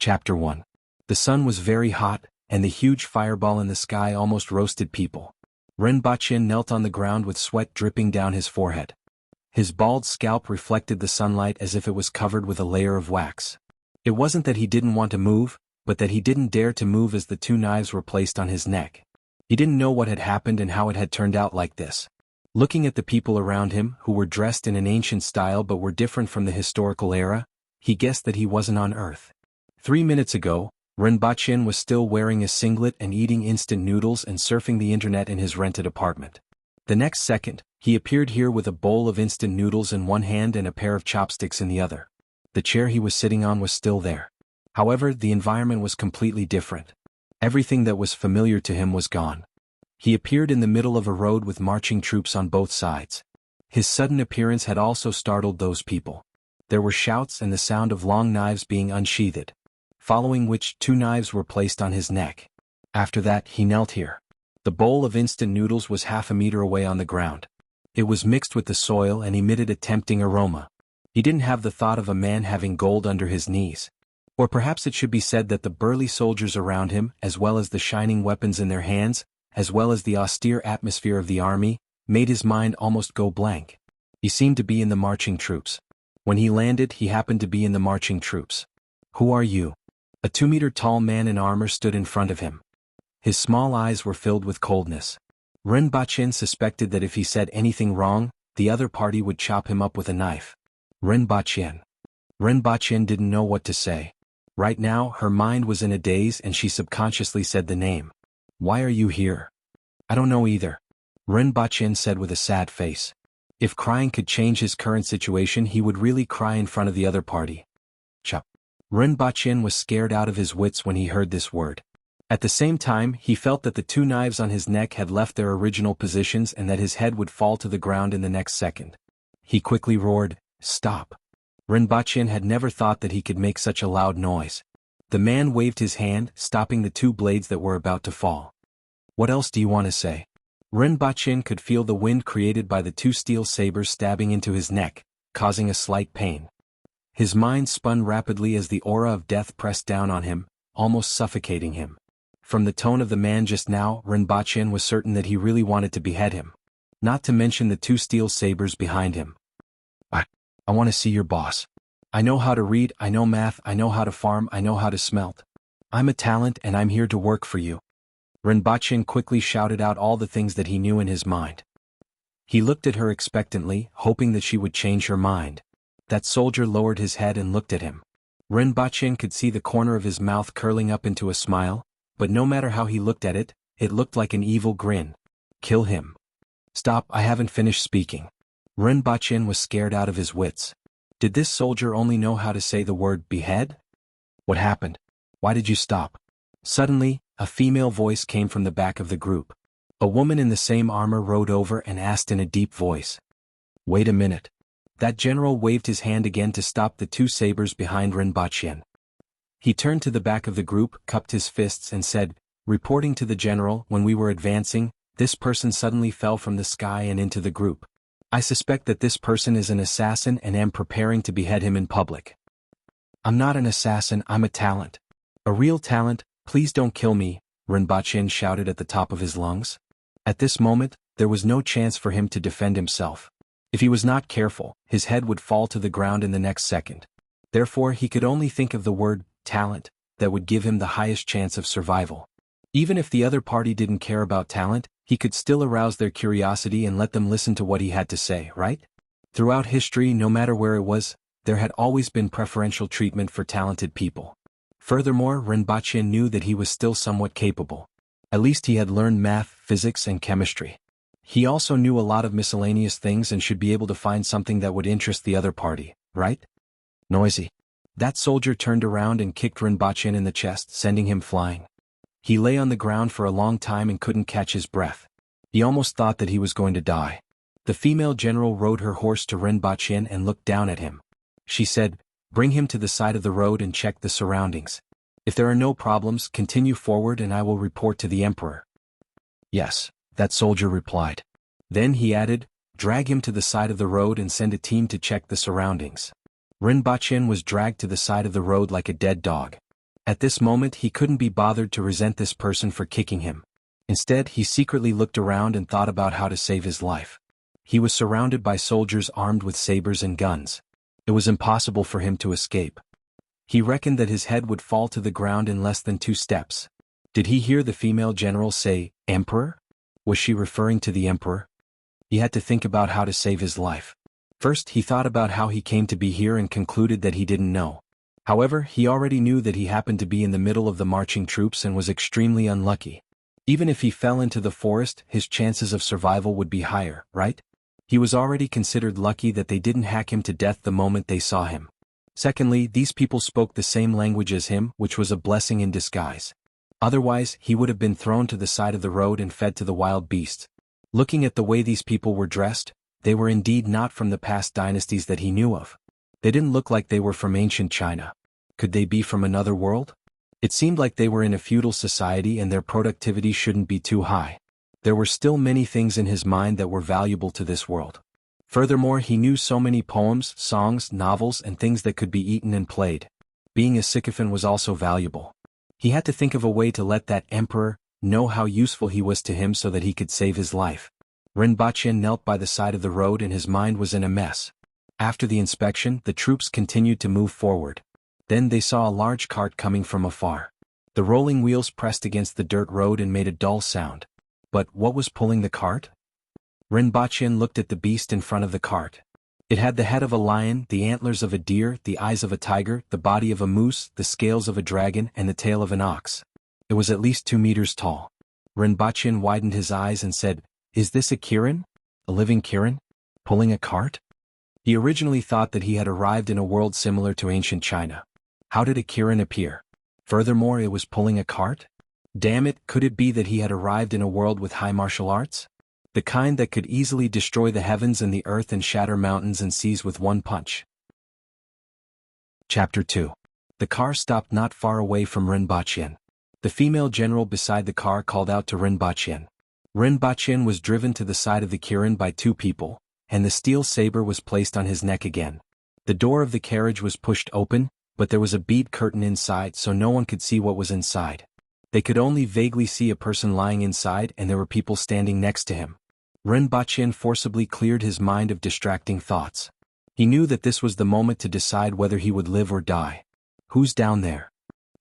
Chapter 1. The sun was very hot, and the huge fireball in the sky almost roasted people. Renbachin knelt on the ground with sweat dripping down his forehead. His bald scalp reflected the sunlight as if it was covered with a layer of wax. It wasn't that he didn't want to move, but that he didn't dare to move as the two knives were placed on his neck. He didn't know what had happened and how it had turned out like this. Looking at the people around him, who were dressed in an ancient style but were different from the historical era, he guessed that he wasn't on Earth. 3 minutes ago, Renbachin was still wearing a singlet and eating instant noodles and surfing the internet in his rented apartment. The next second, he appeared here with a bowl of instant noodles in one hand and a pair of chopsticks in the other. The chair he was sitting on was still there. However, the environment was completely different. Everything that was familiar to him was gone. He appeared in the middle of a road with marching troops on both sides. His sudden appearance had also startled those people. There were shouts and the sound of long knives being unsheathed, following which 2 knives were placed on his neck. After that, he knelt here. The bowl of instant noodles was half a meter away on the ground. It was mixed with the soil and emitted a tempting aroma. He didn't have the thought of a man having gold under his knees. Or perhaps it should be said that the burly soldiers around him, as well as the shining weapons in their hands, as well as the austere atmosphere of the army, made his mind almost go blank. He seemed to be in the marching troops. When he landed, he happened to be in the marching troops. "Who are you?" A 2-meter-tall man in armor stood in front of him. His small eyes were filled with coldness. Renbachin suspected that if he said anything wrong, the other party would chop him up with a knife. Renbachin. Renbachin didn't know what to say. Right now, her mind was in a daze and she subconsciously said the name. "Why are you here?" "I don't know either," Renbachin said with a sad face. If crying could change his current situation, he would really cry in front of the other party. Chop. Renbachin was scared out of his wits when he heard this word. At the same time, he felt that the 2 knives on his neck had left their original positions and that his head would fall to the ground in the next second. He quickly roared, "Stop." Renbachin had never thought that he could make such a loud noise. The man waved his hand, stopping the 2 blades that were about to fall. "What else do you want to say?" Renbachin could feel the wind created by the 2 steel sabers stabbing into his neck, causing a slight pain. His mind spun rapidly as the aura of death pressed down on him, almost suffocating him. From the tone of the man just now, Renbachin was certain that he really wanted to behead him. Not to mention the 2 steel sabers behind him. I want to see your boss. I know how to read, I know math, I know how to farm, I know how to smelt. I'm a talent and I'm here to work for you." Renbachin quickly shouted out all the things that he knew in his mind. He looked at her expectantly, hoping that she would change her mind. That soldier lowered his head and looked at him. Renbachin could see the corner of his mouth curling up into a smile, but no matter how he looked at it, it looked like an evil grin. "Kill him." "Stop, I haven't finished speaking." Renbachin was scared out of his wits. Did this soldier only know how to say the word behead? "What happened? Why did you stop?" Suddenly, a female voice came from the back of the group. A woman in the same armor rode over and asked in a deep voice. "Wait a minute." That general waved his hand again to stop the 2 sabers behind Renbachin. He turned to the back of the group, cupped his fists and said, "Reporting to the general, when we were advancing, this person suddenly fell from the sky and into the group. I suspect that this person is an assassin and am preparing to behead him in public." "I'm not an assassin, I'm a talent. A real talent, please don't kill me," Renbachin shouted at the top of his lungs. At this moment, there was no chance for him to defend himself. If he was not careful, his head would fall to the ground in the next second. Therefore, he could only think of the word, talent, that would give him the highest chance of survival. Even if the other party didn't care about talent, he could still arouse their curiosity and let them listen to what he had to say, right? Throughout history, no matter where it was, there had always been preferential treatment for talented people. Furthermore, Renbachin knew that he was still somewhat capable. At least he had learned math, physics, and chemistry. He also knew a lot of miscellaneous things and should be able to find something that would interest the other party, right? Noisy. That soldier turned around and kicked Renbachin in the chest, sending him flying. He lay on the ground for a long time and couldn't catch his breath. He almost thought that he was going to die. The female general rode her horse to Renbachin and looked down at him. She said, "Bring him to the side of the road and check the surroundings. If there are no problems, continue forward and I will report to the emperor." "Yes," that soldier replied. Then he added, "Drag him to the side of the road and send a team to check the surroundings." Renbachin was dragged to the side of the road like a dead dog. At this moment he couldn't be bothered to resent this person for kicking him. Instead, he secretly looked around and thought about how to save his life. He was surrounded by soldiers armed with sabers and guns. It was impossible for him to escape. He reckoned that his head would fall to the ground in less than 2 steps. Did he hear the female general say, "Emperor"? Was she referring to the emperor? He had to think about how to save his life. First, he thought about how he came to be here and concluded that he didn't know. However, he already knew that he happened to be in the middle of the marching troops and was extremely unlucky. Even if he fell into the forest, his chances of survival would be higher, right? He was already considered lucky that they didn't hack him to death the moment they saw him. Secondly, these people spoke the same language as him, which was a blessing in disguise. Otherwise, he would have been thrown to the side of the road and fed to the wild beasts. Looking at the way these people were dressed, they were indeed not from the past dynasties that he knew of. They didn't look like they were from ancient China. Could they be from another world? It seemed like they were in a feudal society and their productivity shouldn't be too high. There were still many things in his mind that were valuable to this world. Furthermore, he knew so many poems, songs, novels, and things that could be eaten and played. Being a sycophant was also valuable. He had to think of a way to let that emperor know how useful he was to him so that he could save his life. Rinpoche knelt by the side of the road and his mind was in a mess. After the inspection, the troops continued to move forward. Then they saw a large cart coming from afar. The rolling wheels pressed against the dirt road and made a dull sound. But what was pulling the cart? Rinpoche looked at the beast in front of the cart. It had the head of a lion, the antlers of a deer, the eyes of a tiger, the body of a moose, the scales of a dragon, and the tail of an ox. It was at least 2 meters tall. Rinpoche widened his eyes and said, "Is this a Kirin? A living Kirin? Pulling a cart?" He originally thought that he had arrived in a world similar to ancient China. How did a Kirin appear? Furthermore, it was pulling a cart? Damn it, could it be that he had arrived in a world with high martial arts? The kind that could easily destroy the heavens and the earth and shatter mountains and seas with one punch. Chapter 2. The car stopped not far away from Rinpoche. The female general beside the car called out to Rinpoche. Rinpoche was driven to the side of the Kirin by 2 people, and the steel saber was placed on his neck again. The door of the carriage was pushed open, but there was a bead curtain inside so no one could see what was inside. They could only vaguely see a person lying inside and there were people standing next to him. Rinpoche forcibly cleared his mind of distracting thoughts. He knew that this was the moment to decide whether he would live or die. "Who's down there?"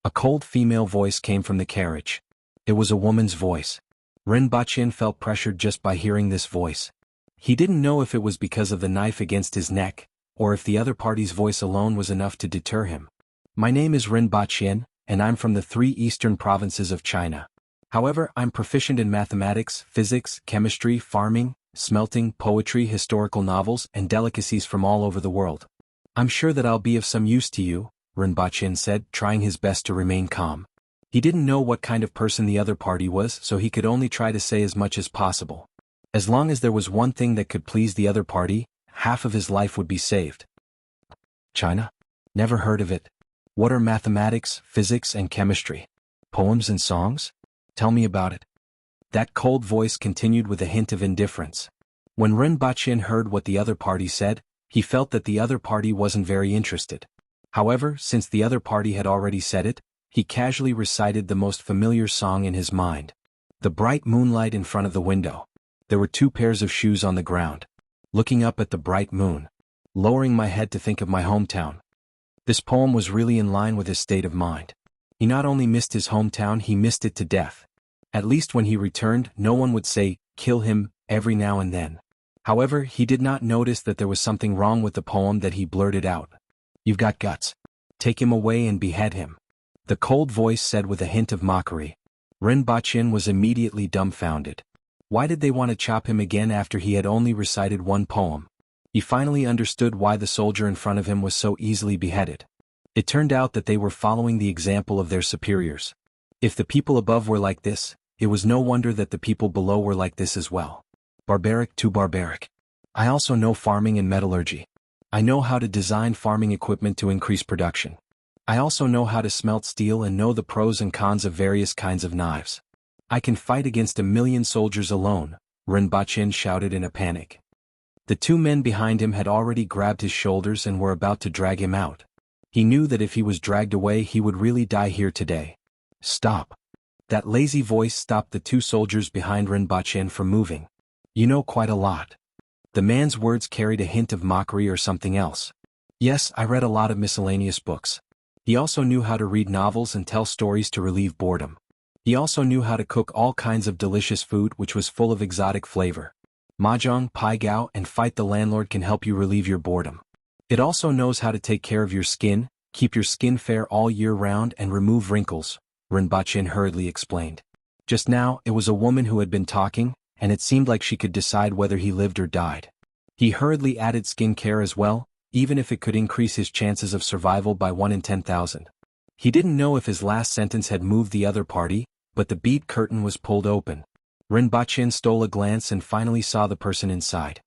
A cold female voice came from the carriage. It was a woman's voice. Rinpoche felt pressured just by hearing this voice. He didn't know if it was because of the knife against his neck, or if the other party's voice alone was enough to deter him. "My name is Rinpoche, and I'm from the 3 eastern provinces of China. However, I'm proficient in mathematics, physics, chemistry, farming, smelting, poetry, historical novels, and delicacies from all over the world. I'm sure that I'll be of some use to you," Rinpoche said, trying his best to remain calm. He didn't know what kind of person the other party was, so he could only try to say as much as possible. As long as there was one thing that could please the other party, half of his life would be saved. "China? Never heard of it. What are mathematics, physics, and chemistry? Poems and songs? Tell me about it." That cold voice continued with a hint of indifference. When Rinpoche heard what the other party said, he felt that the other party wasn't very interested. However, since the other party had already said it, he casually recited the most familiar song in his mind. The bright moonlight in front of the window. There were 2 pairs of shoes on the ground. Looking up at the bright moon. Lowering my head to think of my hometown. This poem was really in line with his state of mind. He not only missed his hometown, he missed it to death. At least when he returned, no one would say, "Kill him," every now and then. However, he did not notice that there was something wrong with the poem that he blurted out. "You've got guts. Take him away and behead him," the cold voice said with a hint of mockery. Rinpoche was immediately dumbfounded. Why did they want to chop him again after he had only recited 1 poem? He finally understood why the soldier in front of him was so easily beheaded. It turned out that they were following the example of their superiors. If the people above were like this, it was no wonder that the people below were like this as well. Barbaric to barbaric. I also know farming and metallurgy. I know how to design farming equipment to increase production. I also know how to smelt steel and know the pros and cons of various kinds of knives. I can fight against 1,000,000 soldiers alone, Rinpoche shouted in a panic. The 2 men behind him had already grabbed his shoulders and were about to drag him out. He knew that if he was dragged away he would really die here today. Stop. That lazy voice stopped the two soldiers behind Rinpoche from moving. You know quite a lot. The man's words carried a hint of mockery or something else. Yes, I read a lot of miscellaneous books. He also knew how to read novels and tell stories to relieve boredom. He also knew how to cook all kinds of delicious food which was full of exotic flavor. Mahjong, Pai Gao, and Fight the Landlord can help you relieve your boredom. It also knows how to take care of your skin, keep your skin fair all year round and remove wrinkles, Rinpoche hurriedly explained. Just now, it was a woman who had been talking, and it seemed like she could decide whether he lived or died. He hurriedly added skin care as well, even if it could increase his chances of survival by 1 in 10,000. He didn't know if his last sentence had moved the other party, but the bead curtain was pulled open. Rinpoche stole a glance and finally saw the person inside.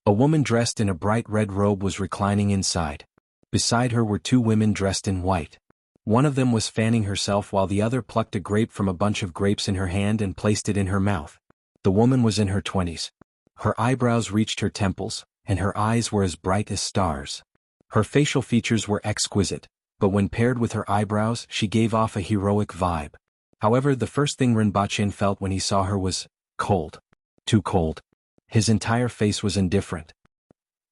A woman dressed in a bright red robe was reclining inside. Beside her were two women dressed in white. One of them was fanning herself while the other plucked a grape from a bunch of grapes in her hand and placed it in her mouth. The woman was in her 20s. Her eyebrows reached her temples, and her eyes were as bright as stars. Her facial features were exquisite, but when paired with her eyebrows she gave off a heroic vibe. However, the first thing Rinpoche felt when he saw her was cold. Too cold. His entire face was indifferent.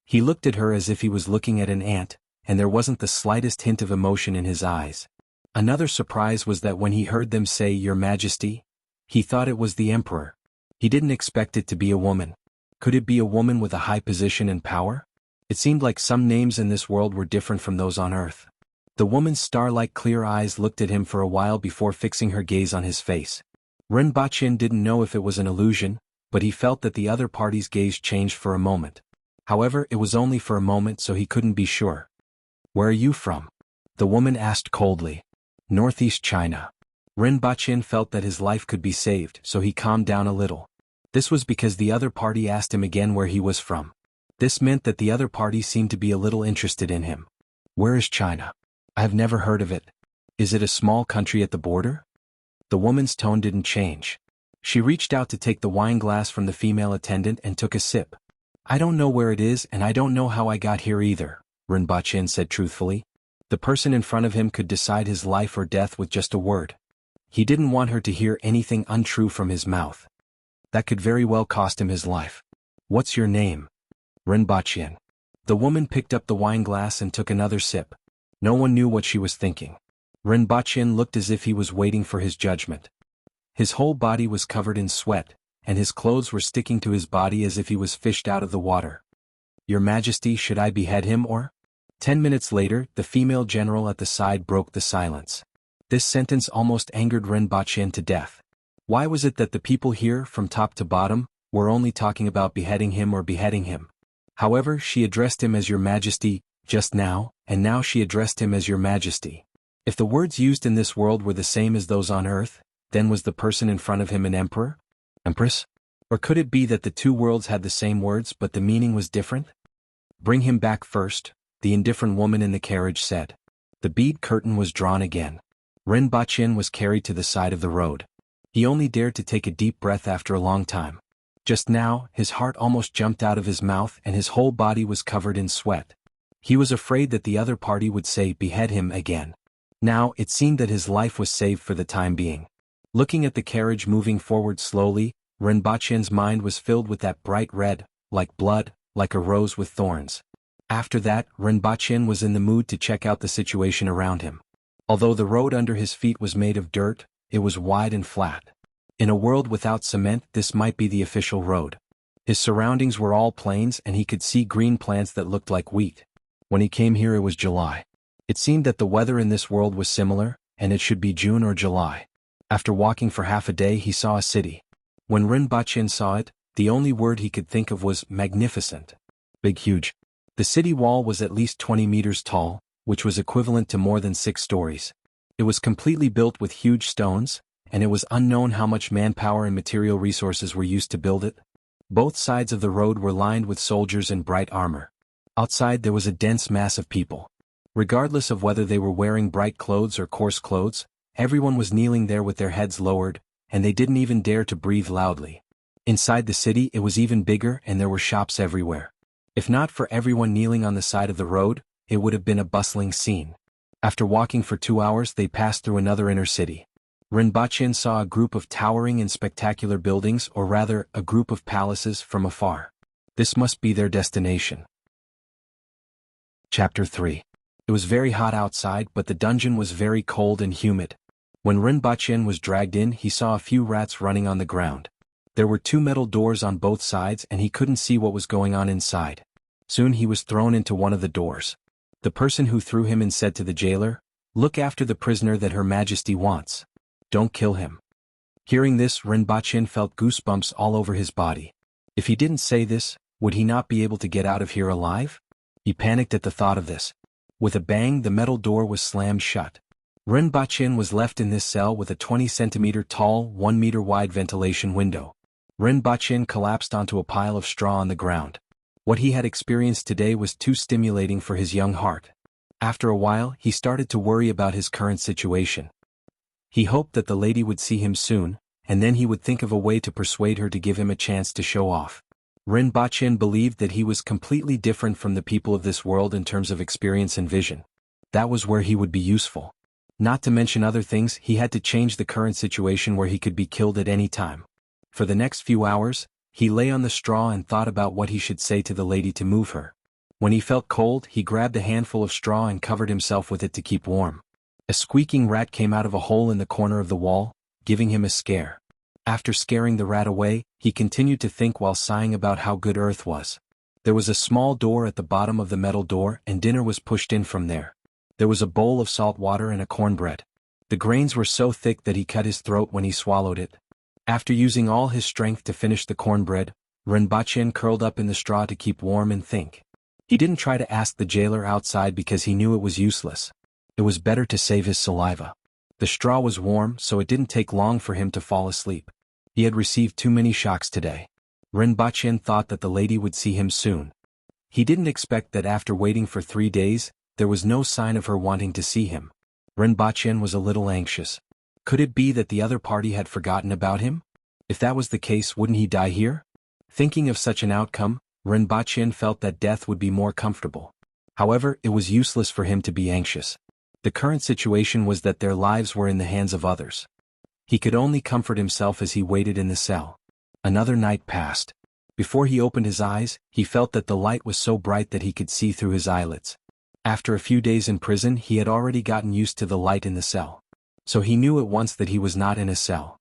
He looked at her as if he was looking at an ant, and there wasn't the slightest hint of emotion in his eyes. Another surprise was that when he heard them say Your Majesty, he thought it was the Emperor. He didn't expect it to be a woman. Could it be a woman with a high position and power? It seemed like some names in this world were different from those on Earth. The woman's star-like clear eyes looked at him for a while before fixing her gaze on his face. Rinpoche didn't know if it was an illusion, but he felt that the other party's gaze changed for a moment. However, it was only for a moment, so he couldn't be sure. Where are you from? The woman asked coldly. Northeast China. Rinpoche felt that his life could be saved, so he calmed down a little. This was because the other party asked him again where he was from. This meant that the other party seemed to be a little interested in him. Where is China? I have never heard of it. Is it a small country at the border? The woman's tone didn't change. She reached out to take the wine glass from the female attendant and took a sip. I don't know where it is and I don't know how I got here either, Rinpoche said truthfully. The person in front of him could decide his life or death with just a word. He didn't want her to hear anything untrue from his mouth. That could very well cost him his life. What's your name? Rinpoche. The woman picked up the wine glass and took another sip. No one knew what she was thinking. Rinpoche looked as if he was waiting for his judgment. His whole body was covered in sweat, and his clothes were sticking to his body as if he was fished out of the water. Your Majesty, should I behead him or? 10 minutes later, the female general at the side broke the silence. This sentence almost angered Rinpoche to death. Why was it that the people here, from top to bottom, were only talking about beheading him or beheading him? However, she addressed him as Your Majesty, just now, and now she addressed him as Your Majesty. If the words used in this world were the same as those on Earth, then was the person in front of him an emperor? Empress? Or could it be that the two worlds had the same words but the meaning was different? Bring him back first, the indifferent woman in the carriage said. The bead curtain was drawn again. Rinpoche was carried to the side of the road. He only dared to take a deep breath after a long time. Just now, his heart almost jumped out of his mouth and his whole body was covered in sweat. He was afraid that the other party would say behead him again. Now, it seemed that his life was saved for the time being. Looking at the carriage moving forward slowly, Rinpoche's mind was filled with that bright red, like blood, like a rose with thorns. After that, Rinpoche was in the mood to check out the situation around him. Although the road under his feet was made of dirt, it was wide and flat. In a world without cement, this might be the official road. His surroundings were all plains and he could see green plants that looked like wheat. When he came here it was July. It seemed that the weather in this world was similar, and it should be June or July. After walking for half a day he saw a city. When Rinpoche saw it, the only word he could think of was magnificent. Big, huge. The city wall was at least 20 meters tall, which was equivalent to more than 6 stories. It was completely built with huge stones, and it was unknown how much manpower and material resources were used to build it. Both sides of the road were lined with soldiers in bright armor. Outside there was a dense mass of people. Regardless of whether they were wearing bright clothes or coarse clothes, everyone was kneeling there with their heads lowered, and they didn't even dare to breathe loudly. Inside the city it was even bigger and there were shops everywhere. If not for everyone kneeling on the side of the road, it would have been a bustling scene. After walking for 2 hours they passed through another inner city. Rinpoche saw a group of towering and spectacular buildings, or rather, a group of palaces, from afar. This must be their destination. Chapter 3. It was very hot outside, but the dungeon was very cold and humid. When Rinpoche was dragged in, he saw a few rats running on the ground. There were 2 metal doors on both sides and he couldn't see what was going on inside. Soon he was thrown into one of the doors. The person who threw him in said to the jailer, "Look after the prisoner that Her Majesty wants. Don't kill him." Hearing this, Rinpoche felt goosebumps all over his body. If he didn't say this, would he not be able to get out of here alive? He panicked at the thought of this. With a bang, the metal door was slammed shut. Rinpoche was left in this cell with a 20-centimeter tall, 1-meter wide ventilation window. Rinpoche collapsed onto a pile of straw on the ground. What he had experienced today was too stimulating for his young heart. After a while, he started to worry about his current situation. He hoped that the lady would see him soon, and then he would think of a way to persuade her to give him a chance to show off. Rinpoche believed that he was completely different from the people of this world in terms of experience and vision. That was where he would be useful. Not to mention other things, he had to change the current situation where he could be killed at any time. For the next few hours, he lay on the straw and thought about what he should say to the lady to move her. When he felt cold, he grabbed a handful of straw and covered himself with it to keep warm. A squeaking rat came out of a hole in the corner of the wall, giving him a scare. After scaring the rat away, he continued to think while sighing about how good Earth was. There was a small door at the bottom of the metal door and dinner was pushed in from there. There was a bowl of salt water and a cornbread. The grains were so thick that he cut his throat when he swallowed it. After using all his strength to finish the cornbread, Rinpoche curled up in the straw to keep warm and think. He didn't try to ask the jailer outside because he knew it was useless. It was better to save his saliva. The straw was warm, so it didn't take long for him to fall asleep. He had received too many shocks today. Rinpoche thought that the lady would see him soon. He didn't expect that after waiting for 3 days, there was no sign of her wanting to see him. Rinpoche was a little anxious. Could it be that the other party had forgotten about him? If that was the case, wouldn't he die here? Thinking of such an outcome, Rinpoche felt that death would be more comfortable. However, it was useless for him to be anxious. The current situation was that their lives were in the hands of others. He could only comfort himself as he waited in the cell. Another night passed. Before he opened his eyes, he felt that the light was so bright that he could see through his eyelids. After a few days in prison, he had already gotten used to the light in the cell. So he knew at once that he was not in a cell.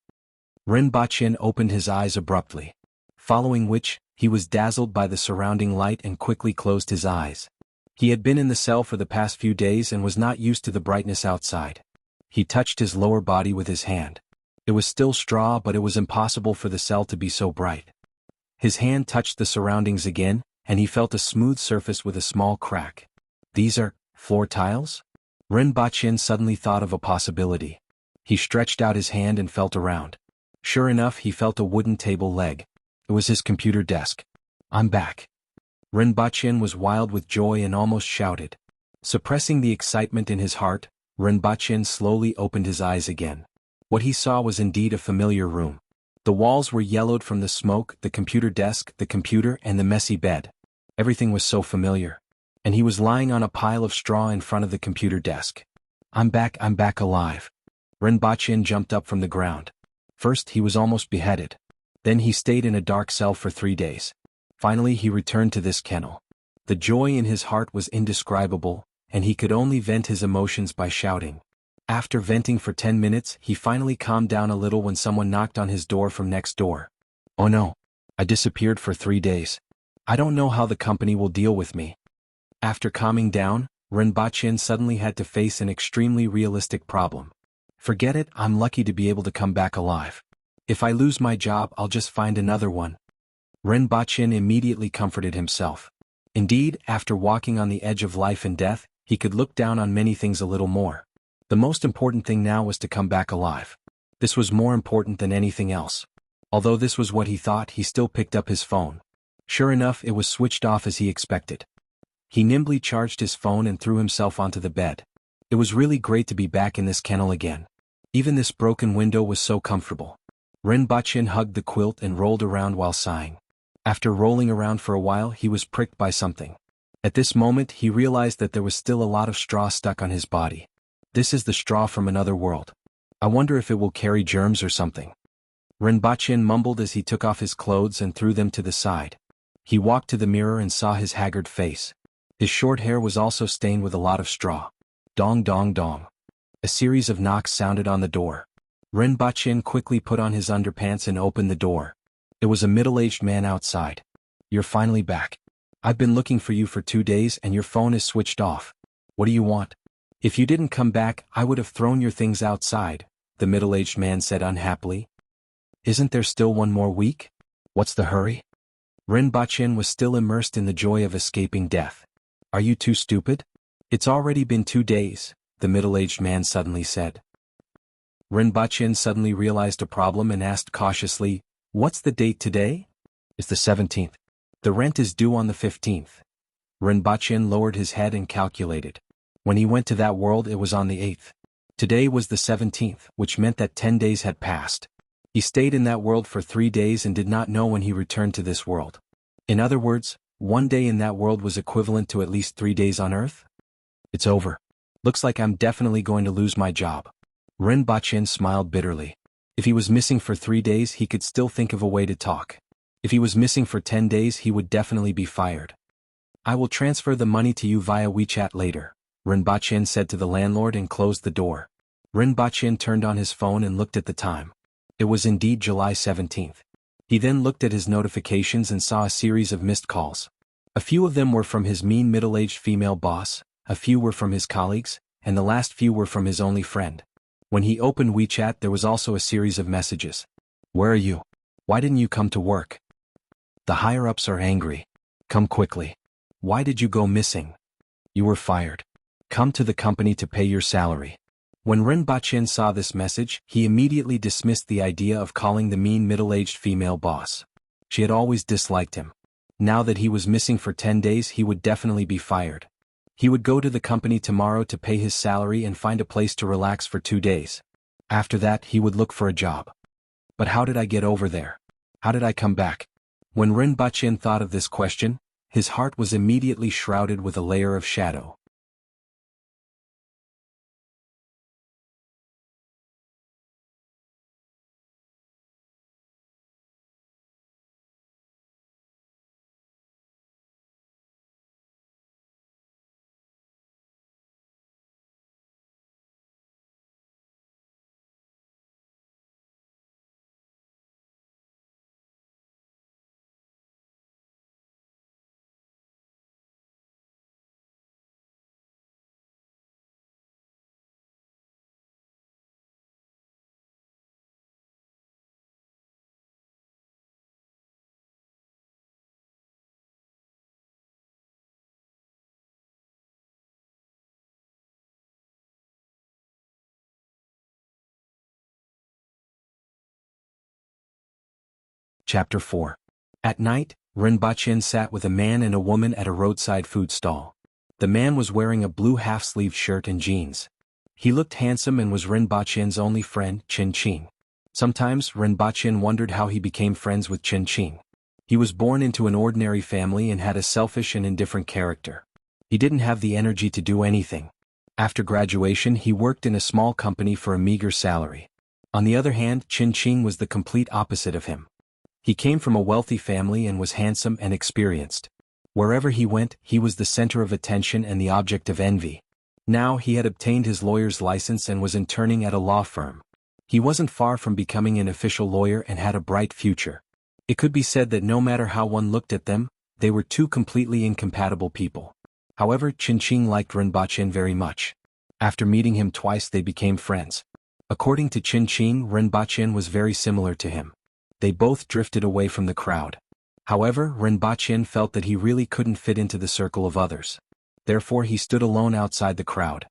Rinpoche opened his eyes abruptly. Following which, he was dazzled by the surrounding light and quickly closed his eyes. He had been in the cell for the past few days and was not used to the brightness outside. He touched his lower body with his hand. It was still straw, but it was impossible for the cell to be so bright. His hand touched the surroundings again, and he felt a smooth surface with a small crack. These are floor tiles? Rinpoche suddenly thought of a possibility. He stretched out his hand and felt around. Sure enough, he felt a wooden table leg. It was his computer desk. "I'm back." Rinpoche was wild with joy and almost shouted. Suppressing the excitement in his heart, Rinpoche slowly opened his eyes again. What he saw was indeed a familiar room. The walls were yellowed from the smoke, the computer desk, the computer, and the messy bed. Everything was so familiar. And he was lying on a pile of straw in front of the computer desk. I'm back alive." Rinpoche jumped up from the ground. First, he was almost beheaded. Then he stayed in a dark cell for 3 days. Finally, he returned to this kennel. The joy in his heart was indescribable, and he could only vent his emotions by shouting. After venting for 10 minutes, he finally calmed down a little when someone knocked on his door from next door. "Oh no. I disappeared for 3 days. I don't know how the company will deal with me." After calming down, Rinpoche suddenly had to face an extremely realistic problem. "Forget it, I'm lucky to be able to come back alive. If I lose my job, I'll just find another one." Rinpoche immediately comforted himself. Indeed, after walking on the edge of life and death, he could look down on many things a little more. The most important thing now was to come back alive. This was more important than anything else. Although this was what he thought, he still picked up his phone. Sure enough, it was switched off as he expected. He nimbly charged his phone and threw himself onto the bed. It was really great to be back in this kennel again. Even this broken window was so comfortable. Rinpoche hugged the quilt and rolled around while sighing. After rolling around for a while, he was pricked by something. At this moment he realized that there was still a lot of straw stuck on his body. This is the straw from another world. I wonder if it will carry germs or something. Rinpoche mumbled as he took off his clothes and threw them to the side. He walked to the mirror and saw his haggard face. His short hair was also stained with a lot of straw. Dong dong dong. A series of knocks sounded on the door. Rinpoche quickly put on his underpants and opened the door. It was a middle-aged man outside. You're finally back. I've been looking for you for 2 days and your phone is switched off. What do you want? If you didn't come back, I would have thrown your things outside, the middle-aged man said unhappily. Isn't there still 1 more week? What's the hurry? Rinpoche was still immersed in the joy of escaping death. Are you too stupid? It's already been 2 days, the middle-aged man suddenly said. Rinpoche suddenly realized a problem and asked cautiously, What's the date today? It's the 17th. The rent is due on the 15th. Rinpoche lowered his head and calculated. When he went to that world it was on the 8th. Today was the 17th, which meant that 10 days had passed. He stayed in that world for 3 days and did not know when he returned to this world. In other words, 1 day in that world was equivalent to at least 3 days on Earth? It's over. Looks like I'm definitely going to lose my job. Rinpoche smiled bitterly. If he was missing for 3 days he could still think of a way to talk. If he was missing for 10 days he would definitely be fired. I will transfer the money to you via WeChat later, Rinpoche said to the landlord and closed the door. Rinpoche turned on his phone and looked at the time. It was indeed July 17th. He then looked at his notifications and saw a series of missed calls. A few of them were from his mean middle-aged female boss, a few were from his colleagues, and the last few were from his only friend. When he opened WeChat there was also a series of messages. Where are you? Why didn't you come to work? The higher-ups are angry. Come quickly. Why did you go missing? You were fired. Come to the company to pay your salary. When Rinpoche saw this message, he immediately dismissed the idea of calling the mean middle-aged female boss. She had always disliked him. Now that he was missing for 10 days he would definitely be fired. He would go to the company tomorrow to pay his salary and find a place to relax for 2 days. After that he would look for a job. But how did I get over there? How did I come back? When Rinpoche thought of this question, his heart was immediately shrouded with a layer of shadow. Chapter 4. At night, Rinpoche sat with a man and a woman at a roadside food stall. The man was wearing a blue half-sleeved shirt and jeans. He looked handsome and was Rinpoche's only friend, Chin Ching. Sometimes Rinpoche wondered how he became friends with Chin Ching. He was born into an ordinary family and had a selfish and indifferent character. He didn't have the energy to do anything. After graduation he worked in a small company for a meager salary. On the other hand, Chin Ching was the complete opposite of him. He came from a wealthy family and was handsome and experienced. Wherever he went, he was the center of attention and the object of envy. Now he had obtained his lawyer's license and was interning at a law firm. He wasn't far from becoming an official lawyer and had a bright future. It could be said that no matter how one looked at them, they were two completely incompatible people. However, Chin Ching liked Rinpoche very much. After meeting him twice they became friends. According to Chin Ching, Rinpoche was very similar to him. They both drifted away from the crowd. However, Rinpoche felt that he really couldn't fit into the circle of others. Therefore he stood alone outside the crowd.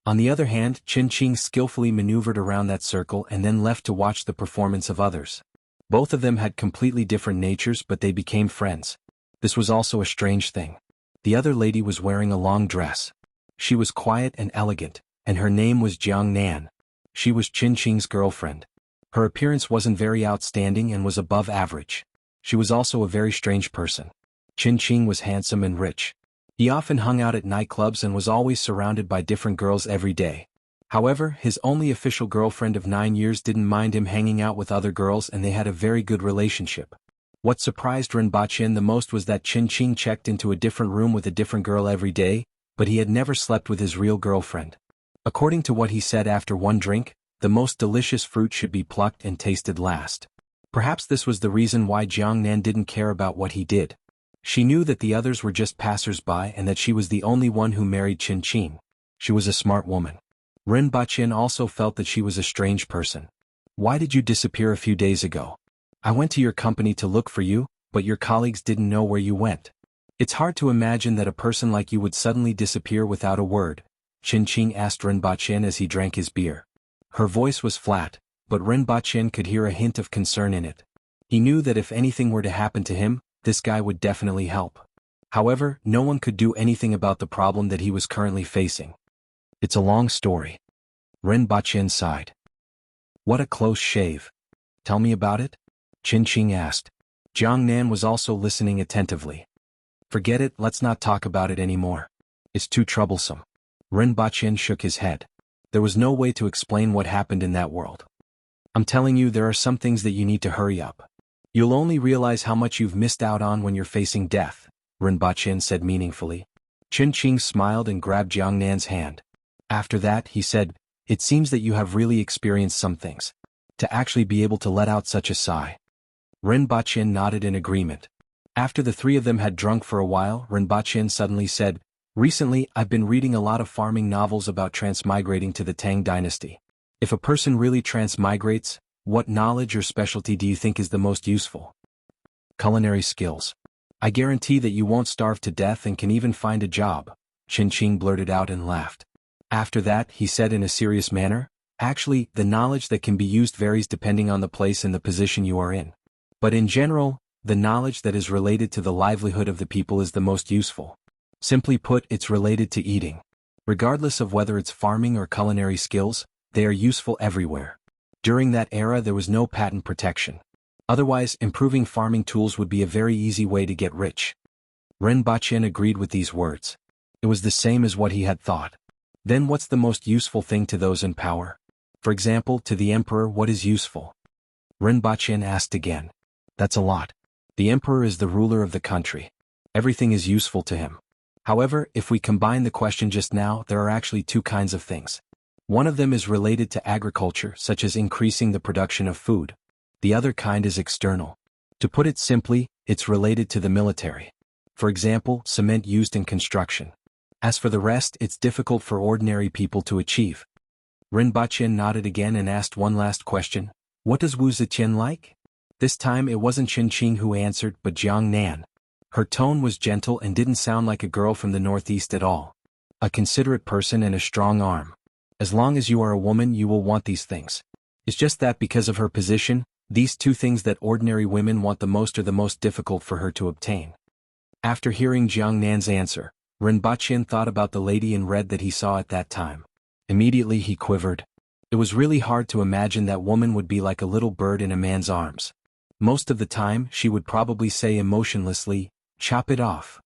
On the other hand, Chin Ching skillfully maneuvered around that circle and then left to watch the performance of others. Both of them had completely different natures but they became friends. This was also a strange thing. The other lady was wearing a long dress. She was quiet and elegant, and her name was Jiang Nan. She was Chin Ching's girlfriend. Her appearance wasn't very outstanding and was above average. She was also a very strange person. Chin Ching was handsome and rich. He often hung out at nightclubs and was always surrounded by different girls every day. However, his only official girlfriend of 9 years didn't mind him hanging out with other girls and they had a very good relationship. What surprised Rinpoche the most was that Qin Qing checked into a different room with a different girl every day, but he had never slept with his real girlfriend. According to what he said after one drink, the most delicious fruit should be plucked and tasted last. Perhaps this was the reason why Jiang Nan didn't care about what he did. She knew that the others were just passers-by and that she was the only one who married Qin Qing. She was a smart woman. Rinpoche also felt that she was a strange person. Why did you disappear a few days ago? I went to your company to look for you, but your colleagues didn't know where you went. It's hard to imagine that a person like you would suddenly disappear without a word, Qin Qing asked Rinpoche as he drank his beer. Her voice was flat, but Rinpoche could hear a hint of concern in it. He knew that if anything were to happen to him, this guy would definitely help. However, no one could do anything about the problem that he was currently facing. It's a long story. Rinpoche sighed. What a close shave. Tell me about it? Qin Qing asked. Jiang Nan was also listening attentively. Forget it, let's not talk about it anymore. It's too troublesome. Rinpoche shook his head. There was no way to explain what happened in that world. I'm telling you, there are some things that you need to hurry up. You'll only realize how much you've missed out on when you're facing death, Rinpoche said meaningfully. Qin Qing smiled and grabbed Jiang Nan's hand. After that, he said, it seems that you have really experienced some things. To actually be able to let out such a sigh. Rinpoche nodded in agreement. After the three of them had drunk for a while, Rinpoche suddenly said, recently, I've been reading a lot of farming novels about transmigrating to the Tang dynasty. If a person really transmigrates, what knowledge or specialty do you think is the most useful? Culinary skills. I guarantee that you won't starve to death and can even find a job, Qin Qing blurted out and laughed. After that, he said in a serious manner, actually, the knowledge that can be used varies depending on the place and the position you are in. But in general, the knowledge that is related to the livelihood of the people is the most useful. Simply put, it's related to eating. Regardless of whether it's farming or culinary skills, they are useful everywhere. During that era there was no patent protection. Otherwise, improving farming tools would be a very easy way to get rich. Rinpoche agreed with these words. It was the same as what he had thought. Then what's the most useful thing to those in power? For example, to the emperor, what is useful? Rinpoche asked again. That's a lot. The emperor is the ruler of the country. Everything is useful to him. However, if we combine the question just now, there are actually two kinds of things. One of them is related to agriculture, such as increasing the production of food. The other kind is external. To put it simply, it's related to the military. For example, cement used in construction. As for the rest, it's difficult for ordinary people to achieve. Rinpoche nodded again and asked one last question. What does Wuxia like? This time it wasn't Qin Qing who answered, but Jiang Nan. Her tone was gentle and didn't sound like a girl from the northeast at all. A considerate person and a strong arm. As long as you are a woman, you will want these things. It's just that because of her position, these two things that ordinary women want the most are the most difficult for her to obtain. After hearing Jiang Nan's answer, Rinpoche thought about the lady in red that he saw at that time. Immediately he quivered. It was really hard to imagine that woman would be like a little bird in a man's arms. Most of the time, she would probably say emotionlessly, chop it off.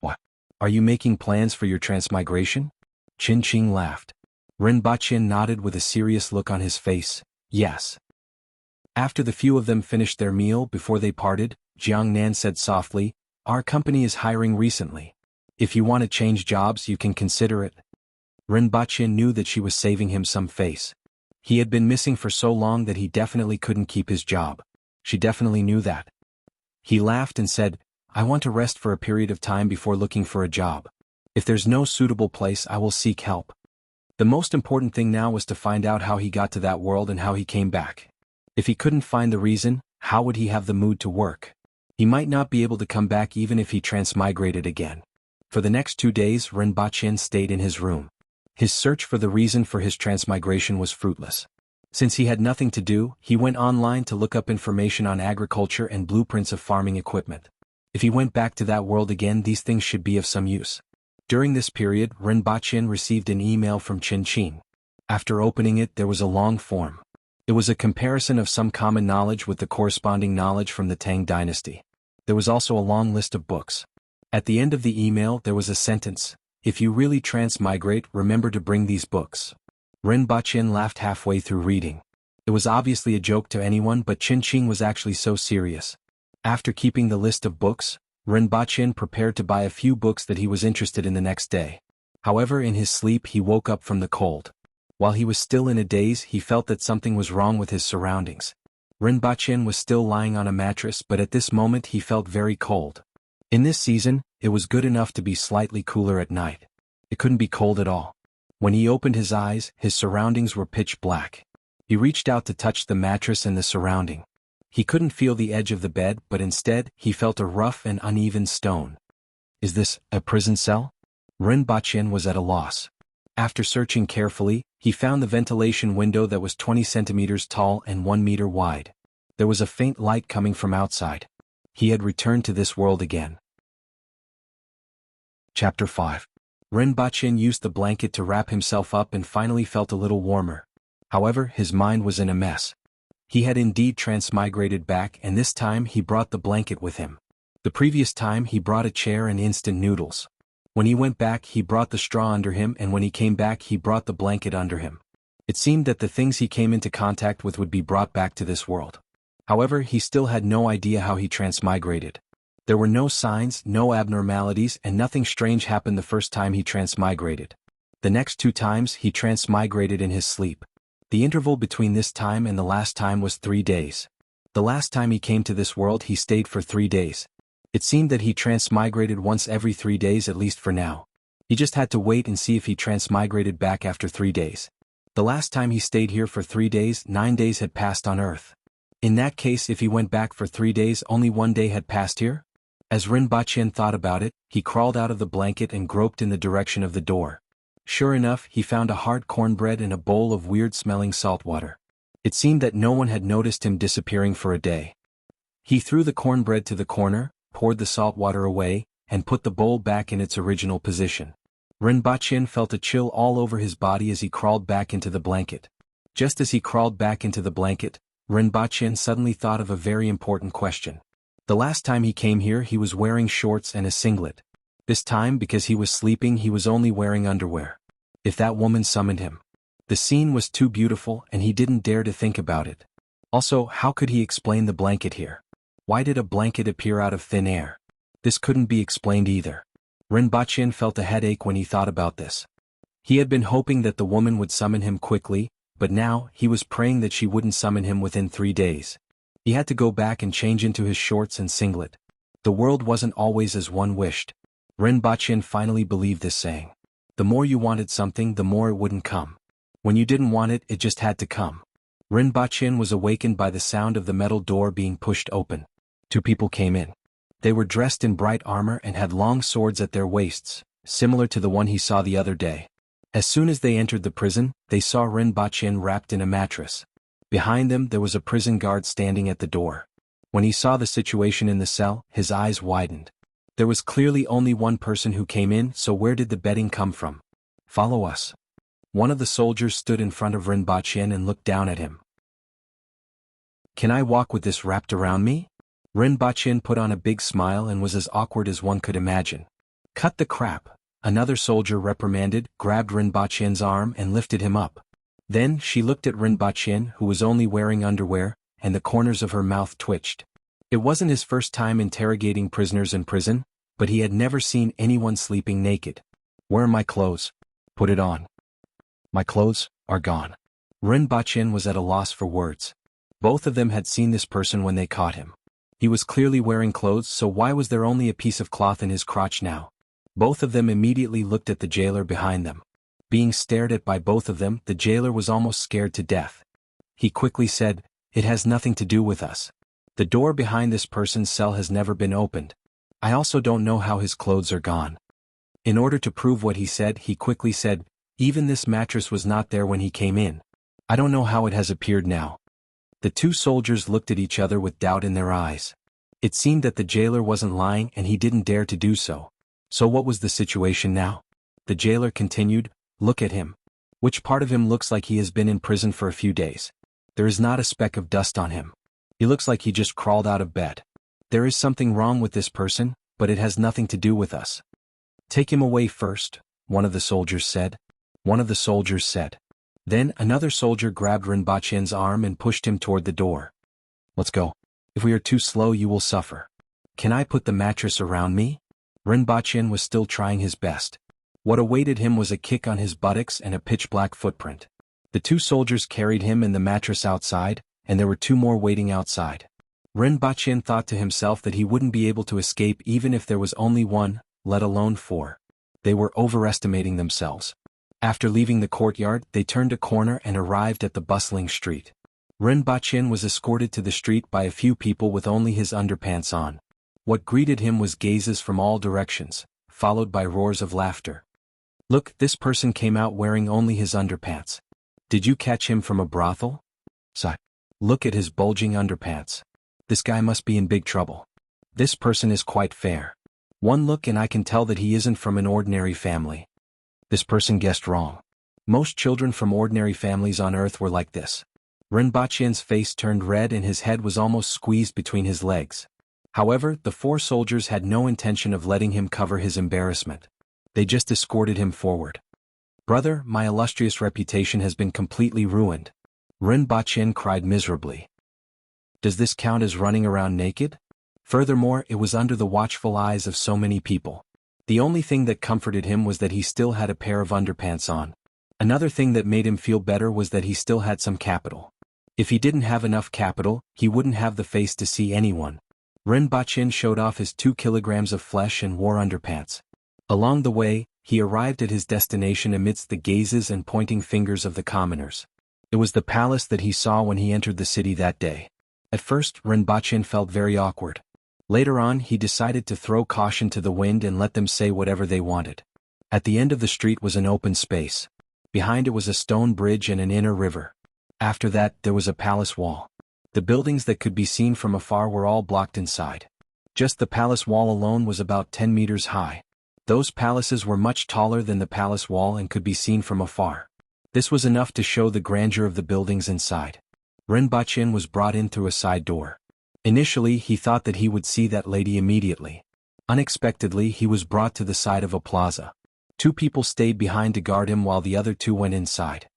What? Are you making plans for your transmigration? Qin Qing laughed. Rinpoche nodded with a serious look on his face, yes. After the few of them finished their meal before they parted, Jiang Nan said softly, our company is hiring recently. If you want to change jobs, you can consider it. Rinpoche knew that she was saving him some face. He had been missing for so long that he definitely couldn't keep his job. She definitely knew that. He laughed and said, I want to rest for a period of time before looking for a job. If there's no suitable place, I will seek help. The most important thing now was to find out how he got to that world and how he came back. If he couldn't find the reason, how would he have the mood to work? He might not be able to come back even if he transmigrated again. For the next 2 days, Rinpoche stayed in his room. His search for the reason for his transmigration was fruitless. Since he had nothing to do, he went online to look up information on agriculture and blueprints of farming equipment. If he went back to that world again, these things should be of some use. During this period, Rinpoche received an email from Qin Qing. After opening it, there was a long form. It was a comparison of some common knowledge with the corresponding knowledge from the Tang dynasty. There was also a long list of books. At the end of the email there was a sentence: "If you really transmigrate, remember to bring these books." Rinpoche laughed halfway through reading. It was obviously a joke to anyone, but Qingqing was actually so serious. After keeping the list of books, Rinpoche prepared to buy a few books that he was interested in the next day. However, in his sleep he woke up from the cold. While he was still in a daze, he felt that something was wrong with his surroundings. Rinpoche was still lying on a mattress, but at this moment he felt very cold. In this season, it was good enough to be slightly cooler at night. It couldn't be cold at all. When he opened his eyes, his surroundings were pitch black. He reached out to touch the mattress and the surrounding. He couldn't feel the edge of the bed, but instead, he felt a rough and uneven stone. Is this a prison cell? Rinpoche was at a loss. After searching carefully, he found the ventilation window that was 20 centimeters tall and 1 meter wide. There was a faint light coming from outside. He had returned to this world again. Chapter 5. Rinpoche used the blanket to wrap himself up and finally felt a little warmer. However, his mind was in a mess. He had indeed transmigrated back, and this time he brought the blanket with him. The previous time he brought a chair and instant noodles. When he went back he brought the straw under him, and when he came back he brought the blanket under him. It seemed that the things he came into contact with would be brought back to this world. However, he still had no idea how he transmigrated. There were no signs, no abnormalities, and nothing strange happened the first time he transmigrated. The next 2 times he transmigrated in his sleep. The interval between this time and the last time was 3 days. The last time he came to this world he stayed for 3 days. It seemed that he transmigrated once every 3 days, at least for now. He just had to wait and see if he transmigrated back after 3 days. The last time he stayed here for 3 days, 9 days had passed on Earth. In that case, if he went back for 3 days, only 1 day had passed here? As Rinpoche thought about it, he crawled out of the blanket and groped in the direction of the door. Sure enough, he found a hard cornbread and a bowl of weird-smelling salt water. It seemed that no one had noticed him disappearing for a day. He threw the cornbread to the corner, poured the salt water away, and put the bowl back in its original position. Rinpoche felt a chill all over his body as he crawled back into the blanket. Just as he crawled back into the blanket, Rinpoche suddenly thought of a very important question. The last time he came here he was wearing shorts and a singlet. This time, because he was sleeping, he was only wearing underwear. If that woman summoned him. The scene was too beautiful and he didn't dare to think about it. Also, how could he explain the blanket here? Why did a blanket appear out of thin air? This couldn't be explained either. Rinpoche felt a headache when he thought about this. He had been hoping that the woman would summon him quickly, but now he was praying that she wouldn't summon him within 3 days. He had to go back and change into his shorts and singlet. The world wasn't always as one wished. Rinpoche finally believed this saying. The more you wanted something, the more it wouldn't come. When you didn't want it, it just had to come. Rinpoche was awakened by the sound of the metal door being pushed open. 2 people came in. They were dressed in bright armor and had long swords at their waists, similar to the one he saw the other day. As soon as they entered the prison, they saw Rinpoche wrapped in a mattress. Behind them there was a prison guard standing at the door. When he saw the situation in the cell, his eyes widened. There was clearly only one person who came in, so where did the bedding come from? Follow us. One of the soldiers stood in front of Rinpoche and looked down at him. Can I walk with this wrapped around me? Rinpoche put on a big smile and was as awkward as one could imagine. Cut the crap, another soldier reprimanded, grabbed Rinpoche's arm and lifted him up. Then she looked at Rinpoche, who was only wearing underwear, and the corners of her mouth twitched. It wasn't his first time interrogating prisoners in prison, but he had never seen anyone sleeping naked. Where are my clothes? Put it on. My clothes are gone. Rinpoche was at a loss for words. Both of them had seen this person when they caught him. He was clearly wearing clothes, so why was there only a piece of cloth in his crotch now? Both of them immediately looked at the jailer behind them. Being stared at by both of them, the jailer was almost scared to death. He quickly said, "It has nothing to do with us. The door behind this person's cell has never been opened. I also don't know how his clothes are gone." In order to prove what he said, he quickly said, "Even this mattress was not there when he came in. I don't know how it has appeared now." The 2 soldiers looked at each other with doubt in their eyes. It seemed that the jailer wasn't lying and he didn't dare to do so. So what was the situation now? The jailer continued, "Look at him. Which part of him looks like he has been in prison for a few days? There is not a speck of dust on him. He looks like he just crawled out of bed. There is something wrong with this person, but it has nothing to do with us. Take him away first, one of the soldiers said. Then another soldier grabbed Rinpoche's arm and pushed him toward the door. Let's go. If we are too slow you will suffer. Can I put the mattress around me? Rinpoche was still trying his best. What awaited him was a kick on his buttocks and a pitch-black footprint. The two soldiers carried him and the mattress outside, and there were two more waiting outside. Rinpoche thought to himself that he wouldn't be able to escape even if there was only one, let alone four. They were overestimating themselves. After leaving the courtyard, they turned a corner and arrived at the bustling street. Rinpoche was escorted to the street by a few people with only his underpants on. What greeted him was gazes from all directions, followed by roars of laughter. Look, this person came out wearing only his underpants. Did you catch him from a brothel? Sigh. Look at his bulging underpants. This guy must be in big trouble. This person is quite fair. One look and I can tell that he isn't from an ordinary family. This person guessed wrong. Most children from ordinary families on earth were like this. Rinpoche's face turned red and his head was almost squeezed between his legs. However, the four soldiers had no intention of letting him cover his embarrassment. They just escorted him forward. Brother, my illustrious reputation has been completely ruined. Rinpoche cried miserably. Does this count as running around naked? Furthermore, it was under the watchful eyes of so many people. The only thing that comforted him was that he still had a pair of underpants on. Another thing that made him feel better was that he still had some capital. If he didn't have enough capital, he wouldn't have the face to see anyone. Rinpoche showed off his 2 kilograms of flesh and wore underpants. Along the way, he arrived at his destination amidst the gazes and pointing fingers of the commoners. It was the palace that he saw when he entered the city that day. At first, Rinpoche felt very awkward. Later on, he decided to throw caution to the wind and let them say whatever they wanted. At the end of the street was an open space. Behind it was a stone bridge and an inner river. After that, there was a palace wall. The buildings that could be seen from afar were all blocked inside. Just the palace wall alone was about 10 meters high. Those palaces were much taller than the palace wall and could be seen from afar. This was enough to show the grandeur of the buildings inside. Rinpoche was brought in through a side door. Initially, he thought that he would see that lady immediately. Unexpectedly, he was brought to the side of a plaza. 2 people stayed behind to guard him while the other 2 went inside.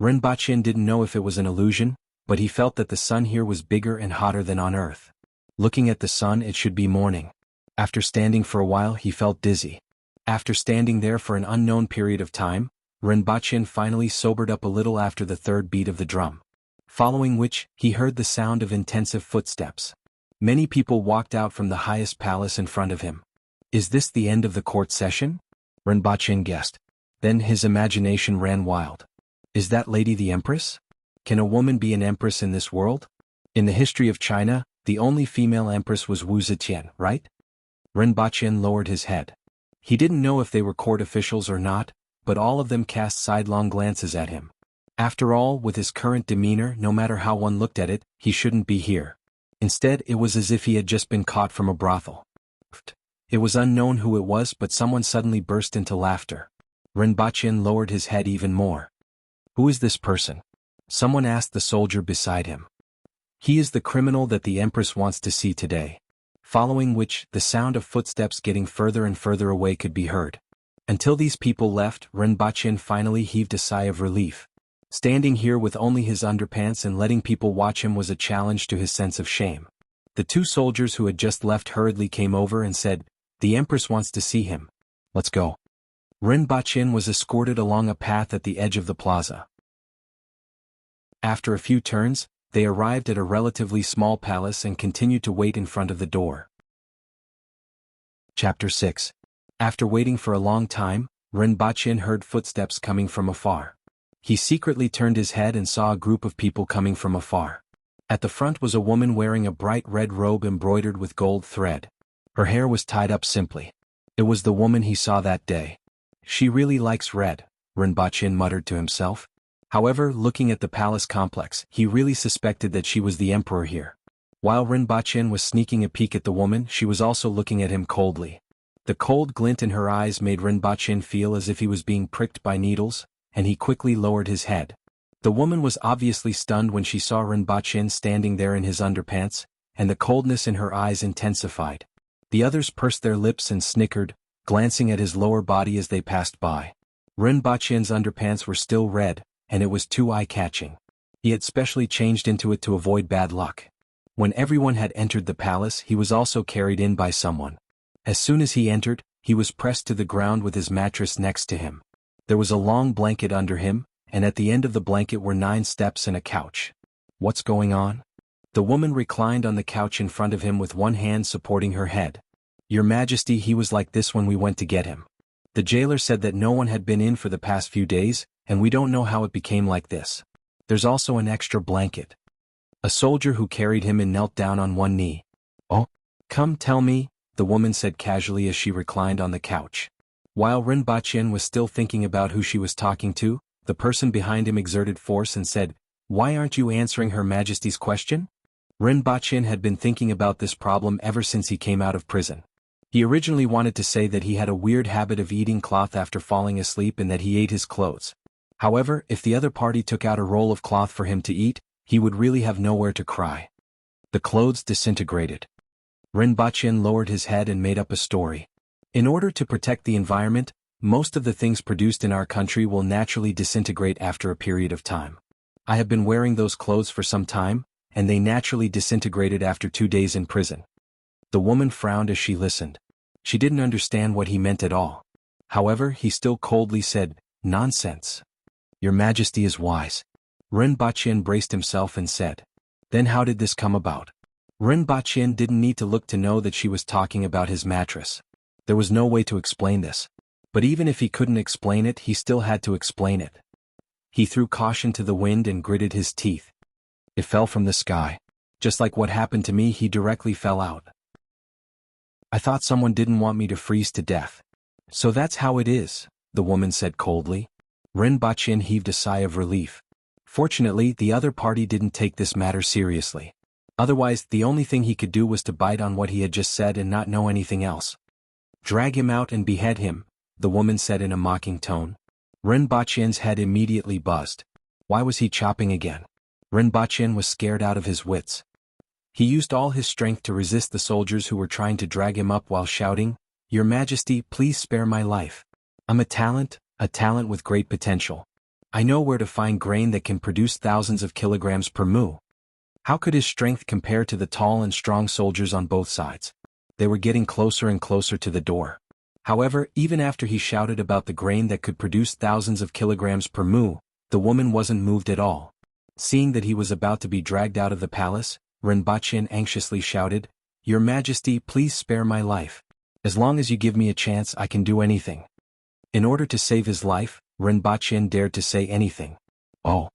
Rinpoche didn't know if it was an illusion, but he felt that the sun here was bigger and hotter than on earth. Looking at the sun, it should be morning. After standing for a while, he felt dizzy. After standing there for an unknown period of time, Rinpoche finally sobered up a little after the 3rd beat of the drum. Following which, he heard the sound of intensive footsteps. Many people walked out from the highest palace in front of him. Is this the end of the court session? Rinpoche guessed. Then his imagination ran wild. Is that lady the empress? Can a woman be an empress in this world? In the history of China, the only female empress was Wuxia, right? Rinpoche lowered his head. He didn't know if they were court officials or not, but all of them cast sidelong glances at him. After all, with his current demeanor, no matter how one looked at it, he shouldn't be here. Instead, it was as if he had just been caught from a brothel. It was unknown who it was, but someone suddenly burst into laughter. Rinpoche lowered his head even more. Who is this person? Someone asked the soldier beside him. He is the criminal that the empress wants to see today. Following which, the sound of footsteps getting further and further away could be heard. Until these people left, Rinpoche finally heaved a sigh of relief. Standing here with only his underpants and letting people watch him was a challenge to his sense of shame. The 2 soldiers who had just left hurriedly came over and said, "The empress wants to see him. Let's go." Rinpoche was escorted along a path at the edge of the plaza. After a few turns, they arrived at a relatively small palace and continued to wait in front of the door. Chapter 6. After waiting for a long time, Rinpoche heard footsteps coming from afar. He secretly turned his head and saw a group of people coming from afar. At the front was a woman wearing a bright red robe embroidered with gold thread. Her hair was tied up simply. It was the woman he saw that day. She really likes red, Rinpoche muttered to himself. However, looking at the palace complex, he really suspected that she was the emperor here. While Rinpoche was sneaking a peek at the woman, she was also looking at him coldly. The cold glint in her eyes made Rinpoche feel as if he was being pricked by needles, and he quickly lowered his head. The woman was obviously stunned when she saw Rinpoche standing there in his underpants, and the coldness in her eyes intensified. The others pursed their lips and snickered, glancing at his lower body as they passed by. Rinpoche's underpants were still red, and it was too eye-catching. He had specially changed into it to avoid bad luck. When everyone had entered the palace, he was also carried in by someone. As soon as he entered, he was pressed to the ground with his mattress next to him. There was a long blanket under him, and at the end of the blanket were 9 steps and a couch. What's going on? The woman reclined on the couch in front of him with one hand supporting her head. Your Majesty, he was like this when we went to get him. The jailer said that no one had been in for the past few days, and we don't know how it became like this. There's also an extra blanket. A soldier who carried him in knelt down on one knee. Oh, come tell me, the woman said casually as she reclined on the couch. While Rinpoche was still thinking about who she was talking to, the person behind him exerted force and said, "Why aren't you answering Her Majesty's question?" Rinpoche had been thinking about this problem ever since he came out of prison. He originally wanted to say that he had a weird habit of eating cloth after falling asleep and that he ate his clothes. However, if the other party took out a roll of cloth for him to eat, he would really have nowhere to cry. The clothes disintegrated. Rinpoche lowered his head and made up a story. In order to protect the environment, most of the things produced in our country will naturally disintegrate after a period of time. I have been wearing those clothes for some time, and they naturally disintegrated after 2 days in prison. The woman frowned as she listened. She didn't understand what he meant at all. However, he still coldly said, "Nonsense. Your Majesty is wise." Rinpoche braced himself and said, "Then how did this come about?" Rinpoche didn't need to look to know that she was talking about his mattress. There was no way to explain this. But even if he couldn't explain it, he still had to explain it. He threw caution to the wind and gritted his teeth. It fell from the sky. Just like what happened to me, he directly fell out. I thought someone didn't want me to freeze to death. So that's how it is, the woman said coldly. Rinpoche heaved a sigh of relief. Fortunately, the other party didn't take this matter seriously. Otherwise, the only thing he could do was to bite on what he had just said and not know anything else. Drag him out and behead him, the woman said in a mocking tone. Rinpoche's head immediately buzzed. Why was he chopping again? Rinpoche was scared out of his wits. He used all his strength to resist the soldiers who were trying to drag him up while shouting, "Your Majesty, please spare my life. I'm a talent with great potential. I know where to find grain that can produce thousands of kilograms per moo." How could his strength compare to the tall and strong soldiers on both sides? They were getting closer and closer to the door. However, even after he shouted about the grain that could produce thousands of kilograms per moo, the woman wasn't moved at all. Seeing that he was about to be dragged out of the palace, Rinpoche anxiously shouted, "Your Majesty, please spare my life. As long as you give me a chance, I can do anything." In order to save his life, Rinpoche dared to say anything. "Oh."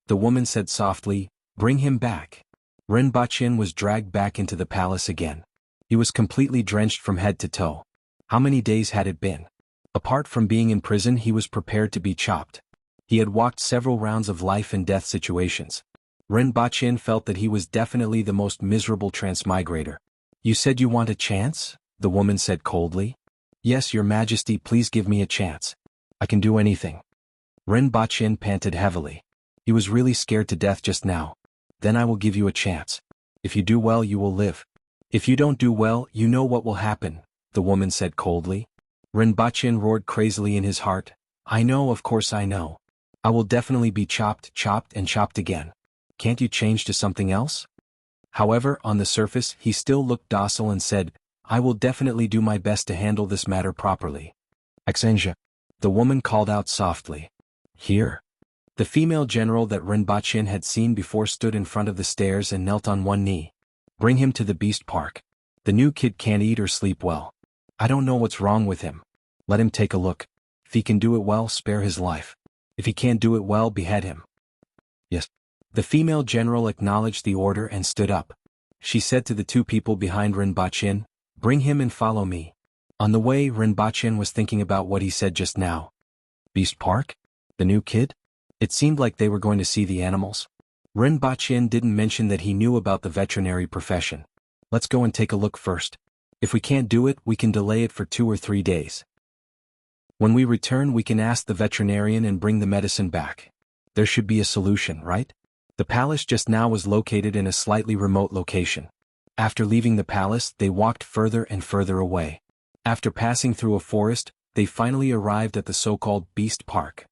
The woman said softly, "Bring him back." Rinpoche was dragged back into the palace again. He was completely drenched from head to toe. How many days had it been? Apart from being in prison, he was prepared to be chopped. He had walked several rounds of life and death situations. Rinpoche felt that he was definitely the most miserable transmigrator. "You said you want a chance?" the woman said coldly. "Yes, Your Majesty, please give me a chance. I can do anything." Rinpoche panted heavily. He was really scared to death just now. "Then I will give you a chance. If you do well, you will live. If you don't do well, you know what will happen," the woman said coldly. Rinpoche roared crazily in his heart, "I know, of course I know. I will definitely be chopped, and chopped again. Can't you change to something else?" However, on the surface, he still looked docile and said, "I will definitely do my best to handle this matter properly." "Aksenja," the woman called out softly. "Here." The female general that Rinpoche had seen before stood in front of the stairs and knelt on one knee. "Bring him to the beast park. The new kid can't eat or sleep well. I don't know what's wrong with him. Let him take a look. If he can do it well, spare his life. If he can't do it well, behead him." "Yes." The female general acknowledged the order and stood up. She said to the 2 people behind Rinpoche, "Bring him and follow me." On the way, Rinpoche was thinking about what he said just now. Beast park? The new kid? It seemed like they were going to see the animals. Rinpoche didn't mention that he knew about the veterinary profession. "Let's go and take a look first. If we can't do it, we can delay it for 2 or 3 days. When we return, we can ask the veterinarian and bring the medicine back. There should be a solution, right?" The palace just now was located in a slightly remote location. After leaving the palace, they walked further and further away. After passing through a forest, they finally arrived at the so-called Beast Park.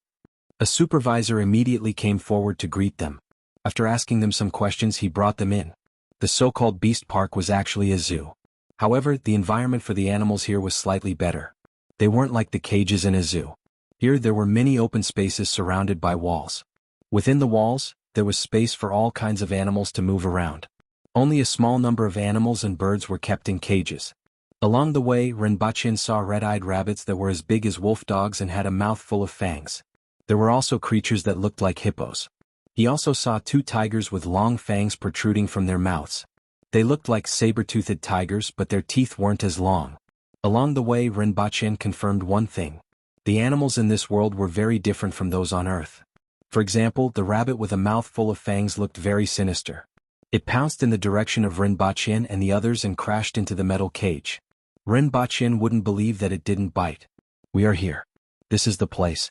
A supervisor immediately came forward to greet them. After asking them some questions, he brought them in. The so-called Beast Park was actually a zoo. However, the environment for the animals here was slightly better. They weren't like the cages in a zoo. Here there were many open spaces surrounded by walls. Within the walls, there was space for all kinds of animals to move around. Only a small number of animals and birds were kept in cages. Along the way, Rinpoche saw red-eyed rabbits that were as big as wolf dogs and had a mouth full of fangs. There were also creatures that looked like hippos. He also saw 2 tigers with long fangs protruding from their mouths. They looked like saber-toothed tigers, but their teeth weren't as long. Along the way, Rinpoche confirmed one thing. The animals in this world were very different from those on Earth. For example, the rabbit with a mouth full of fangs looked very sinister. It pounced in the direction of Rinpoche and the others and crashed into the metal cage. Rinpoche wouldn't believe that it didn't bite. "We are here. This is the place."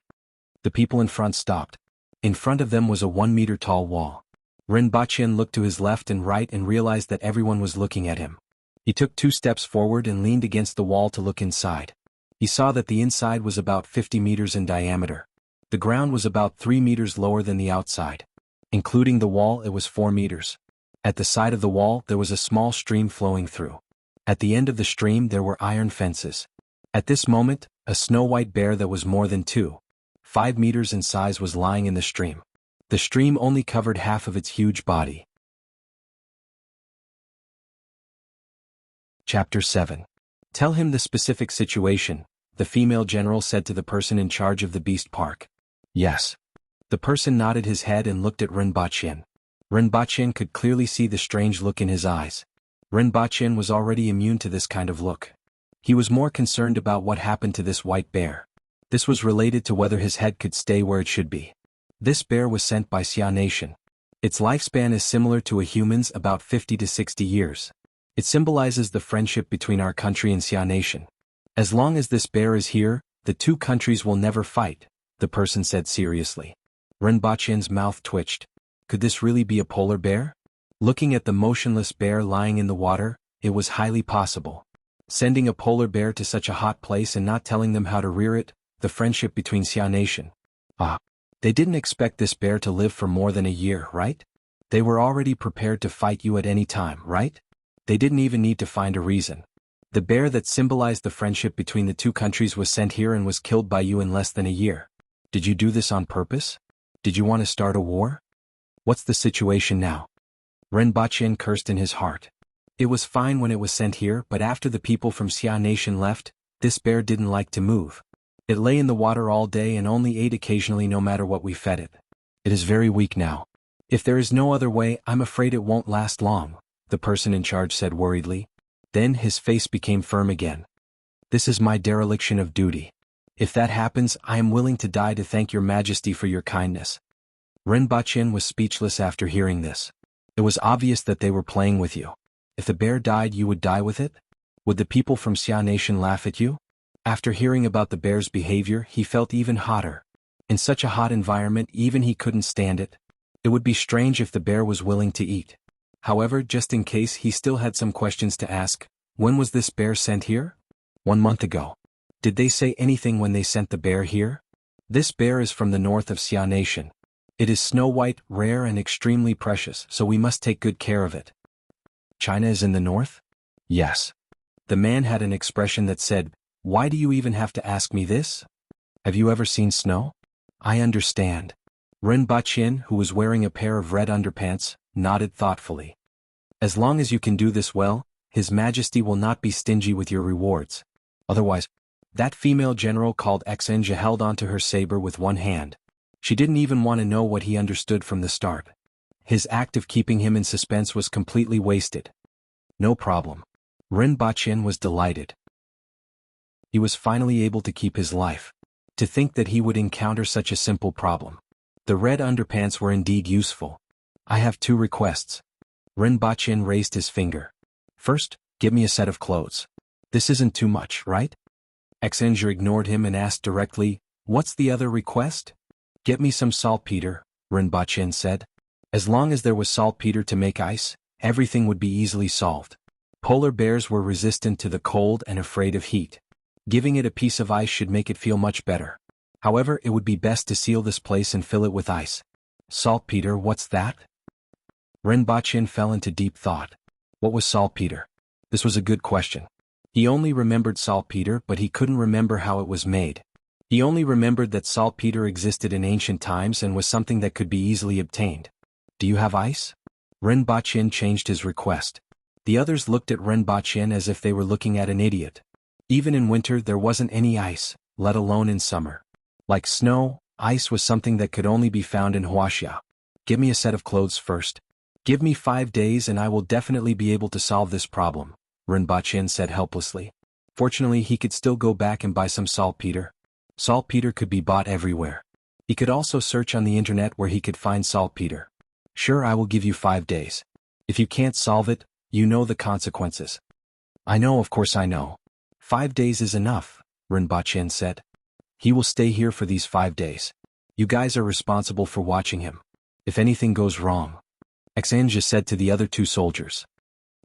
The people in front stopped. In front of them was a 1-meter-tall wall. Rinpoche looked to his left and right and realized that everyone was looking at him. He took 2 steps forward and leaned against the wall to look inside. He saw that the inside was about 50 meters in diameter. The ground was about 3 meters lower than the outside. Including the wall, it was 4 meters. At the side of the wall, there was a small stream flowing through. At the end of the stream, there were iron fences. At this moment, a snow-white bear that was more than 2.5 meters in size was lying in the stream. The stream only covered half of its huge body. Chapter 7. Tell him the specific situation, the female general said to the person in charge of the Beast Park. Yes. The person nodded his head and looked at Rinpoche. Rinpoche could clearly see the strange look in his eyes. Rinpoche was already immune to this kind of look. He was more concerned about what happened to this white bear. This was related to whether his head could stay where it should be. This bear was sent by Xia Nation. Its lifespan is similar to a human's, about 50 to 60 years. It symbolizes the friendship between our country and Xia Nation. As long as this bear is here, the 2 countries will never fight, the person said seriously. Rinpoche's mouth twitched. Could this really be a polar bear? Looking at the motionless bear lying in the water, it was highly possible. Sending a polar bear to such a hot place and not telling them how to rear it, the friendship between Xia Nation. They didn't expect this bear to live for more than a year, right? They were already prepared to fight you at any time, right? They didn't even need to find a reason. The bear that symbolized the friendship between the 2 countries was sent here and was killed by you in less than a year. Did you do this on purpose? Did you want to start a war? What's the situation now? Rinpoche cursed in his heart. It was fine when it was sent here, but after the people from Xia Nation left, this bear didn't like to move. It lay in the water all day and only ate occasionally no matter what we fed it. It is very weak now. If there is no other way, I'm afraid it won't last long, the person in charge said worriedly. Then his face became firm again. This is my dereliction of duty. If that happens, I am willing to die to thank your majesty for your kindness. Rinpoche was speechless after hearing this. It was obvious that they were playing with you. If the bear died, you would die with it? Would the people from Xia Nation laugh at you? After hearing about the bear's behavior, he felt even hotter. In such a hot environment, even he couldn't stand it. It would be strange if the bear was willing to eat. However, just in case, he still had some questions to ask. When was this bear sent here? 1 month ago. Did they say anything when they sent the bear here? This bear is from the north of Xia Nation. It is snow-white, rare and extremely precious, so we must take good care of it. China is in the north? Yes. The man had an expression that said, "Why do you even have to ask me this? Have you ever seen snow?" I understand. Rinpoche, who was wearing a pair of red underpants, nodded thoughtfully. As long as you can do this well, His Majesty will not be stingy with your rewards. Otherwise, that female general called Xinja held onto her saber with one hand. She didn't even want to know what he understood from the start. His act of keeping him in suspense was completely wasted. No problem. Rinpoche was delighted. He was finally able to keep his life. To think that he would encounter such a simple problem. The red underpants were indeed useful. I have 2 requests. Rinpoche raised his finger. First, give me a set of clothes. This isn't too much, right? Xinja ignored him and asked directly, what's the other request? Get me some saltpeter, Rinpoche said. As long as there was saltpeter to make ice, everything would be easily solved. Polar bears were resistant to the cold and afraid of heat. Giving it a piece of ice should make it feel much better. However, it would be best to seal this place and fill it with ice. Saltpeter, what's that? Renbachin fell into deep thought. What was saltpeter? This was a good question. He only remembered saltpeter, but he couldn't remember how it was made. He only remembered that saltpeter existed in ancient times and was something that could be easily obtained. Do you have ice? Renbachin changed his request. The others looked at Renbachin as if they were looking at an idiot. Even in winter there wasn't any ice, let alone in summer. Like snow, ice was something that could only be found in Wuxia. Give me a set of clothes first. Give me 5 days and I will definitely be able to solve this problem, Renbachin said helplessly. Fortunately he could still go back and buy some saltpeter. Saltpeter could be bought everywhere. He could also search on the internet where he could find saltpeter. Sure, I will give you 5 days. If you can't solve it, you know the consequences. I know, of course I know. 5 days is enough, Renbachin said. He will stay here for these 5 days. You guys are responsible for watching him. If anything goes wrong. Xanja said to the other 2 soldiers.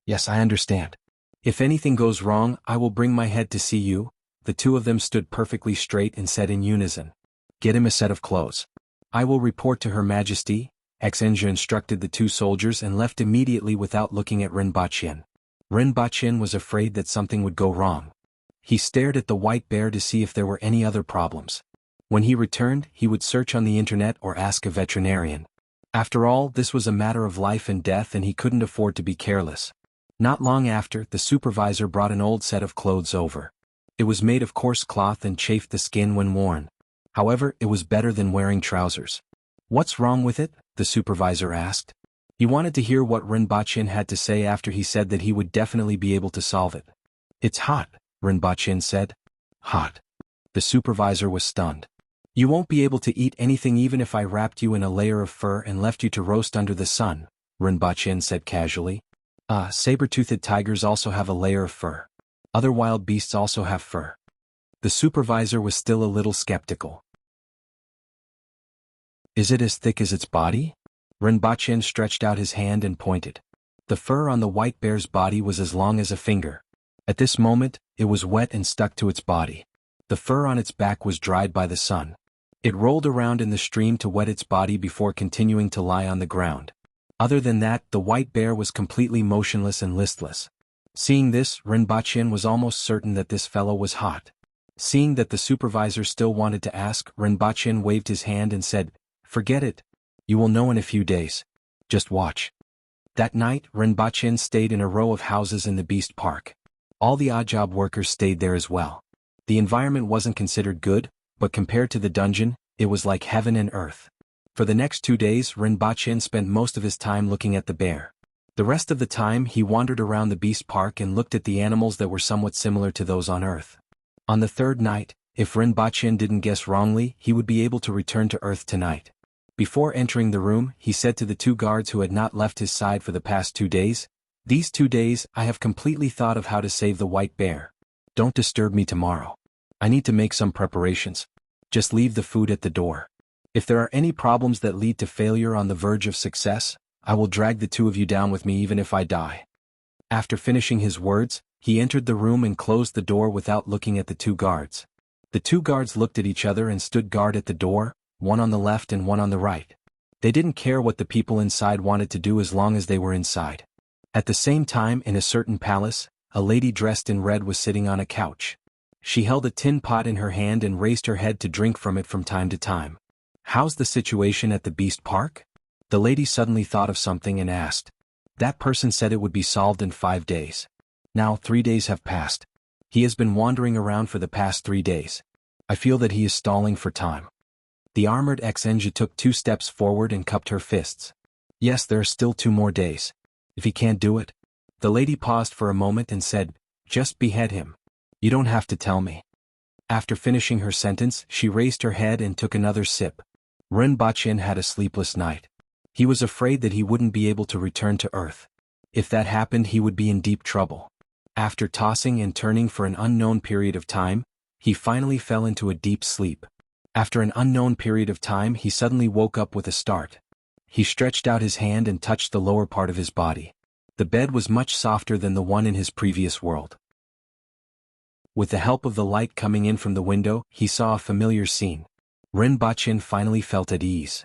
Yes, I understand. If anything goes wrong, I will bring my head to see you. The 2 of them stood perfectly straight and said in unison. Get him a set of clothes. I will report to Her Majesty. Xanja instructed the 2 soldiers and left immediately without looking at Renbachin. Renbachin was afraid that something would go wrong. He stared at the white bear to see if there were any other problems. When he returned, he would search on the internet or ask a veterinarian. After all, this was a matter of life and death and he couldn't afford to be careless. Not long after, the supervisor brought an old set of clothes over. It was made of coarse cloth and chafed the skin when worn. However, it was better than wearing trousers. What's wrong with it? The supervisor asked. He wanted to hear what Renbachin had to say after he said that he would definitely be able to solve it. It's hot, Renbachin said. Hot. The supervisor was stunned. You won't be able to eat anything even if I wrapped you in a layer of fur and left you to roast under the sun, Renbachin said casually. Saber-toothed tigers also have a layer of fur. Other wild beasts also have fur. The supervisor was still a little skeptical. Is it as thick as its body? Renbachin stretched out his hand and pointed. The fur on the white bear's body was as long as a finger. At this moment, it was wet and stuck to its body. The fur on its back was dried by the sun. It rolled around in the stream to wet its body before continuing to lie on the ground. Other than that, the white bear was completely motionless and listless. Seeing this, Renbachin was almost certain that this fellow was hot. Seeing that the supervisor still wanted to ask, Renbachin waved his hand and said, Forget it. You will know in a few days. Just watch. That night, Renbachin stayed in a row of houses in the Beast Park. All the odd job workers stayed there as well. The environment wasn't considered good, but compared to the dungeon, it was like heaven and earth. For the next 2 days, Renbachin spent most of his time looking at the bear. The rest of the time he wandered around the Beast Park and looked at the animals that were somewhat similar to those on Earth. On the 3rd night, if Renbachin didn't guess wrongly, he would be able to return to Earth tonight. Before entering the room, he said to the 2 guards who had not left his side for the past 2 days, These 2 days, I have completely thought of how to save the white bear. Don't disturb me tomorrow. I need to make some preparations. Just leave the food at the door. If there are any problems that lead to failure on the verge of success, I will drag the 2 of you down with me even if I die. After finishing his words, he entered the room and closed the door without looking at the 2 guards. The 2 guards looked at each other and stood guard at the door, one on the left and one on the right. They didn't care what the people inside wanted to do as long as they were inside. At the same time, in a certain palace, a lady dressed in red was sitting on a couch. She held a tin pot in her hand and raised her head to drink from it from time to time. How's the situation at the Beast Park? The lady suddenly thought of something and asked. That person said it would be solved in 5 days. Now 3 days have passed. He has been wandering around for the past 3 days. I feel that he is stalling for time. The armored Xenja took 2 steps forward and cupped her fists. Yes, there are still 2 more days. If he can't do it. The lady paused for a moment and said, Just behead him. You don't have to tell me. After finishing her sentence, she raised her head and took another sip. Renbachin had a sleepless night. He was afraid that he wouldn't be able to return to Earth. If that happened, he would be in deep trouble. After tossing and turning for an unknown period of time, he finally fell into a deep sleep. After an unknown period of time, he suddenly woke up with a start. He stretched out his hand and touched the lower part of his body. The bed was much softer than the one in his previous world. With the help of the light coming in from the window, he saw a familiar scene. Ren Bachin finally felt at ease.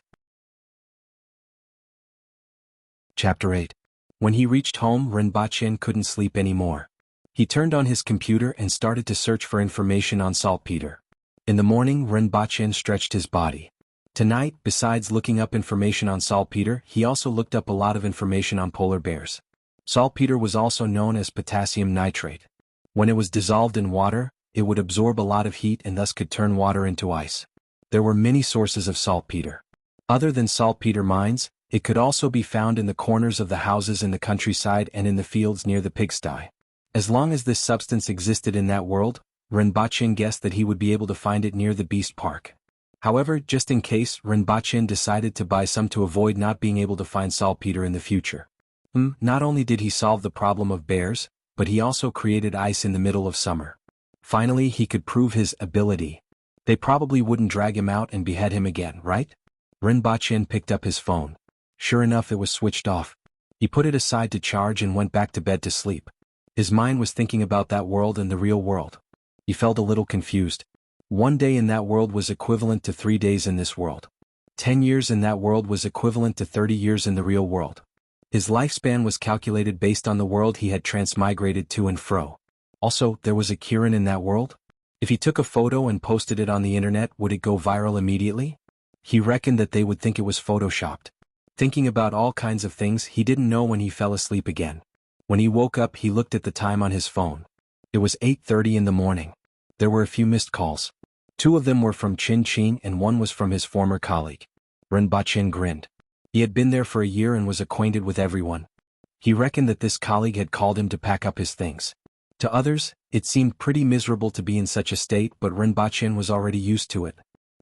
Chapter 8. When he reached home, Ren Bachin couldn't sleep anymore. He turned on his computer and started to search for information on saltpeter. In the morning, Ren Bachin stretched his body. Tonight, besides looking up information on saltpeter, he also looked up a lot of information on polar bears. Saltpeter was also known as potassium nitrate. When it was dissolved in water, it would absorb a lot of heat and thus could turn water into ice. There were many sources of saltpeter. Other than saltpeter mines, it could also be found in the corners of the houses in the countryside and in the fields near the pigsty. As long as this substance existed in that world, Ren Bachin guessed that he would be able to find it near the beast park. However, just in case, Ren Bachin decided to buy some to avoid not being able to find saltpeter in the future. Not only did he solve the problem of bears, but he also created ice in the middle of summer. Finally, he could prove his ability. They probably wouldn't drag him out and behead him again, right? Ren Bachin picked up his phone. Sure enough, it was switched off. He put it aside to charge and went back to bed to sleep. His mind was thinking about that world and the real world. He felt a little confused. 1 day in that world was equivalent to 3 days in this world. 10 years in that world was equivalent to 30 years in the real world. His lifespan was calculated based on the world he had transmigrated to and fro. Also, there was a Kirin in that world? If he took a photo and posted it on the internet, would it go viral immediately? He reckoned that they would think it was photoshopped. Thinking about all kinds of things, he didn't know when he fell asleep again. When he woke up, he looked at the time on his phone. It was 8:30 in the morning. There were a few missed calls. 2 of them were from Chin Ching and 1 was from his former colleague. Ren Bachin grinned. He had been there for a year and was acquainted with everyone. He reckoned that this colleague had called him to pack up his things. To others, it seemed pretty miserable to be in such a state, but Ren Bachin was already used to it.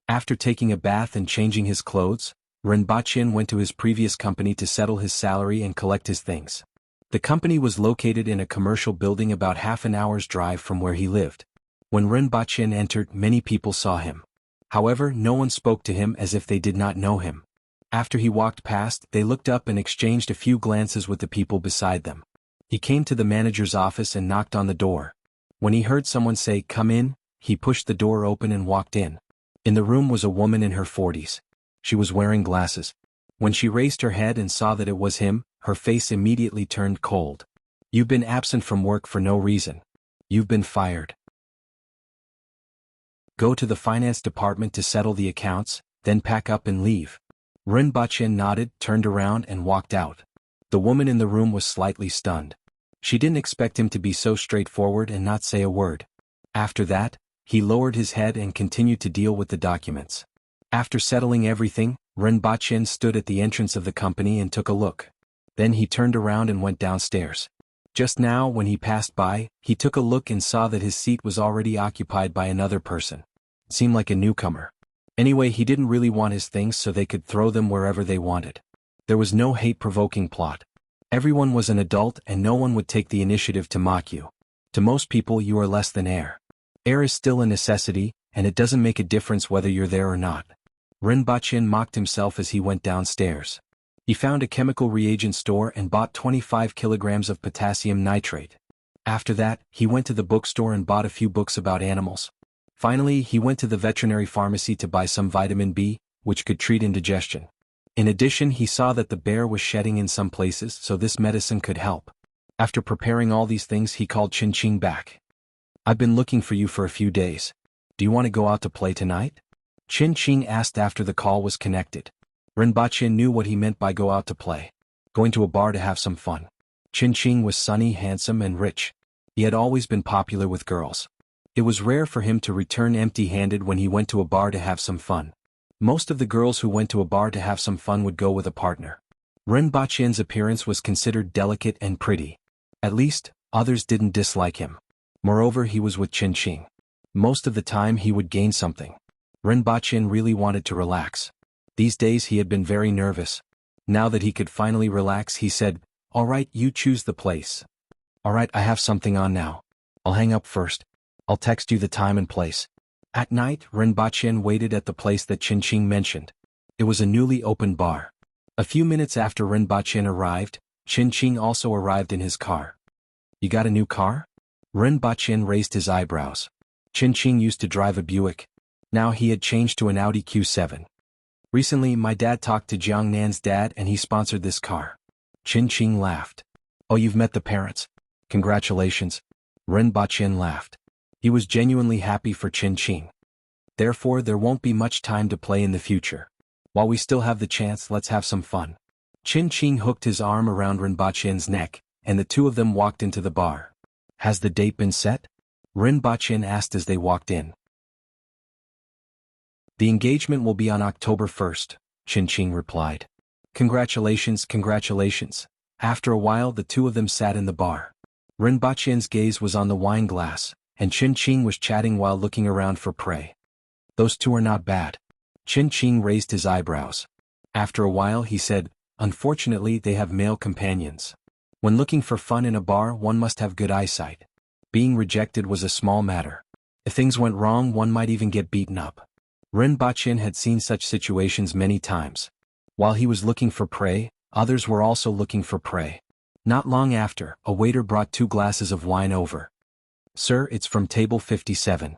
After taking a bath and changing his clothes, Ren Bachin went to his previous company to settle his salary and collect his things. The company was located in a commercial building about half an hour's drive from where he lived. When Ren Bachin entered, many people saw him. However, no one spoke to him as if they did not know him. After he walked past, they looked up and exchanged a few glances with the people beside them. He came to the manager's office and knocked on the door. When he heard someone say, "Come in," he pushed the door open and walked in. In the room was a woman in her 40s. She was wearing glasses. When she raised her head and saw that it was him, her face immediately turned cold. "You've been absent from work for no reason. You've been fired. Go to the finance department to settle the accounts, then pack up and leave." Ren Bachin nodded, turned around and walked out. The woman in the room was slightly stunned. She didn't expect him to be so straightforward and not say a word. After that, he lowered his head and continued to deal with the documents. After settling everything, Ren Bachin stood at the entrance of the company and took a look. Then he turned around and went downstairs. Just now, when he passed by, he took a look and saw that his seat was already occupied by another person. It seemed like a newcomer. Anyway, he didn't really want his things so they could throw them wherever they wanted. There was no hate-provoking plot. Everyone was an adult and no one would take the initiative to mock you. To most people, you are less than air. Air is still a necessity, and it doesn't make a difference whether you're there or not. Ren Bachin mocked himself as he went downstairs. He found a chemical reagent store and bought 25 kilograms of potassium nitrate. After that, he went to the bookstore and bought a few books about animals. Finally, he went to the veterinary pharmacy to buy some vitamin B, which could treat indigestion. In addition, he saw that the bear was shedding in some places, so this medicine could help. After preparing all these things, he called Chin Ching back. "I've been looking for you for a few days. Do you want to go out to play tonight?" Chin Ching asked after the call was connected. Ren Bachin knew what he meant by go out to play. Going to a bar to have some fun. Chin Ching was sunny, handsome, and rich. He had always been popular with girls. It was rare for him to return empty-handed when he went to a bar to have some fun. Most of the girls who went to a bar to have some fun would go with a partner. Ren Bachin's appearance was considered delicate and pretty. At least, others didn't dislike him. Moreover, he was with Chin Ching. Most of the time he would gain something. Ren Bachin really wanted to relax. These days he had been very nervous. Now that he could finally relax, he said, "All right, you choose the place." "All right, I have something on now. I'll hang up first. I'll text you the time and place." At night, Ren Bachin waited at the place that Chin Ching mentioned. It was a newly opened bar. A few minutes after Ren Bachin arrived, Qin Qing also arrived in his car. You got a new car? Ren Baqin raised his eyebrows. Qin Qing used to drive a Buick. Now he had changed to an Audi Q7. Recently my dad talked to Jiang Nan's dad and he sponsored this car. Qin Qing laughed. Oh, you've met the parents? Congratulations. Ren Baqin laughed. He was genuinely happy for Qin Qing. Therefore there won't be much time to play in the future. While we still have the chance, let's have some fun. Qin Qing hooked his arm around Ren Baqin's neck, and the two of them walked into the bar. Has the date been set? Ren Baqin asked as they walked in. The engagement will be on October 1st, Qin Qing replied. Congratulations, congratulations. After a while the two of them sat in the bar. Ren Baqin's gaze was on the wine glass, and Qin Qing was chatting while looking around for prey. Those two are not bad. Qin Qing raised his eyebrows. After a while he said, unfortunately they have male companions. When looking for fun in a bar one must have good eyesight. Being rejected was a small matter. If things went wrong one might even get beaten up. Ren Baqin had seen such situations many times. While he was looking for prey, others were also looking for prey. Not long after, a waiter brought 2 glasses of wine over. Sir, it's from table 57.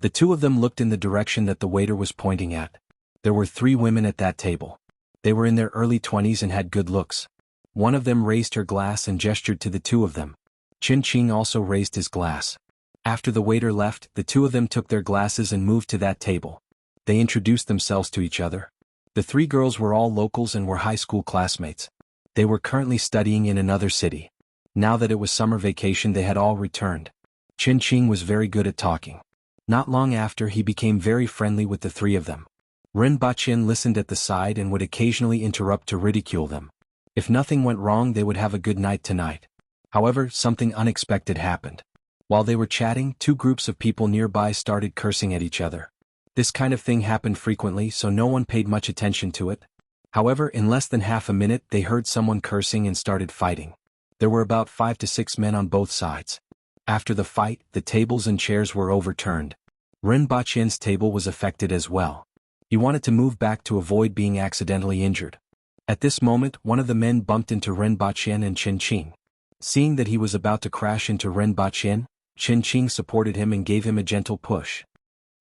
The two of them looked in the direction that the waiter was pointing at. There were 3 women at that table. They were in their early 20s and had good looks. One of them raised her glass and gestured to the two of them. Qin Qing also raised his glass. After the waiter left, the two of them took their glasses and moved to that table. They introduced themselves to each other. The 3 girls were all locals and were high school classmates. They were currently studying in another city. Now that it was summer vacation they had all returned. Qin Qing was very good at talking. Not long after he became very friendly with the 3 of them. Ren Baqin listened at the side and would occasionally interrupt to ridicule them. If nothing went wrong they would have a good night tonight. However, something unexpected happened. While they were chatting, 2 groups of people nearby started cursing at each other. This kind of thing happened frequently so no one paid much attention to it. However, in less than half a minute they heard someone cursing and started fighting. There were about 5 to 6 men on both sides. After the fight, the tables and chairs were overturned. Ren Baqin's table was affected as well. He wanted to move back to avoid being accidentally injured. At this moment, one of the men bumped into Ren Baqin and Qin Qing. Seeing that he was about to crash into Ren Baqin, Qin Qing supported him and gave him a gentle push.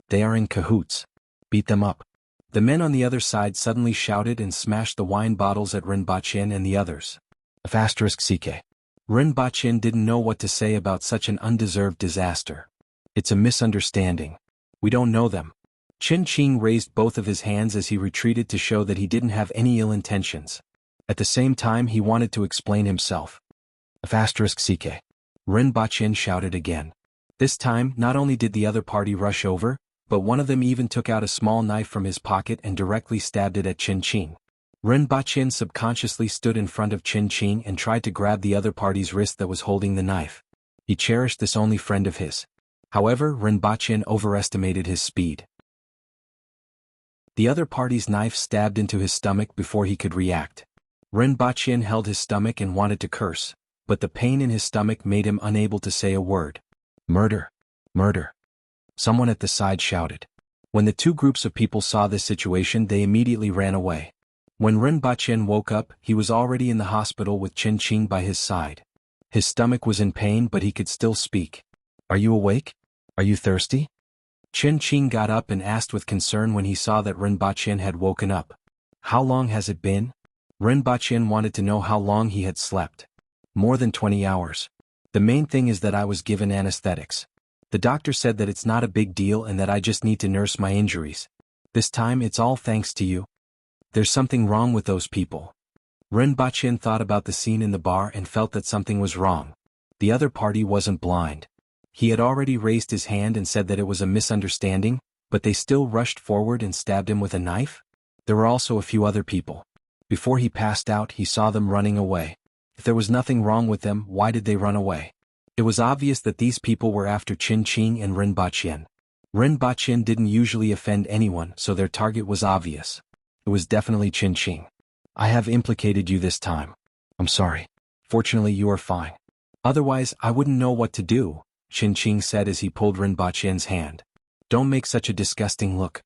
They are in cahoots. Beat them up. The men on the other side suddenly shouted and smashed the wine bottles at Ren Baqin and the others. *CK. Ren Baqin didn't know what to say about such an undeserved disaster. It's a misunderstanding. We don't know them. Qin Qing raised both of his hands as he retreated to show that he didn't have any ill intentions. At the same time he wanted to explain himself. *CK. Ren Baqin shouted again. This time, not only did the other party rush over, but one of them even took out a small knife from his pocket and directly stabbed it at Qin Qing. Ren Baqin subconsciously stood in front of Qin Qing and tried to grab the other party's wrist that was holding the knife. He cherished this only friend of his. However, Ren Baqin overestimated his speed. The other party's knife stabbed into his stomach before he could react. Ren Baqin held his stomach and wanted to curse, but the pain in his stomach made him unable to say a word. Murder! Murder! Someone at the side shouted. When the 2 groups of people saw this situation they immediately ran away. When Ren Baqin woke up, he was already in the hospital with Qin Qing by his side. His stomach was in pain but he could still speak. Are you awake? Are you thirsty? Qin Qing got up and asked with concern when he saw that Ren Baqin had woken up. How long has it been? Ren Baqin wanted to know how long he had slept. More than 20 hours. The main thing is that I was given anesthetics. The doctor said that it's not a big deal and that I just need to nurse my injuries. This time it's all thanks to you. There's something wrong with those people. Ren Baqin thought about the scene in the bar and felt that something was wrong. The other party wasn't blind. He had already raised his hand and said that it was a misunderstanding, but they still rushed forward and stabbed him with a knife? There were also a few other people. Before he passed out he saw them running away. If there was nothing wrong with them, why did they run away? It was obvious that these people were after Qin Qing and Ren Baqin. Ren Baqin didn't usually offend anyone, so their target was obvious. It was definitely Qin Qing. I have implicated you this time. I'm sorry. Fortunately you are fine. Otherwise I wouldn't know what to do, Qin Qing said as he pulled Ren Baqin's hand. Don't make such a disgusting look.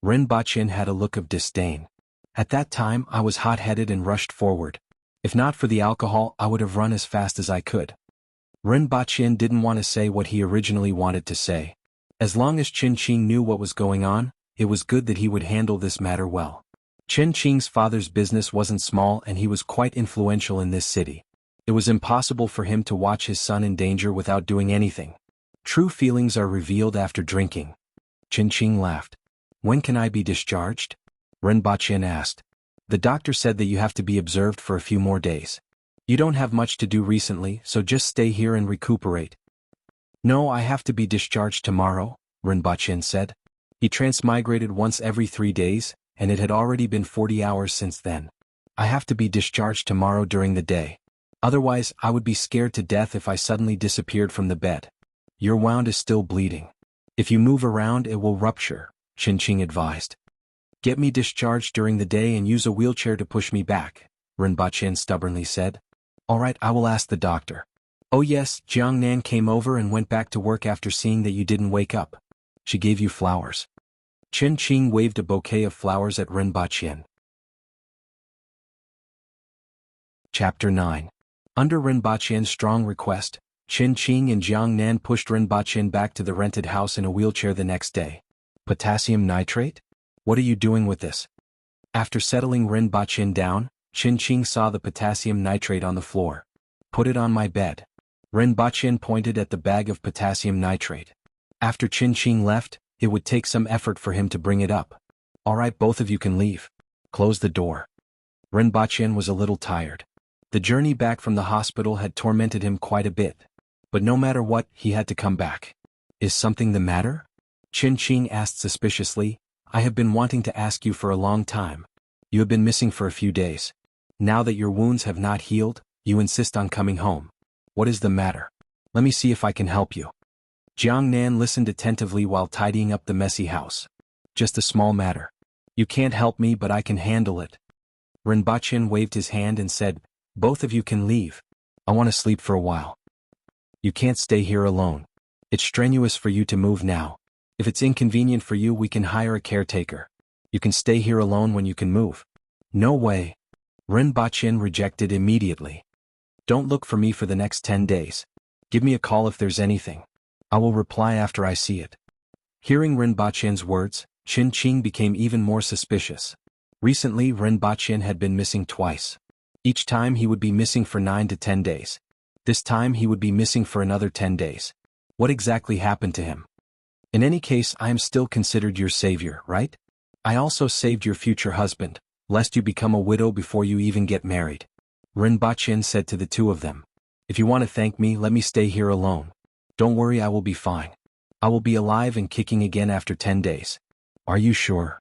Ren Baqin had a look of disdain. At that time I was hot-headed and rushed forward. If not for the alcohol, I would have run as fast as I could. Rinpoche didn't want to say what he originally wanted to say. As long as Qin Qing knew what was going on, it was good that he would handle this matter well. Qin Qing's father's business wasn't small and he was quite influential in this city. It was impossible for him to watch his son in danger without doing anything. True feelings are revealed after drinking. Qin Qing laughed. When can I be discharged? Rinpoche asked. The doctor said that you have to be observed for a few more days. You don't have much to do recently, so just stay here and recuperate. No, I have to be discharged tomorrow, Rinpoche said. He transmigrated once every 3 days, and it had already been 40 hours since then. I have to be discharged tomorrow during the day. Otherwise, I would be scared to death if I suddenly disappeared from the bed. Your wound is still bleeding. If you move around, it will rupture, Qin Qing advised. Get me discharged during the day and use a wheelchair to push me back, Rinpoche stubbornly said. All right, I will ask the doctor. Oh yes, Jiang Nan came over and went back to work after seeing that you didn't wake up. She gave you flowers. Qin Qing waved a bouquet of flowers at Rinpoche. Chapter 9. Under Rinpoche's strong request, Qin Qing and Jiang Nan pushed Rinpoche back to the rented house in a wheelchair the next day. Potassium nitrate? What are you doing with this? After settling Rinpoche down, Qin Qing saw the potassium nitrate on the floor. Put it on my bed. Rinpoche pointed at the bag of potassium nitrate. After Qin Qing left, it would take some effort for him to bring it up. All right, both of you can leave. Close the door. Rinpoche was a little tired. The journey back from the hospital had tormented him quite a bit. But no matter what, he had to come back. Is something the matter? Qin Qing asked suspiciously. I have been wanting to ask you for a long time. You have been missing for a few days. Now that your wounds have not healed, you insist on coming home. What is the matter? Let me see if I can help you. Jiang Nan listened attentively while tidying up the messy house. Just a small matter. You can't help me, but I can handle it. Rinpoche waved his hand and said, both of you can leave. I want to sleep for a while. You can't stay here alone. It's strenuous for you to move now. If it's inconvenient for you, we can hire a caretaker. You can stay here alone when you can move. No way. Rinpoche rejected immediately. Don't look for me for the next 10 days. Give me a call if there's anything. I will reply after I see it. Hearing Rinpoche's words, Qin Qing became even more suspicious. Recently, Rinpoche had been missing twice. Each time he would be missing for 9 to 10 days. This time he would be missing for another 10 days. What exactly happened to him? In any case, I am still considered your savior, right? I also saved your future husband, lest you become a widow before you even get married. Rinpoche said to the two of them. If you want to thank me, let me stay here alone. Don't worry, I will be fine. I will be alive and kicking again after 10 days. Are you sure?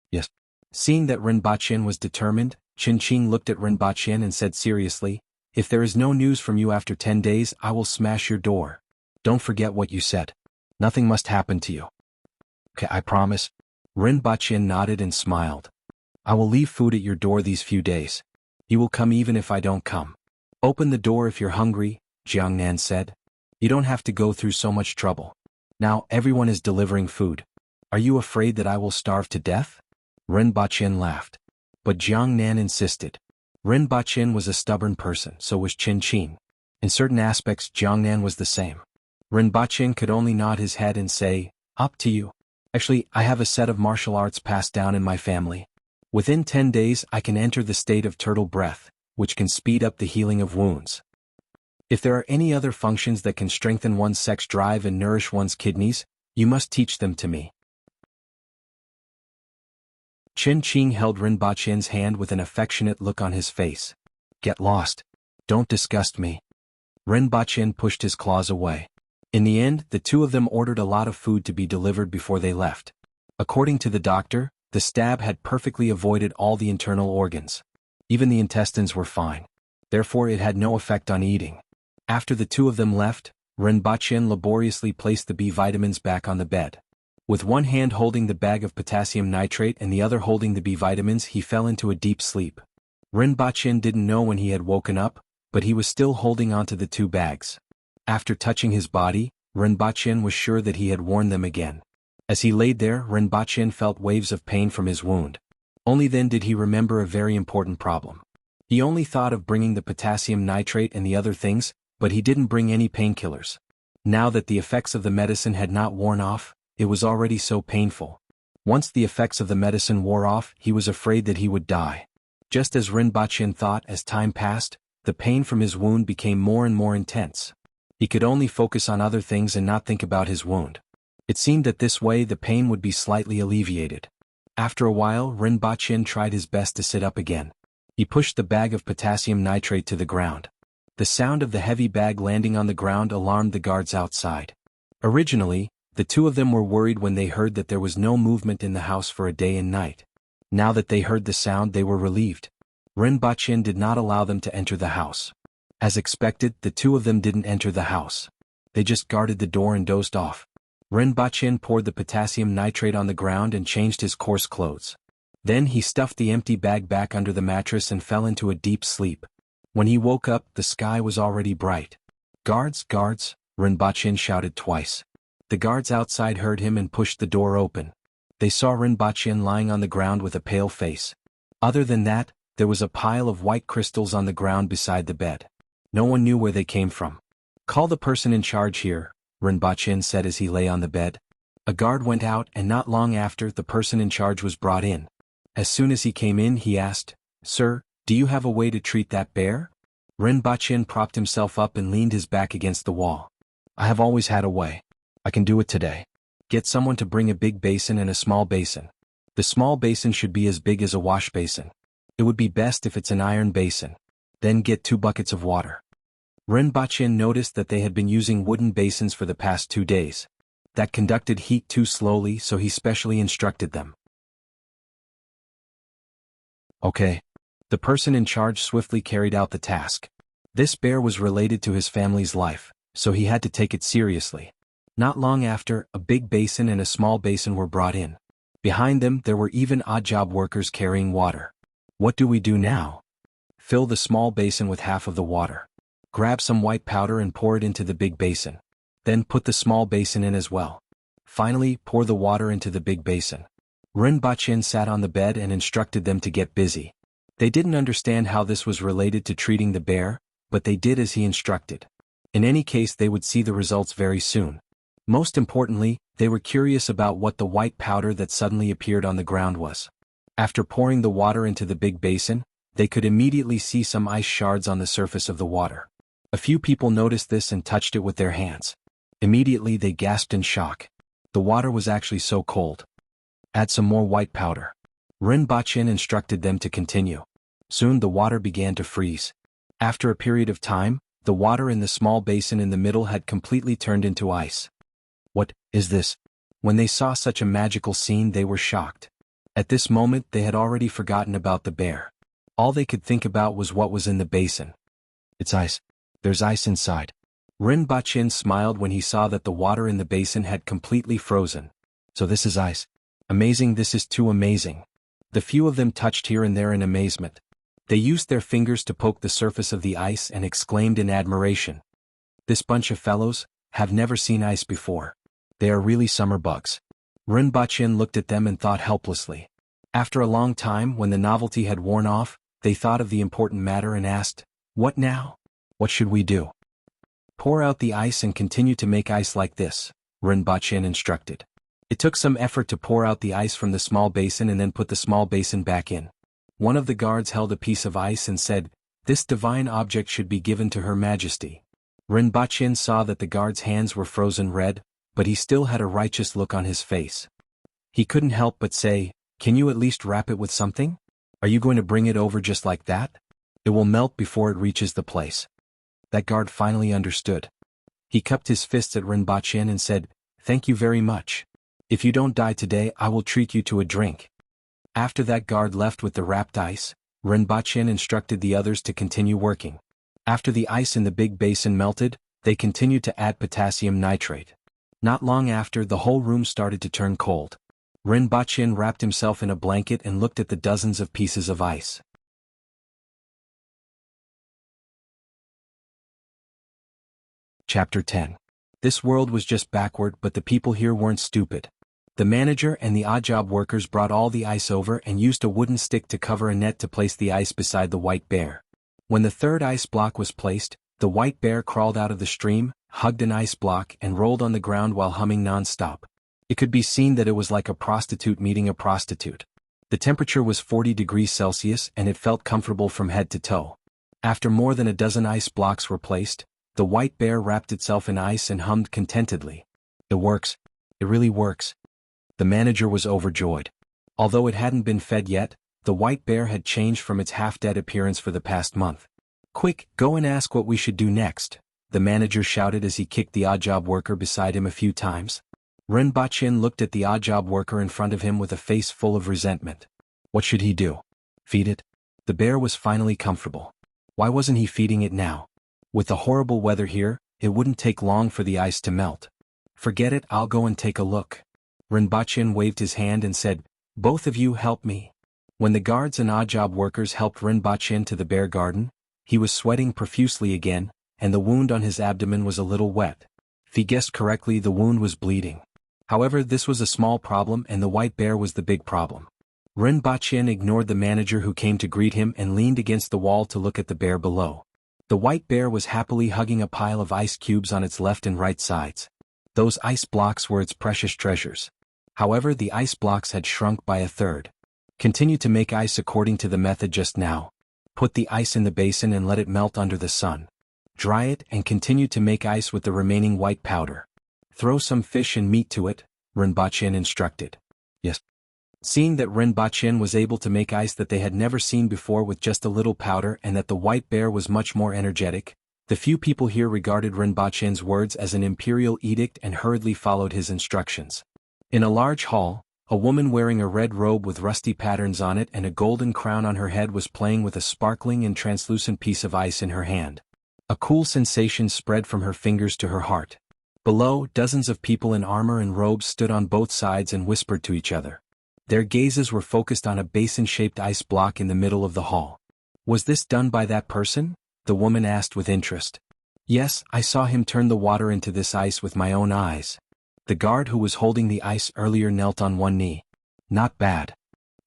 Yes. Seeing that Rinpoche was determined, Qin Qing looked at Rinpoche and said seriously, if there is no news from you after 10 days, I will smash your door. Don't forget what you said. Nothing must happen to you. Okay, I promise. Rinpoche nodded and smiled. I will leave food at your door these few days. You will come even if I don't come. Open the door if you're hungry, Jiang Nan said. You don't have to go through so much trouble. Now everyone is delivering food. Are you afraid that I will starve to death? Rinpoche laughed. But Jiang Nan insisted. Rinpoche was a stubborn person, so was Qin Qing. In certain aspects, Jiang Nan was the same. Rinpoche could only nod his head and say, up to you. Actually, I have a set of martial arts passed down in my family. Within 10 days, I can enter the state of turtle breath, which can speed up the healing of wounds. If there are any other functions that can strengthen one's sex drive and nourish one's kidneys, you must teach them to me. Qin Qing held Rinpoche's hand with an affectionate look on his face. Get lost. Don't disgust me. Rinpoche pushed his claws away. In the end, the two of them ordered a lot of food to be delivered before they left. According to the doctor, the stab had perfectly avoided all the internal organs. Even the intestines were fine. Therefore it had no effect on eating. After the two of them left, Rinpoche laboriously placed the B vitamins back on the bed. With one hand holding the bag of potassium nitrate and the other holding the B vitamins, he fell into a deep sleep. Rinpoche didn't know when he had woken up, but he was still holding onto the two bags. After touching his body, Rinpoche was sure that he had worn them again. As he laid there, Rinpoche felt waves of pain from his wound. Only then did he remember a very important problem. He only thought of bringing the potassium nitrate and the other things, but he didn't bring any painkillers. Now that the effects of the medicine had not worn off, it was already so painful. Once the effects of the medicine wore off, he was afraid that he would die. Just as Rinpoche thought, as time passed, the pain from his wound became more and more intense. He could only focus on other things and not think about his wound. It seemed that this way the pain would be slightly alleviated. After a while, Rinpoche tried his best to sit up again. He pushed the bag of potassium nitrate to the ground. The sound of the heavy bag landing on the ground alarmed the guards outside. Originally, the two of them were worried when they heard that there was no movement in the house for a day and night. Now that they heard the sound, they were relieved. Rinpoche did not allow them to enter the house. As expected, the two of them didn't enter the house. They just guarded the door and dozed off. Rinpoche poured the potassium nitrate on the ground and changed his coarse clothes. Then he stuffed the empty bag back under the mattress and fell into a deep sleep. When he woke up, the sky was already bright. "Guards, guards," Rinpoche shouted twice. The guards outside heard him and pushed the door open. They saw Rinpoche lying on the ground with a pale face. Other than that, there was a pile of white crystals on the ground beside the bed. No one knew where they came from. "Call the person in charge here," Rinpoche said as he lay on the bed. A guard went out, and not long after, the person in charge was brought in. As soon as he came in, he asked, "Sir, do you have a way to treat that bear?" Rinpoche propped himself up and leaned his back against the wall. "I have always had a way. I can do it today. Get someone to bring a big basin and a small basin. The small basin should be as big as a wash basin. It would be best if it's an iron basin. Then get 2 buckets of water." Rinpoche noticed that they had been using wooden basins for the past 2 days. That conducted heat too slowly, so he specially instructed them. Okay. The person in charge swiftly carried out the task. This bear was related to his family's life, so he had to take it seriously. Not long after, a big basin and a small basin were brought in. Behind them, there were even odd job workers carrying water. "What do we do now?" "Fill the small basin with half of the water. Grab some white powder and pour it into the big basin. Then put the small basin in as well. Finally, pour the water into the big basin." Rinpoche sat on the bed and instructed them to get busy. They didn't understand how this was related to treating the bear, but they did as he instructed. In any case, they would see the results very soon. Most importantly, they were curious about what the white powder that suddenly appeared on the ground was. After pouring the water into the big basin, they could immediately see some ice shards on the surface of the water. A few people noticed this and touched it with their hands. Immediately they gasped in shock. The water was actually so cold. "Add some more white powder." Rinpoche instructed them to continue. Soon the water began to freeze. After a period of time, the water in the small basin in the middle had completely turned into ice. "What is this?" When they saw such a magical scene, they were shocked. At this moment, they had already forgotten about the bear. All they could think about was what was in the basin. "It's ice. There's ice inside." Rinpoche smiled when he saw that the water in the basin had completely frozen. "So this is ice. Amazing, this is too amazing." The few of them touched here and there in amazement. They used their fingers to poke the surface of the ice and exclaimed in admiration, "This bunch of fellows have never seen ice before. They are really summer bugs." Rinpoche looked at them and thought helplessly. After a long time, when the novelty had worn off, they thought of the important matter and asked, "What now? What should we do?" "Pour out the ice and continue to make ice like this," Rinpoche instructed. It took some effort to pour out the ice from the small basin and then put the small basin back in. One of the guards held a piece of ice and said, "This divine object should be given to Her Majesty." Rinpoche saw that the guard's hands were frozen red, but he still had a righteous look on his face. He couldn't help but say, "Can you at least wrap it with something? Are you going to bring it over just like that? It will melt before it reaches the place." That guard finally understood. He cupped his fists at Rinpoche and said, "Thank you very much. If you don't die today, I will treat you to a drink." After that guard left with the wrapped ice, Rinpoche instructed the others to continue working. After the ice in the big basin melted, they continued to add potassium nitrate. Not long after, the whole room started to turn cold. Rinpoche wrapped himself in a blanket and looked at the dozens of pieces of ice. Chapter 10. This world was just backward, but the people here weren't stupid. The manager and the odd job workers brought all the ice over and used a wooden stick to cover a net to place the ice beside the white bear. When the third ice block was placed, the white bear crawled out of the stream, hugged an ice block and rolled on the ground while humming non-stop. It could be seen that it was like a prostitute meeting a prostitute. The temperature was 40 degrees Celsius and it felt comfortable from head to toe. After more than a dozen ice blocks were placed, the white bear wrapped itself in ice and hummed contentedly. It works. It really works. The manager was overjoyed. Although it hadn't been fed yet, the white bear had changed from its half-dead appearance for the past month. Quick, go and ask what we should do next, the manager shouted as he kicked the odd job worker beside him a few times. Rinpoche looked at the odd job worker in front of him with a face full of resentment. What should he do? Feed it? The bear was finally comfortable. Why wasn't he feeding it now? With the horrible weather here, it wouldn't take long for the ice to melt. Forget it, I'll go and take a look. Rinpoche waved his hand and said, both of you help me. When the guards and odd job workers helped Rinpoche to the bear garden, he was sweating profusely again, and the wound on his abdomen was a little wet. If he guessed correctly, the wound was bleeding. However, this was a small problem and the white bear was the big problem. Rinpoche ignored the manager who came to greet him and leaned against the wall to look at the bear below. The white bear was happily hugging a pile of ice cubes on its left and right sides. Those ice blocks were its precious treasures. However, the ice blocks had shrunk by a third. Continue to make ice according to the method just now. Put the ice in the basin and let it melt under the sun. Dry it and continue to make ice with the remaining white powder. Throw some fish and meat to it, Rinpoche instructed. Yes. Seeing that Rinpoche was able to make ice that they had never seen before with just a little powder and that the white bear was much more energetic, the few people here regarded Rinpoche's words as an imperial edict and hurriedly followed his instructions. In a large hall, a woman wearing a red robe with rusty patterns on it and a golden crown on her head was playing with a sparkling and translucent piece of ice in her hand. A cool sensation spread from her fingers to her heart. Below, dozens of people in armor and robes stood on both sides and whispered to each other. Their gazes were focused on a basin-shaped ice block in the middle of the hall. Was this done by that person? The woman asked with interest. Yes, I saw him turn the water into this ice with my own eyes. The guard who was holding the ice earlier knelt on one knee. Not bad.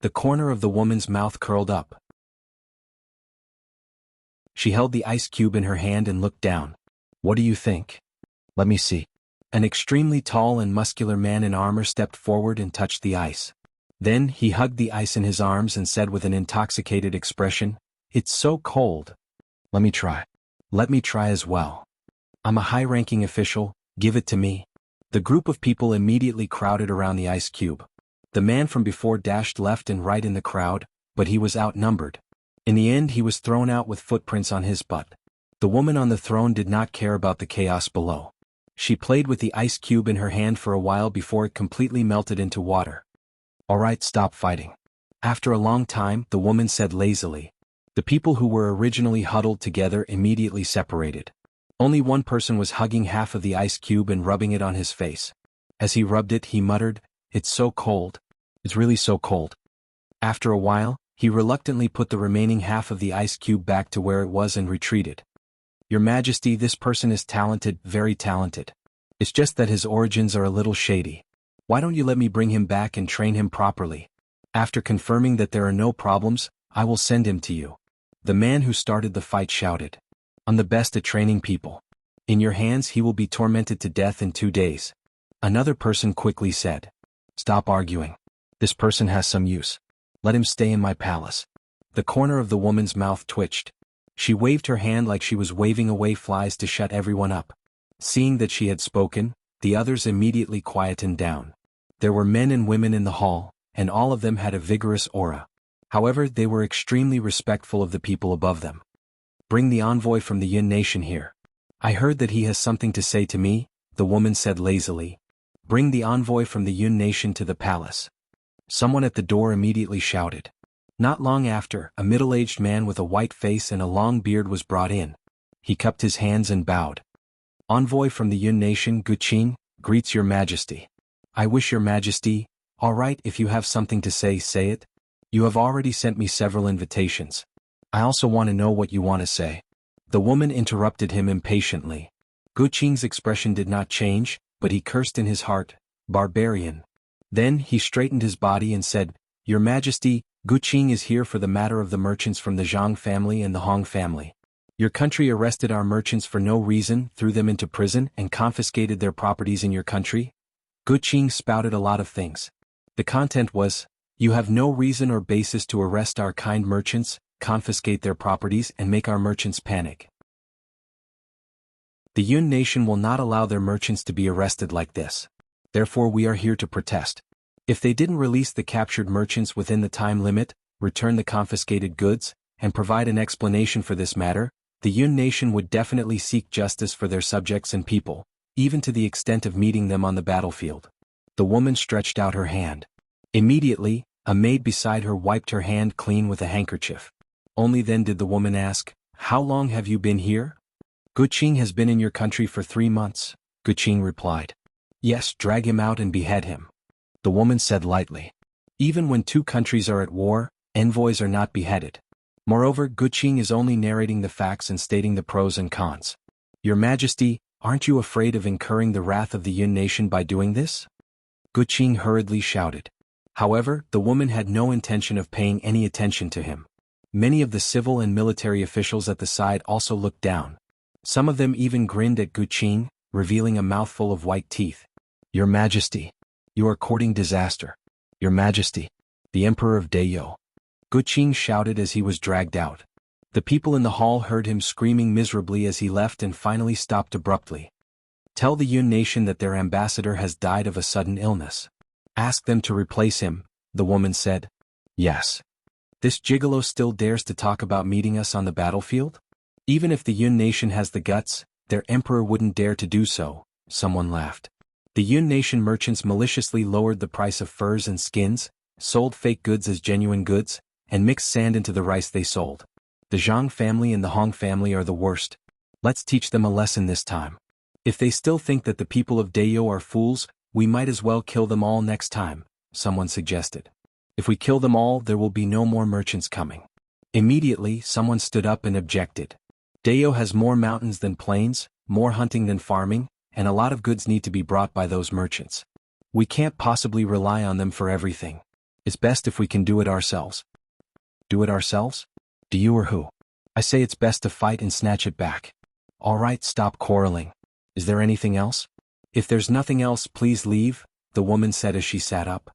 The corner of the woman's mouth curled up. She held the ice cube in her hand and looked down. What do you think? Let me see. An extremely tall and muscular man in armor stepped forward and touched the ice. Then he hugged the ice in his arms and said with an intoxicated expression, It's so cold. Let me try. Let me try as well. I'm a high-ranking official, give it to me. The group of people immediately crowded around the ice cube. The man from before dashed left and right in the crowd, but he was outnumbered. In the end he was thrown out with footprints on his butt. The woman on the throne did not care about the chaos below. She played with the ice cube in her hand for a while before it completely melted into water. All right, stop fighting. After a long time, the woman said lazily. The people who were originally huddled together immediately separated. Only one person was hugging half of the ice cube and rubbing it on his face. As he rubbed it, he muttered, It's so cold. It's really so cold. After a while, he reluctantly put the remaining half of the ice cube back to where it was and retreated. Your Majesty, this person is talented, very talented. It's just that his origins are a little shady. Why don't you let me bring him back and train him properly? After confirming that there are no problems, I will send him to you. The man who started the fight shouted. I'm the best at training people. In your hands he will be tormented to death in 2 days. Another person quickly said. Stop arguing. This person has some use. Let him stay in my palace. The corner of the woman's mouth twitched. She waved her hand like she was waving away flies to shut everyone up. Seeing that she had spoken, the others immediately quietened down. There were men and women in the hall, and all of them had a vigorous aura. However, they were extremely respectful of the people above them. Bring the envoy from the Yin nation here. I heard that he has something to say to me, the woman said lazily. Bring the envoy from the Yun nation to the palace. Someone at the door immediately shouted. Not long after, a middle-aged man with a white face and a long beard was brought in. He cupped his hands and bowed. Envoy from the Yun nation, Guqing, greets your majesty. I wish your majesty, all right, if you have something to say, say it. You have already sent me several invitations. I also want to know what you want to say. The woman interrupted him impatiently. Guqing's expression did not change, but he cursed in his heart, barbarian. Then he straightened his body and said, "Your Majesty, Guqing is here for the matter of the merchants from the Zhang family and the Hong family. Your country arrested our merchants for no reason, threw them into prison, and confiscated their properties in your country." Guqing spouted a lot of things. The content was, "You have no reason or basis to arrest our kind merchants, confiscate their properties, and make our merchants panic. The Yun nation will not allow their merchants to be arrested like this. Therefore we are here to protest. If they didn't release the captured merchants within the time limit, return the confiscated goods, and provide an explanation for this matter, the Yun nation would definitely seek justice for their subjects and people, even to the extent of meeting them on the battlefield." The woman stretched out her hand. Immediately, a maid beside her wiped her hand clean with a handkerchief. Only then did the woman ask, "How long have you been here?" "Guqing has been in your country for 3 months, Guqing replied. "Yes, drag him out and behead him," the woman said lightly. "Even when 2 countries are at war, envoys are not beheaded. Moreover, Guqing is only narrating the facts and stating the pros and cons. Your Majesty, aren't you afraid of incurring the wrath of the Yun nation by doing this?" Guqing hurriedly shouted. However, the woman had no intention of paying any attention to him. Many of the civil and military officials at the side also looked down. Some of them even grinned at Guqing, revealing a mouthful of white teeth. "Your Majesty, you are courting disaster. Your Majesty, the Emperor of Dayo," Guqing shouted as he was dragged out. The people in the hall heard him screaming miserably as he left and finally stopped abruptly. "Tell the Yun nation that their ambassador has died of a sudden illness. Ask them to replace him," the woman said. "Yes. This gigolo still dares to talk about meeting us on the battlefield? Even if the Yun nation has the guts, their emperor wouldn't dare to do so," someone laughed. The Yun nation merchants maliciously lowered the price of furs and skins, sold fake goods as genuine goods, and mixed sand into the rice they sold. The Zhang family and the Hong family are the worst. Let's teach them a lesson this time. If they still think that the people of Dayo are fools, we might as well kill them all next time, someone suggested. If we kill them all, there will be no more merchants coming. Immediately, someone stood up and objected. Dayo has more mountains than plains, more hunting than farming, and a lot of goods need to be brought by those merchants. We can't possibly rely on them for everything. It's best if we can do it ourselves. Do it ourselves? Do you or who? I say it's best to fight and snatch it back. All right, stop quarreling. Is there anything else? If there's nothing else, please leave, the woman said as she sat up.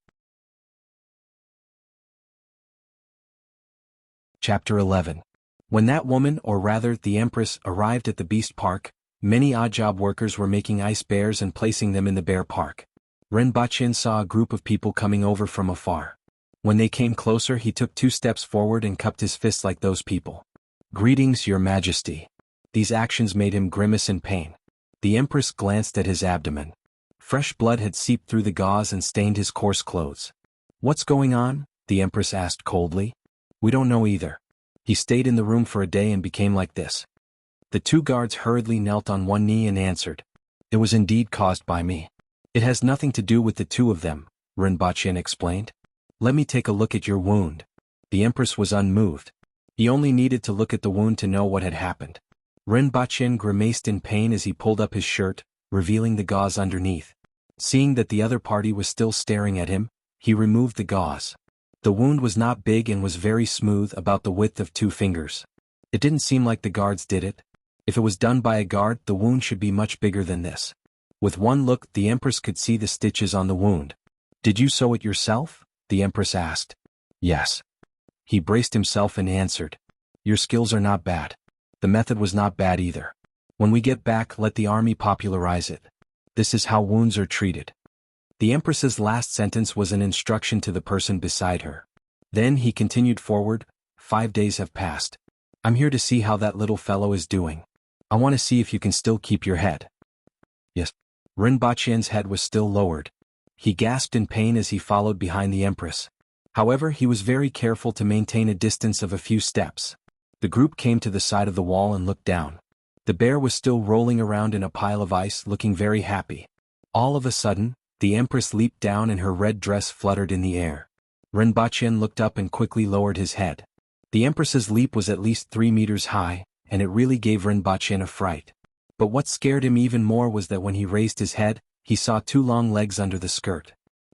Chapter 11. When that woman, or rather the Empress, arrived at the Beast Park, many odd job workers were making ice bears and placing them in the bear park. Renbachin saw a group of people coming over from afar. When they came closer, he took 2 steps forward and cupped his fists like those people. "Greetings, Your Majesty." These actions made him grimace in pain. The Empress glanced at his abdomen. Fresh blood had seeped through the gauze and stained his coarse clothes. "What's going on?" the Empress asked coldly. "We don't know either. He stayed in the room for a day and became like this." The 2 guards hurriedly knelt on one knee and answered, "It was indeed caused by me." "It has nothing to do with the 2 of them," Renbachin explained. "Let me take a look at your wound." The Empress was unmoved. He only needed to look at the wound to know what had happened. Renbachin grimaced in pain as he pulled up his shirt, revealing the gauze underneath. Seeing that the other party was still staring at him, he removed the gauze. The wound was not big and was very smooth, about the width of 2 fingers. It didn't seem like the guards did it. If it was done by a guard, the wound should be much bigger than this. With one look, the Empress could see the stitches on the wound. "Did you sew it yourself?" the Empress asked. "Yes." He braced himself and answered. "Your skills are not bad. The method was not bad either. When we get back, let the army popularize it. This is how wounds are treated." The Empress's last sentence was an instruction to the person beside her. Then he continued forward. 5 days have passed. I'm here to see how that little fellow is doing. I want to see if you can still keep your head." "Yes." Renbachin's head was still lowered. He gasped in pain as he followed behind the Empress. However, he was very careful to maintain a distance of a few steps. The group came to the side of the wall and looked down. The bear was still rolling around in a pile of ice, looking very happy. All of a sudden, the Empress leaped down and her red dress fluttered in the air. Renbachin looked up and quickly lowered his head. The Empress's leap was at least 3 meters high, and it really gave Renbachin a fright. But what scared him even more was that when he raised his head, he saw 2 long legs under the skirt.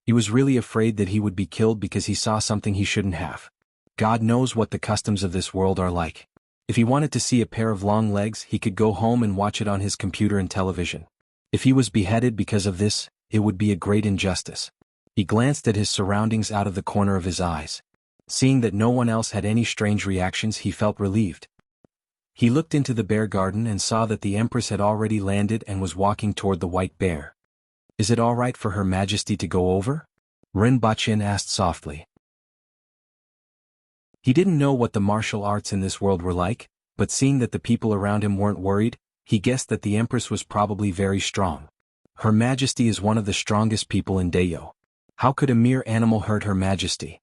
He was really afraid that he would be killed because he saw something he shouldn't have. God knows what the customs of this world are like. If he wanted to see a pair of long legs, he could go home and watch it on his computer and television. If he was beheaded because of this, it would be a great injustice. He glanced at his surroundings out of the corner of his eyes. Seeing that no one else had any strange reactions, he felt relieved. He looked into the bear garden and saw that the Empress had already landed and was walking toward the white bear. "Is it all right for Her Majesty to go over?" Rinpoche asked softly. He didn't know what the martial arts in this world were like, but seeing that the people around him weren't worried, he guessed that the Empress was probably very strong. Her Majesty is one of the strongest people in Dayo. How could a mere animal hurt Her Majesty?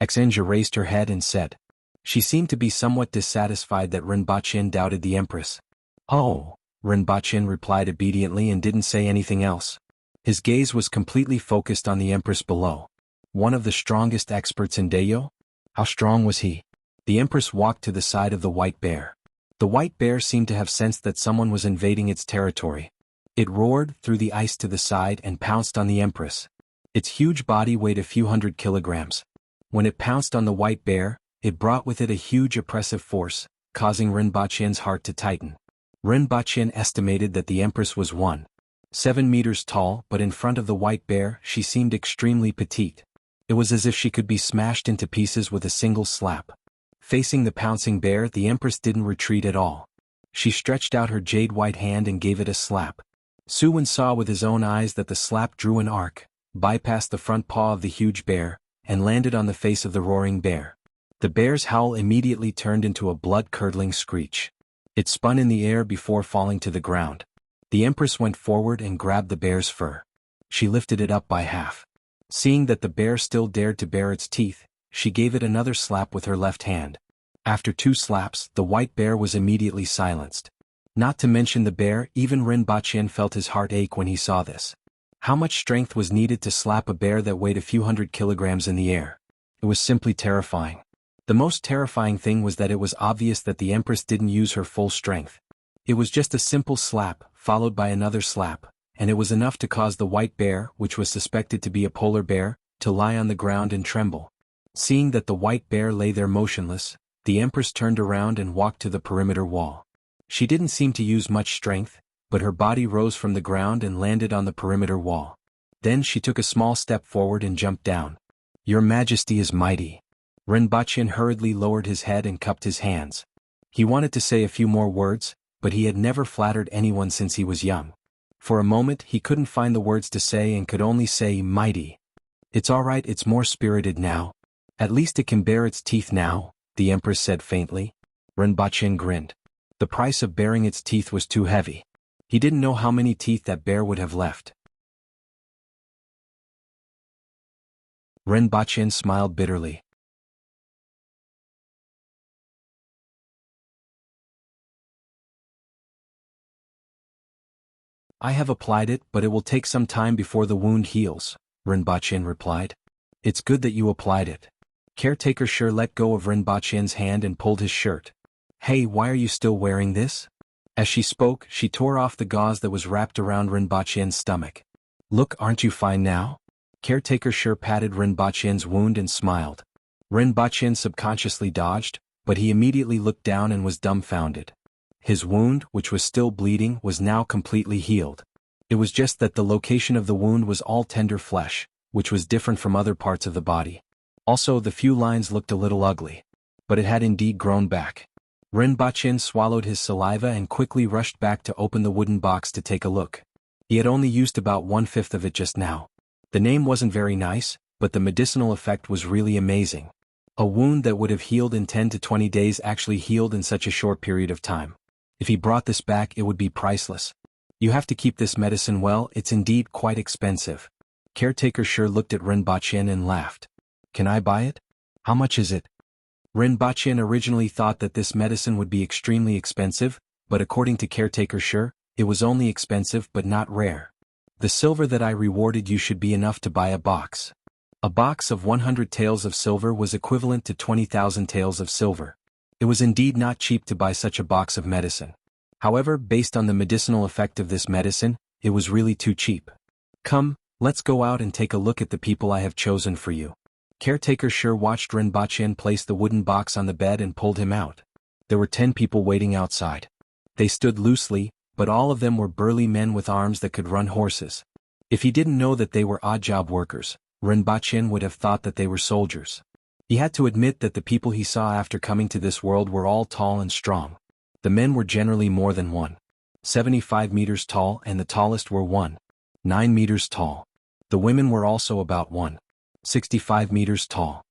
Xinjia raised her head and said. She seemed to be somewhat dissatisfied that Rinpoche doubted the Empress. "Oh," Rinpoche replied obediently and didn't say anything else. His gaze was completely focused on the Empress below. One of the strongest experts in Dayo? How strong was he? The Empress walked to the side of the white bear. The white bear seemed to have sensed that someone was invading its territory. It roared through the ice to the side and pounced on the Empress. Its huge body weighed a few hundred kilograms. When it pounced on the white bear, it brought with it a huge oppressive force, causing Rinpoche's heart to tighten. Rinpoche estimated that the Empress was 1.7 meters tall, but in front of the white bear she seemed extremely petite. It was as if she could be smashed into pieces with a single slap. Facing the pouncing bear, the Empress didn't retreat at all. She stretched out her jade-white hand and gave it a slap. Suwen saw with his own eyes that the slap drew an arc, bypassed the front paw of the huge bear, and landed on the face of the roaring bear. The bear's howl immediately turned into a blood-curdling screech. It spun in the air before falling to the ground. The Empress went forward and grabbed the bear's fur. She lifted it up by half. Seeing that the bear still dared to bare its teeth, she gave it another slap with her left hand. After 2 slaps, the white bear was immediately silenced. Not to mention the bear, even Rinpoche felt his heart ache when he saw this. How much strength was needed to slap a bear that weighed a few hundred kilograms in the air? It was simply terrifying. The most terrifying thing was that it was obvious that the Empress didn't use her full strength. It was just a simple slap, followed by another slap, and it was enough to cause the white bear, which was suspected to be a polar bear, to lie on the ground and tremble. Seeing that the white bear lay there motionless, the Empress turned around and walked to the perimeter wall. She didn't seem to use much strength, but her body rose from the ground and landed on the perimeter wall. Then she took a small step forward and jumped down. "Your Majesty is mighty." Rinpoche hurriedly lowered his head and cupped his hands. He wanted to say a few more words, but he had never flattered anyone since he was young. For a moment he couldn't find the words to say and could only say mighty. "It's all right, it's more spirited now. At least it can bare its teeth now," the Empress said faintly. Rinpoche grinned. The price of baring its teeth was too heavy. He didn't know how many teeth that bear would have left. Rinpoche smiled bitterly. "I have applied it, but it will take some time before the wound heals," Rinpoche replied. "It's good that you applied it." Caretaker sure let go of Rinpoche's hand and pulled his shirt. "Hey, why are you still wearing this?" As she spoke, she tore off the gauze that was wrapped around Rinpoche's stomach. "Look, aren't you fine now?" Caretaker sure patted Rinpoche's wound and smiled. Rinpoche subconsciously dodged, but he immediately looked down and was dumbfounded. His wound, which was still bleeding, was now completely healed. It was just that the location of the wound was all tender flesh, which was different from other parts of the body. Also, the few lines looked a little ugly. But it had indeed grown back. Rinpoche swallowed his saliva and quickly rushed back to open the wooden box to take a look. He had only used about 1/5 of it just now. The name wasn't very nice, but the medicinal effect was really amazing. A wound that would have healed in 10 to 20 days actually healed in such a short period of time. If he brought this back, it would be priceless. "You have to keep this medicine well, it's indeed quite expensive." Caretaker sure looked at Rinpoche and laughed. "Can I buy it? How much is it?" Rinpoche originally thought that this medicine would be extremely expensive, but according to Caretaker sure, it was only expensive but not rare. "The silver that I rewarded you should be enough to buy a box." A box of 100 taels of silver was equivalent to 20,000 taels of silver. It was indeed not cheap to buy such a box of medicine. However, based on the medicinal effect of this medicine, it was really too cheap. "Come, Let's go out and take a look at the people I have chosen for you. Caretaker Sure watched Rinpoche place the wooden box on the bed and pulled him out. There were 10 people waiting outside. They stood loosely, but all of them were burly men with arms that could run horses. If he didn't know that they were odd job workers, Rinpoche would have thought that they were soldiers. He had to admit that the people he saw after coming to this world were all tall and strong. The men were generally more than 1.75 meters tall, and the tallest were 1.9 meters tall. The women were also about 1.65 meters tall.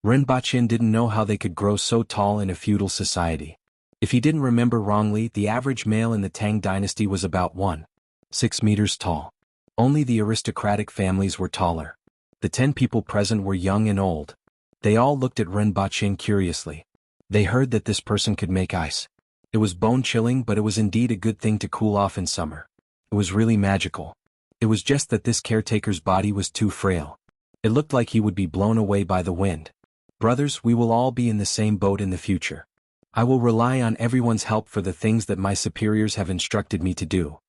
Rinpoche didn't know how they could grow so tall in a feudal society. If he didn't remember wrongly, the average male in the Tang dynasty was about 1.6 meters tall. Only the aristocratic families were taller. The 10 people present were young and old. They all looked at Rinpoche curiously. They heard that this person could make ice. It was bone-chilling, but it was indeed a good thing to cool off in summer. It was really magical. It was just that this caretaker's body was too frail. It looked like he would be blown away by the wind. Brothers, we will all be in the same boat in the future. I will rely on everyone's help for the things that my superiors have instructed me to do.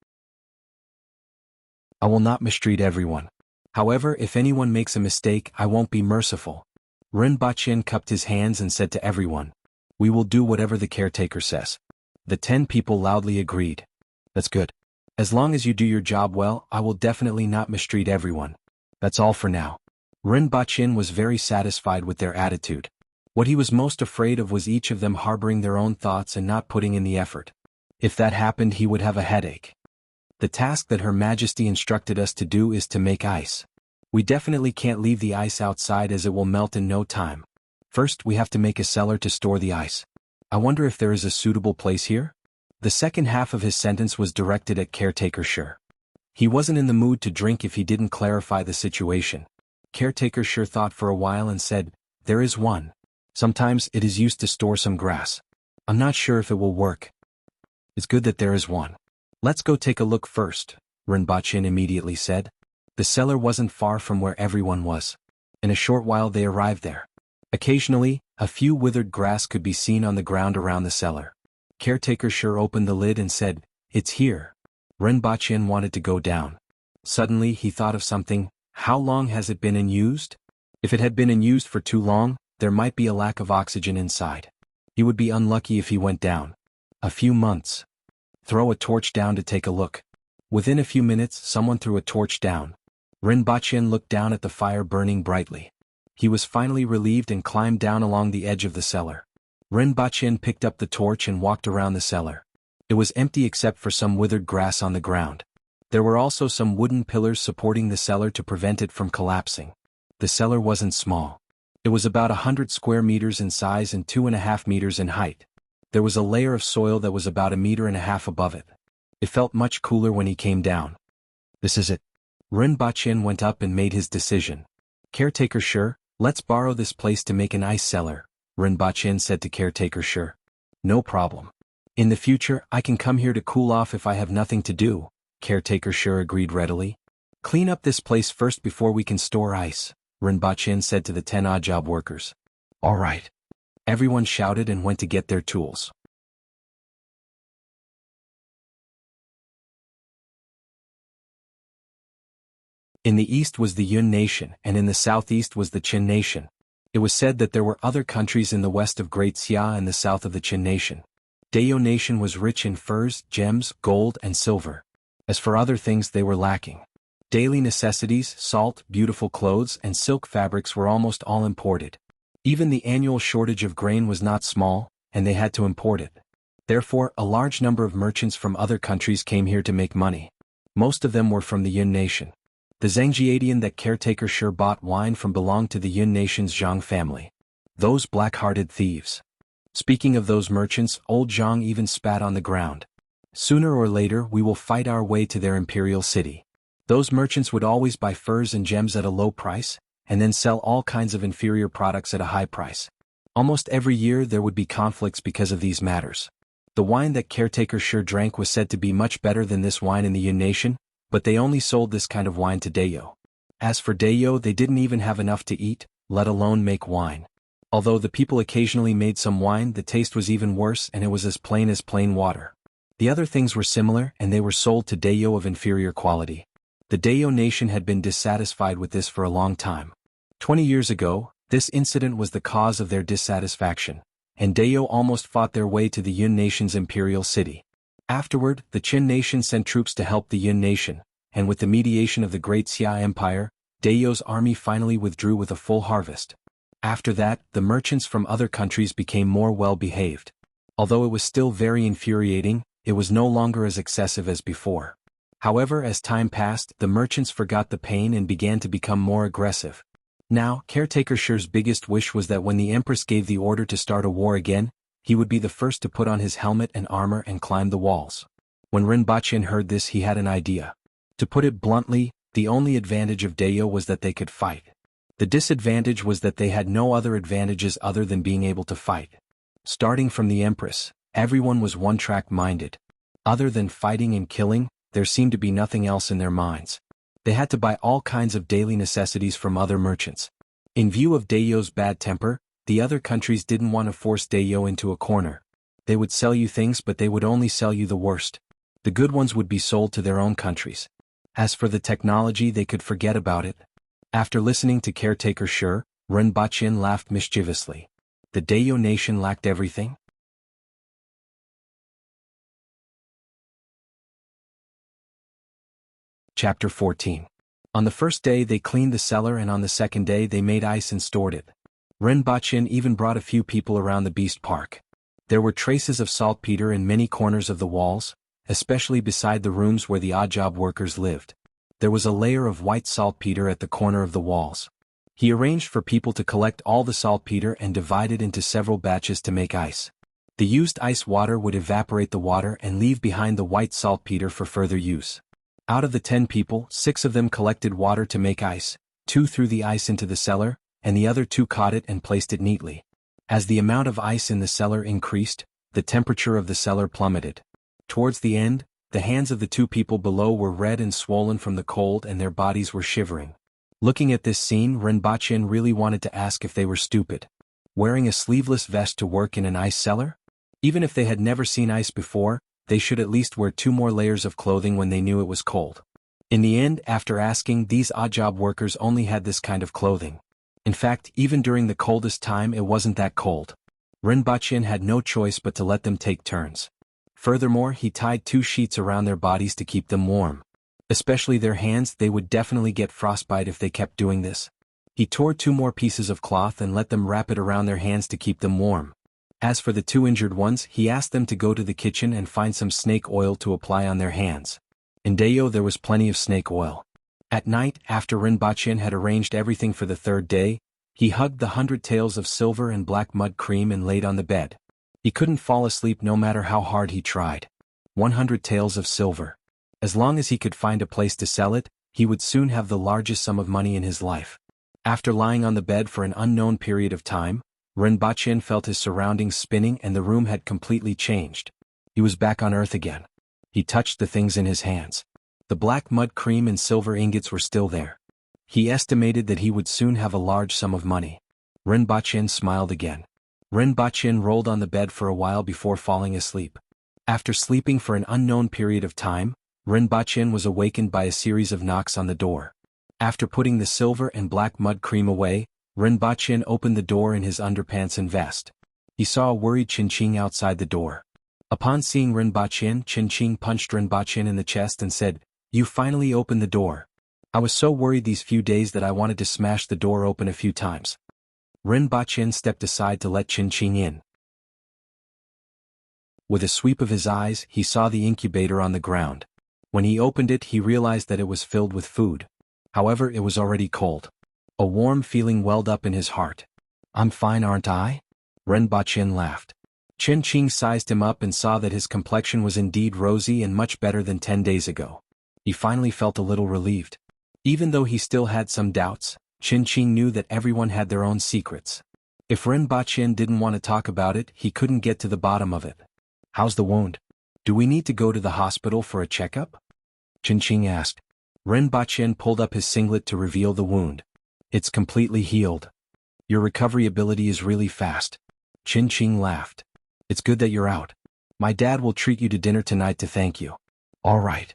I will not mistreat everyone. However, if anyone makes a mistake, I won't be merciful. Rinpoche cupped his hands and said to everyone, "We will do whatever the caretaker says." The 10 people loudly agreed. "That's good. As long as you do your job well, I will definitely not mistreat everyone. That's all for now." Rinpoche was very satisfied with their attitude. What he was most afraid of was each of them harboring their own thoughts and not putting in the effort. If that happened, he would have a headache. The task that Her Majesty instructed us to do is to make ice. We definitely can't leave the ice outside as it will melt in no time. First, we have to make a cellar to store the ice. I wonder if there is a suitable place here? The second half of his sentence was directed at Caretaker Sure. He wasn't in the mood to drink if he didn't clarify the situation. Caretaker Sure thought for a while and said, "There is one. Sometimes it is used to store some grass. I'm not sure if it will work." "It's good that there is one. Let's go take a look first," Rinpoche immediately said. The cellar wasn't far from where everyone was. In a short while they arrived there. Occasionally, a few withered grass could be seen on the ground around the cellar. Caretaker Sure opened the lid and said, "It's here." Rinpoche wanted to go down. Suddenly he thought of something. How long has it been unused? If it had been unused for too long, there might be a lack of oxygen inside. He would be unlucky if he went down. A few months. Throw a torch down to take a look. Within a few minutes, someone threw a torch down. Rinpoche looked down at the fire burning brightly. He was finally relieved and climbed down along the edge of the cellar. Rinpoche picked up the torch and walked around the cellar. It was empty except for some withered grass on the ground. There were also some wooden pillars supporting the cellar to prevent it from collapsing. The cellar wasn't small. It was about 100 square meters in size and 2.5 meters in height. There was a layer of soil that was about 1.5 meters above it. It felt much cooler when he came down. This is it. Rinpoche went up and made his decision. Caretaker Sure, let's borrow this place to make an ice cellar, Rinpoche said to Caretaker Sure. No problem. In the future, I can come here to cool off if I have nothing to do, Caretaker Sure agreed readily. Clean up this place first before we can store ice, Rinpoche said to the 10 odd job workers. All right. Everyone shouted and went to get their tools. In the east was the Yun nation, and in the southeast was the Qin nation. It was said that there were other countries in the west of Great Xia and the south of the Qin nation. Dayo nation was rich in furs, gems, gold, and silver. As for other things, they were lacking. Daily necessities, salt, beautiful clothes, and silk fabrics were almost all imported. Even the annual shortage of grain was not small, and they had to import it. Therefore, a large number of merchants from other countries came here to make money. Most of them were from the Yun nation. The Zhangjiadian that Caretaker Sure bought wine from belonged to the Yun nation's Zhang family. Those black-hearted thieves. Speaking of those merchants, old Zhang even spat on the ground. Sooner or later we will fight our way to their imperial city. Those merchants would always buy furs and gems at a low price, and then sell all kinds of inferior products at a high price. Almost every year there would be conflicts because of these matters. The wine that Caretaker Sure drank was said to be much better than this wine in the Yun nation, but they only sold this kind of wine to Dayo. As for Dayo, they didn't even have enough to eat, let alone make wine. Although the people occasionally made some wine, the taste was even worse and it was as plain water. The other things were similar and they were sold to Dayo of inferior quality. The Dayo nation had been dissatisfied with this for a long time. 20 years ago, this incident was the cause of their dissatisfaction, and Dayo almost fought their way to the Yun nation's imperial city. Afterward, the Qin nation sent troops to help the Yun nation, and with the mediation of the Great Xia Empire, Dayo's army finally withdrew with a full harvest. After that, the merchants from other countries became more well-behaved. Although it was still very infuriating, it was no longer as excessive as before. However, as time passed, the merchants forgot the pain and began to become more aggressive. Now, Caretaker Shi's biggest wish was that when the Empress gave the order to start a war again, he would be the first to put on his helmet and armor and climb the walls. When Rinpoche heard this, he had an idea. To put it bluntly, the only advantage of Dayo was that they could fight. The disadvantage was that they had no other advantages other than being able to fight. Starting from the Empress, everyone was one-track minded. Other than fighting and killing, there seemed to be nothing else in their minds. They had to buy all kinds of daily necessities from other merchants. In view of Dayo's bad temper, the other countries didn't want to force Dayo into a corner. They would sell you things, but they would only sell you the worst. The good ones would be sold to their own countries. As for the technology, they could forget about it. After listening to Caretaker Shi, Rinpoche laughed mischievously. The Dayo nation lacked everything? Chapter 14. On the first day they cleaned the cellar, and on the second day they made ice and stored it. Rinpoche even brought a few people around the beast park. There were traces of saltpeter in many corners of the walls, especially beside the rooms where the odd job workers lived. There was a layer of white saltpeter at the corner of the walls. He arranged for people to collect all the saltpeter and divide it into several batches to make ice. The used ice water would evaporate the water and leave behind the white saltpeter for further use. Out of the 10 people, 6 of them collected water to make ice, 2 threw the ice into the cellar, and the other 2 caught it and placed it neatly. As the amount of ice in the cellar increased, the temperature of the cellar plummeted. Towards the end, the hands of the 2 people below were red and swollen from the cold, and their bodies were shivering. Looking at this scene, Rinpoche really wanted to ask if they were stupid. Wearing a sleeveless vest to work in an ice cellar? Even if they had never seen ice before, they should at least wear 2 more layers of clothing when they knew it was cold. In the end, after asking, these odd job workers only had this kind of clothing. In fact, even during the coldest time it wasn't that cold. Rinpoche had no choice but to let them take turns. Furthermore, he tied 2 sheets around their bodies to keep them warm. Especially their hands, they would definitely get frostbite if they kept doing this. He tore 2 more pieces of cloth and let them wrap it around their hands to keep them warm. As for the 2 injured ones, he asked them to go to the kitchen and find some snake oil to apply on their hands. In Dayo there was plenty of snake oil. At night, after Rinpoche had arranged everything for the 3rd day, he hugged the 100 taels of silver and black mud cream and laid on the bed. He couldn't fall asleep no matter how hard he tried. 100 taels of silver. As long as he could find a place to sell it, he would soon have the largest sum of money in his life. After lying on the bed for an unknown period of time, Rinpoche felt his surroundings spinning and the room had completely changed. He was back on earth again. He touched the things in his hands. The black mud cream and silver ingots were still there. He estimated that he would soon have a large sum of money. Rinpoche smiled again. Rinpoche rolled on the bed for a while before falling asleep. After sleeping for an unknown period of time, Rinpoche was awakened by a series of knocks on the door. After putting the silver and black mud cream away, Rinpoche opened the door in his underpants and vest. He saw a worried Qinqing outside the door. Upon seeing Rinpoche, Qinqing punched Rinpoche in the chest and said, "You finally opened the door. I was so worried these few days that I wanted to smash the door open a few times." Rinpoche stepped aside to let Qinqing in. With a sweep of his eyes, he saw the incubator on the ground. When he opened it, he realized that it was filled with food. However, it was already cold. A warm feeling welled up in his heart. "I'm fine, aren't I?" Rinpoche laughed. Qinqing sized him up and saw that his complexion was indeed rosy and much better than 10 days ago. He finally felt a little relieved. Even though he still had some doubts, Qinqing knew that everyone had their own secrets. If Rinpoche didn't want to talk about it, he couldn't get to the bottom of it. "How's the wound? Do we need to go to the hospital for a checkup?" Qinqing asked. Rinpoche pulled up his singlet to reveal the wound. "It's completely healed. Your recovery ability is really fast." Qinqing laughed. "It's good that you're out. My dad will treat you to dinner tonight to thank you." "All right."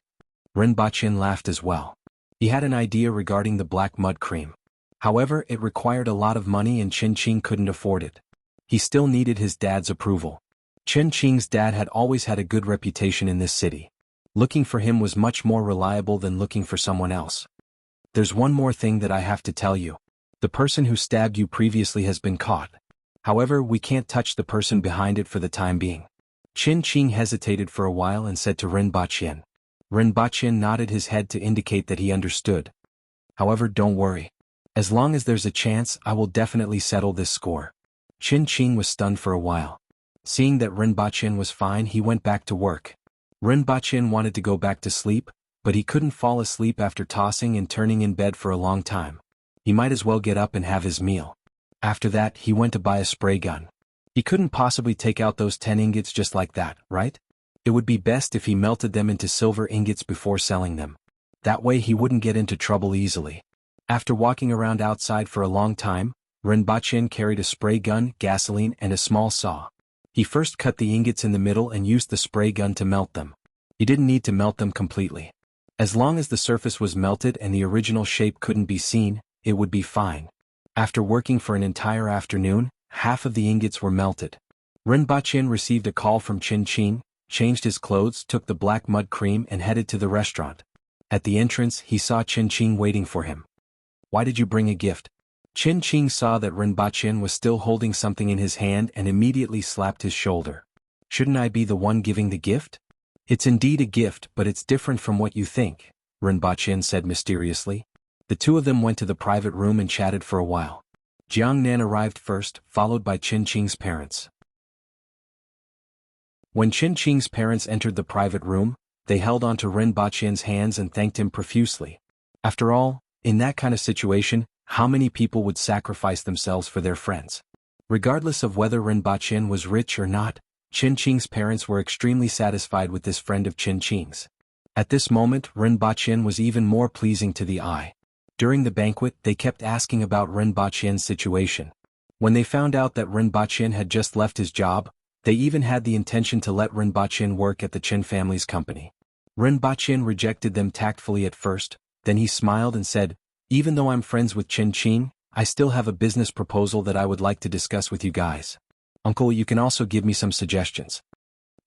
Rinpoche laughed as well. He had an idea regarding the black mud cream. However, it required a lot of money and Chen Qing couldn't afford it. He still needed his dad's approval. Chen Qing's dad had always had a good reputation in this city. Looking for him was much more reliable than looking for someone else. There's one more thing that I have to tell you. The person who stabbed you previously has been caught. However, we can't touch the person behind it for the time being. Chen Qing hesitated for a while and said to Ren Baqian. Ren Baqian nodded his head to indicate that he understood. However, don't worry. As long as there's a chance, I will definitely settle this score. Chen Qing was stunned for a while. Seeing that Ren Baqian was fine, he went back to work. Ren Baqian wanted to go back to sleep, but he couldn't fall asleep after tossing and turning in bed for a long time. He might as well get up and have his meal. After that, he went to buy a spray gun. He couldn't possibly take out those 10 ingots just like that, right? It would be best if he melted them into silver ingots before selling them. That way he wouldn't get into trouble easily. After walking around outside for a long time, Ren Baqian carried a spray gun, gasoline, and a small saw. He first cut the ingots in the middle and used the spray gun to melt them. He didn't need to melt them completely. As long as the surface was melted and the original shape couldn't be seen, it would be fine. After working for an entire afternoon, half of the ingots were melted. Ren Baqian received a call from Chen Qing, changed his clothes, took the black mud cream and headed to the restaurant. At the entrance, he saw Chen Qing waiting for him. Why did you bring a gift? Chen Qing saw that Ren Baqian was still holding something in his hand and immediately slapped his shoulder. Shouldn't I be the one giving the gift? It's indeed a gift, but it's different from what you think, Ren Baqian said mysteriously. The two of them went to the private room and chatted for a while. Jiang Nan arrived first, followed by Chen Qing's parents. When Chen Qing's parents entered the private room, they held onto Ren Baqian's hands and thanked him profusely. After all, in that kind of situation, how many people would sacrifice themselves for their friends? Regardless of whether Ren Baqian was rich or not, Chen Qing's parents were extremely satisfied with this friend of Chen Qing's. At this moment, Ren Baqian was even more pleasing to the eye. During the banquet, they kept asking about Ren Baqian's situation. When they found out that Ren Baqian had just left his job, they even had the intention to let Ren Baqian work at the Chen family's company. Ren Baqian rejected them tactfully at first, then he smiled and said, "Even though I'm friends with Chen Qing, I still have a business proposal that I would like to discuss with you guys. Uncle, you can also give me some suggestions."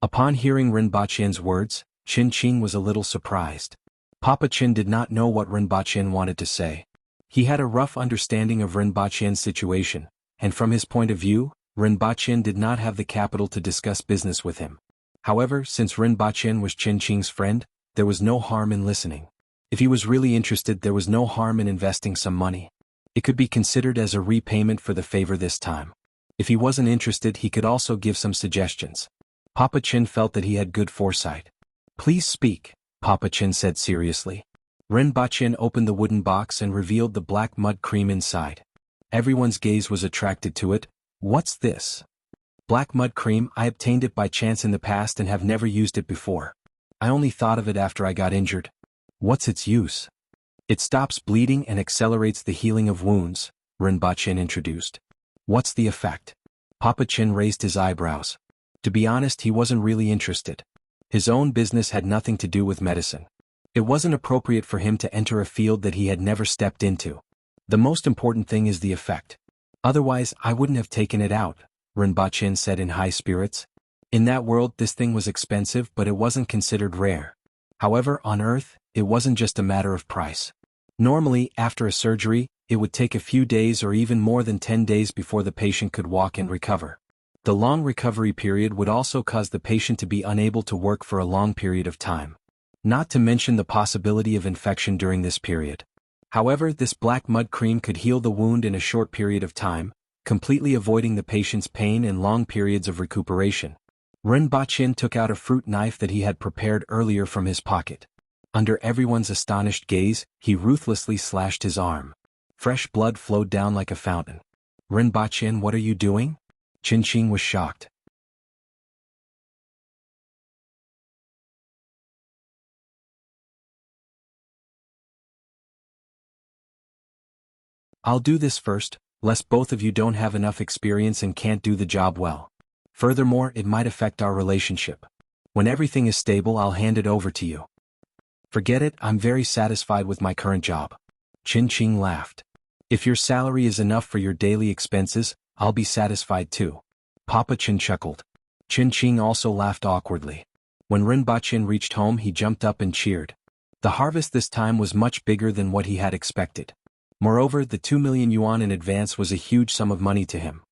Upon hearing Ren Baqian's words, Chen Qing was a little surprised. Papa Chen did not know what Ren Baqian wanted to say. He had a rough understanding of Ren Baqian's situation, and from his point of view, Ren Baqian did not have the capital to discuss business with him. However, since Ren Baqian was Chen Qing's friend, there was no harm in listening. If he was really interested, there was no harm in investing some money. It could be considered as a repayment for the favor this time. If he wasn't interested, he could also give some suggestions. Papa Chen felt that he had good foresight. "Please speak," Papa Chen said seriously. Ren Baqian opened the wooden box and revealed the black mud cream inside. Everyone's gaze was attracted to it. "What's this?" "Black mud cream. I obtained it by chance in the past and have never used it before. I only thought of it after I got injured." "What's its use?" "It stops bleeding and accelerates the healing of wounds," Ren Baqian introduced. "What's the effect?" Papa Chen raised his eyebrows. To be honest, he wasn't really interested. His own business had nothing to do with medicine. It wasn't appropriate for him to enter a field that he had never stepped into. The most important thing is the effect. "Otherwise, I wouldn't have taken it out," Ren Baqian said in high spirits. In that world, this thing was expensive, but it wasn't considered rare. However, on Earth, it wasn't just a matter of price. Normally, after a surgery, it would take a few days or even more than 10 days before the patient could walk and recover. The long recovery period would also cause the patient to be unable to work for a long period of time. Not to mention the possibility of infection during this period. However, this black mud cream could heal the wound in a short period of time, completely avoiding the patient's pain and long periods of recuperation. Ren Baqian took out a fruit knife that he had prepared earlier from his pocket. Under everyone's astonished gaze, he ruthlessly slashed his arm. Fresh blood flowed down like a fountain. "Ren Baqian, what are you doing?" Chen Qing was shocked. "I'll do this first, lest both of you don't have enough experience and can't do the job well. Furthermore, it might affect our relationship. When everything is stable, I'll hand it over to you." Forget it, I'm very satisfied with my current job. Qin Qing laughed. If your salary is enough for your daily expenses, I'll be satisfied too. Papa Qin chuckled. Qin Qing also laughed awkwardly. When Rinpoche reached home, he jumped up and cheered. The harvest this time was much bigger than what he had expected. Moreover, the 2 million yuan in advance was a huge sum of money to him.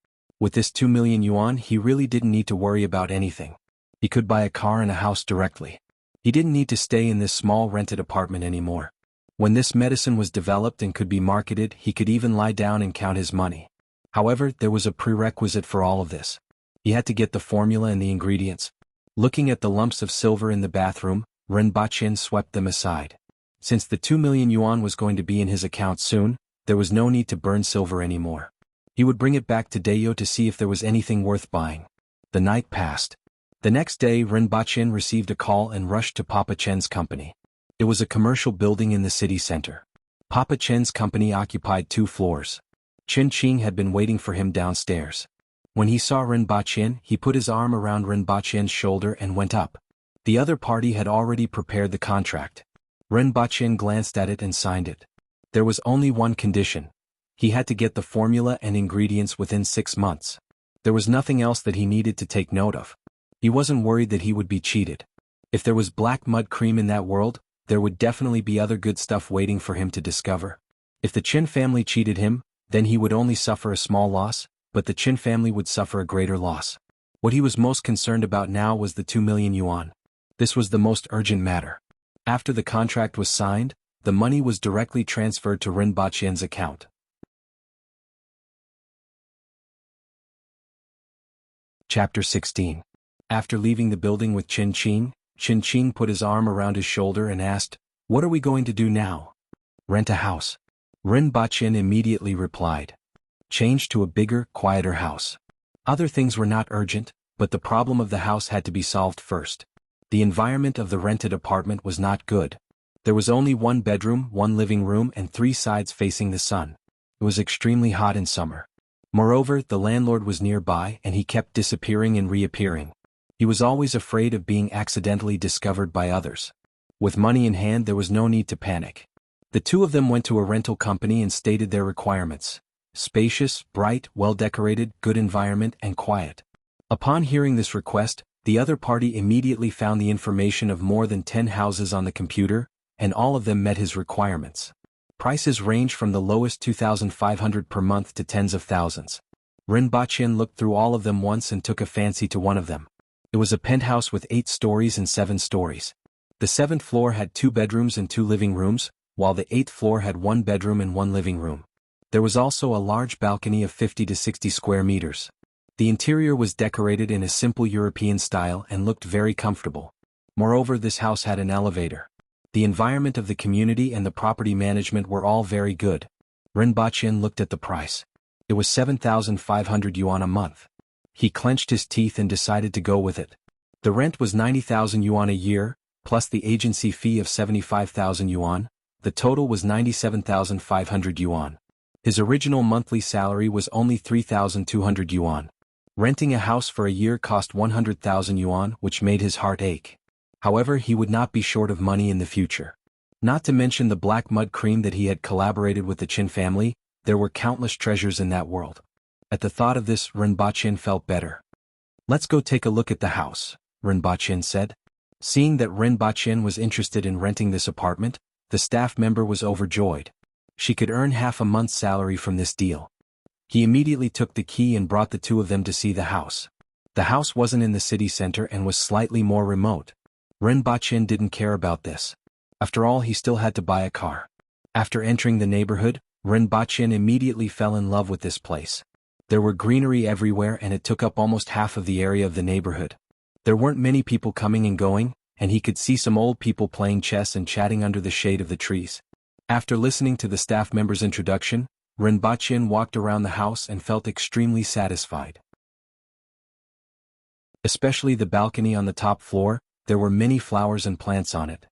With this 2 million yuan, he really didn't need to worry about anything. He could buy a car and a house directly. He didn't need to stay in this small rented apartment anymore. When this medicine was developed and could be marketed, he could even lie down and count his money. However, there was a prerequisite for all of this. He had to get the formula and the ingredients. Looking at the lumps of silver in the bathroom, Rinpoche swept them aside. Since the 2 million yuan was going to be in his account soon, there was no need to burn silver anymore. He would bring it back to Dayo to see if there was anything worth buying. The night passed. The next day, Rinpoche received a call and rushed to Papa Chen's company. It was a commercial building in the city center. Papa Chen's company occupied 2 floors. Qin Qing had been waiting for him downstairs. When he saw Rinpoche, he put his arm around Rinpoche's shoulder and went up. The other party had already prepared the contract. Rinpoche glanced at it and signed it. There was only one condition. He had to get the formula and ingredients within 6 months. There was nothing else that he needed to take note of. He wasn't worried that he would be cheated. If there was black mud cream in that world, there would definitely be other good stuff waiting for him to discover. If the Qin family cheated him, then he would only suffer a small loss, but the Qin family would suffer a greater loss. What he was most concerned about now was the 2 million yuan. This was the most urgent matter. After the contract was signed, the money was directly transferred to Rinpoche's account. Chapter 16. After leaving the building with Qin Qing put his arm around his shoulder and asked, "What are we going to do now?" "Rent a house." Rinpoche immediately replied. "Change to a bigger, quieter house." Other things were not urgent, but the problem of the house had to be solved first. The environment of the rented apartment was not good. There was only 1 bedroom, 1 living room and 3 sides facing the sun. It was extremely hot in summer. Moreover, the landlord was nearby and he kept disappearing and reappearing. He was always afraid of being accidentally discovered by others. With money in hand, there was no need to panic. The 2 of them went to a rental company and stated their requirements: spacious, bright, well-decorated, good environment, and quiet. Upon hearing this request, the other party immediately found the information of more than 10 houses on the computer, and all of them met his requirements. Prices range from the lowest 2,500 per month to tens of thousands. Rinpoche looked through all of them once and took a fancy to one of them. It was a penthouse with 8 stories and 7 stories. The 7th floor had 2 bedrooms and 2 living rooms, while the 8th floor had 1 bedroom and 1 living room. There was also a large balcony of 50 to 60 square meters. The interior was decorated in a simple European style and looked very comfortable. Moreover, this house had an elevator. The environment of the community and the property management were all very good. Rinpoche looked at the price. It was 7,500 yuan a month. He clenched his teeth and decided to go with it. The rent was 90,000 yuan a year, plus the agency fee of 75,000 yuan. The total was 97,500 yuan. His original monthly salary was only 3,200 yuan. Renting a house for a year cost 100,000 yuan, which made his heart ache. However, he would not be short of money in the future. Not to mention the black mud cream that he had collaborated with the Qin family, there were countless treasures in that world. At the thought of this, Rinpoche felt better. "Let's go take a look at the house," Rinpoche said. Seeing that Rinpoche was interested in renting this apartment, the staff member was overjoyed. She could earn half a month's salary from this deal. He immediately took the key and brought the 2 of them to see the house. The house wasn't in the city center and was slightly more remote. Rinpoche didn't care about this. After all, he still had to buy a car. After entering the neighborhood, Rinpoche immediately fell in love with this place. There were greenery everywhere and it took up almost half of the area of the neighborhood. There weren't many people coming and going, and he could see some old people playing chess and chatting under the shade of the trees. After listening to the staff member's introduction, Rinpoche walked around the house and felt extremely satisfied. Especially the balcony on the top floor, there were many flowers and plants on it.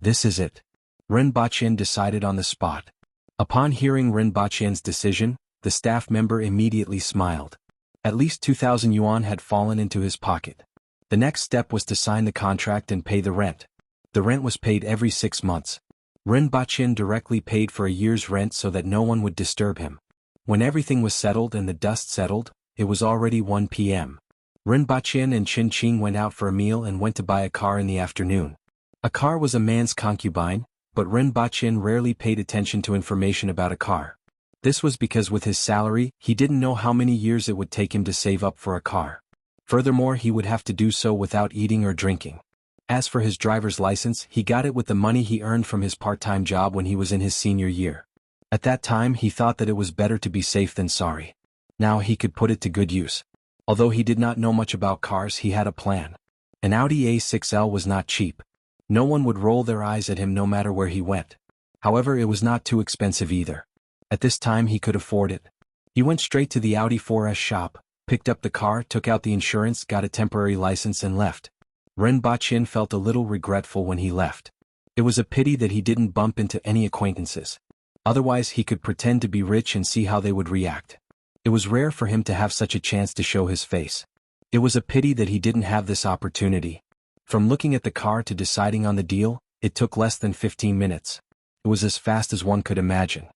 "This is it," Rinpoche decided on the spot. Upon hearing Rinpoche's decision, the staff member immediately smiled. At least 2,000 yuan had fallen into his pocket. The next step was to sign the contract and pay the rent. The rent was paid every 6 months. Ren Bachin directly paid for a year's rent so that no one would disturb him. When everything was settled and the dust settled, it was already 1 p.m. Ren Bachin and Qin Qing went out for a meal and went to buy a car in the afternoon. A car was a man's concubine, but Ren Bachin rarely paid attention to information about a car. This was because with his salary, he didn't know how many years it would take him to save up for a car. Furthermore, he would have to do so without eating or drinking. As for his driver's license, he got it with the money he earned from his part-time job when he was in his senior year. At that time, he thought that it was better to be safe than sorry. Now he could put it to good use. Although he did not know much about cars, he had a plan. An Audi A6L was not cheap. No one would roll their eyes at him no matter where he went. However, it was not too expensive either. At this time he could afford it. He went straight to the Audi 4S shop, picked up the car, took out the insurance, got a temporary license and left. Ren Bachin felt a little regretful when he left. It was a pity that he didn't bump into any acquaintances. Otherwise he could pretend to be rich and see how they would react. It was rare for him to have such a chance to show his face. It was a pity that he didn't have this opportunity. From looking at the car to deciding on the deal, it took less than 15 minutes. It was as fast as one could imagine.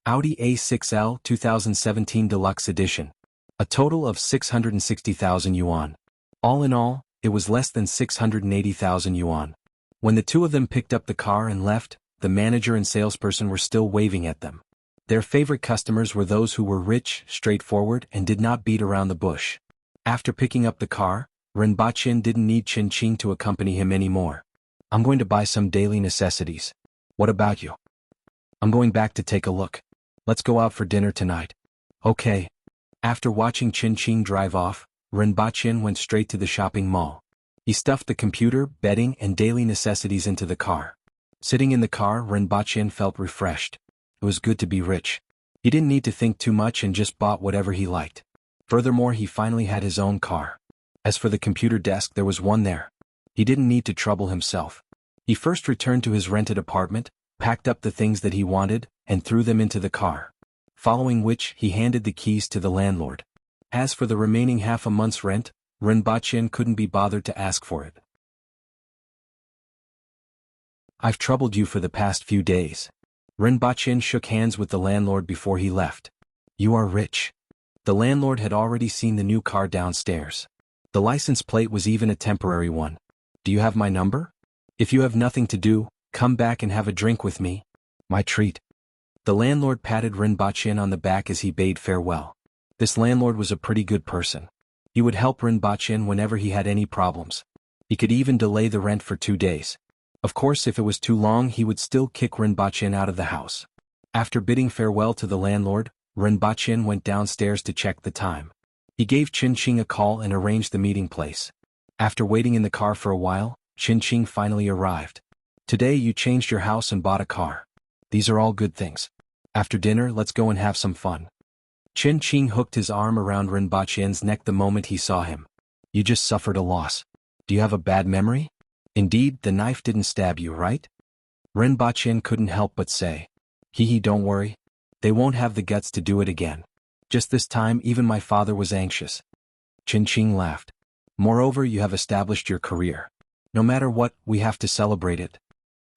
Audi A6L 2017 Deluxe Edition. A total of 660,000 yuan. All in all, it was less than 680,000 yuan. When the two of them picked up the car and left, the manager and salesperson were still waving at them. Their favorite customers were those who were rich, straightforward, and did not beat around the bush. After picking up the car, Ren Bachin didn't need Qin Qing to accompany him anymore. I'm going to buy some daily necessities. What about you? I'm going back to take a look. Let's go out for dinner tonight. Okay. After watching Qin Qing drive off, Ren Bachin went straight to the shopping mall. He stuffed the computer, bedding, and daily necessities into the car. Sitting in the car, Ren Bachin felt refreshed. It was good to be rich. He didn't need to think too much and just bought whatever he liked. Furthermore, he finally had his own car. As for the computer desk, there was one there. He didn't need to trouble himself. He first returned to his rented apartment, packed up the things that he wanted, and threw them into the car. Following which, he handed the keys to the landlord. As for the remaining half a month's rent, Ren Bachin couldn't be bothered to ask for it. I've troubled you for the past few days. Ren Bachin shook hands with the landlord before he left. You are rich. The landlord had already seen the new car downstairs. The license plate was even a temporary one. Do you have my number? If you have nothing to do, come back and have a drink with me. My treat. The landlord patted Ren Bachin on the back as he bade farewell. This landlord was a pretty good person. He would help Ren Bachin whenever he had any problems. He could even delay the rent for 2 days. Of course, if it was too long, he would still kick Ren Bachin out of the house. After bidding farewell to the landlord, Ren Bachin went downstairs to check the time. He gave Qin Qing a call and arranged the meeting place. After waiting in the car for a while, Qin Qing finally arrived. Today you changed your house and bought a car. These are all good things. After dinner, let's go and have some fun. Qin Qing hooked his arm around Ren Bachin's neck the moment he saw him. You just suffered a loss. Do you have a bad memory? Indeed, the knife didn't stab you, right? Ren Bachin couldn't help but say. Don't worry. They won't have the guts to do it again. Just this time, even my father was anxious. Qin Qing laughed. Moreover, you have established your career. No matter what, we have to celebrate it.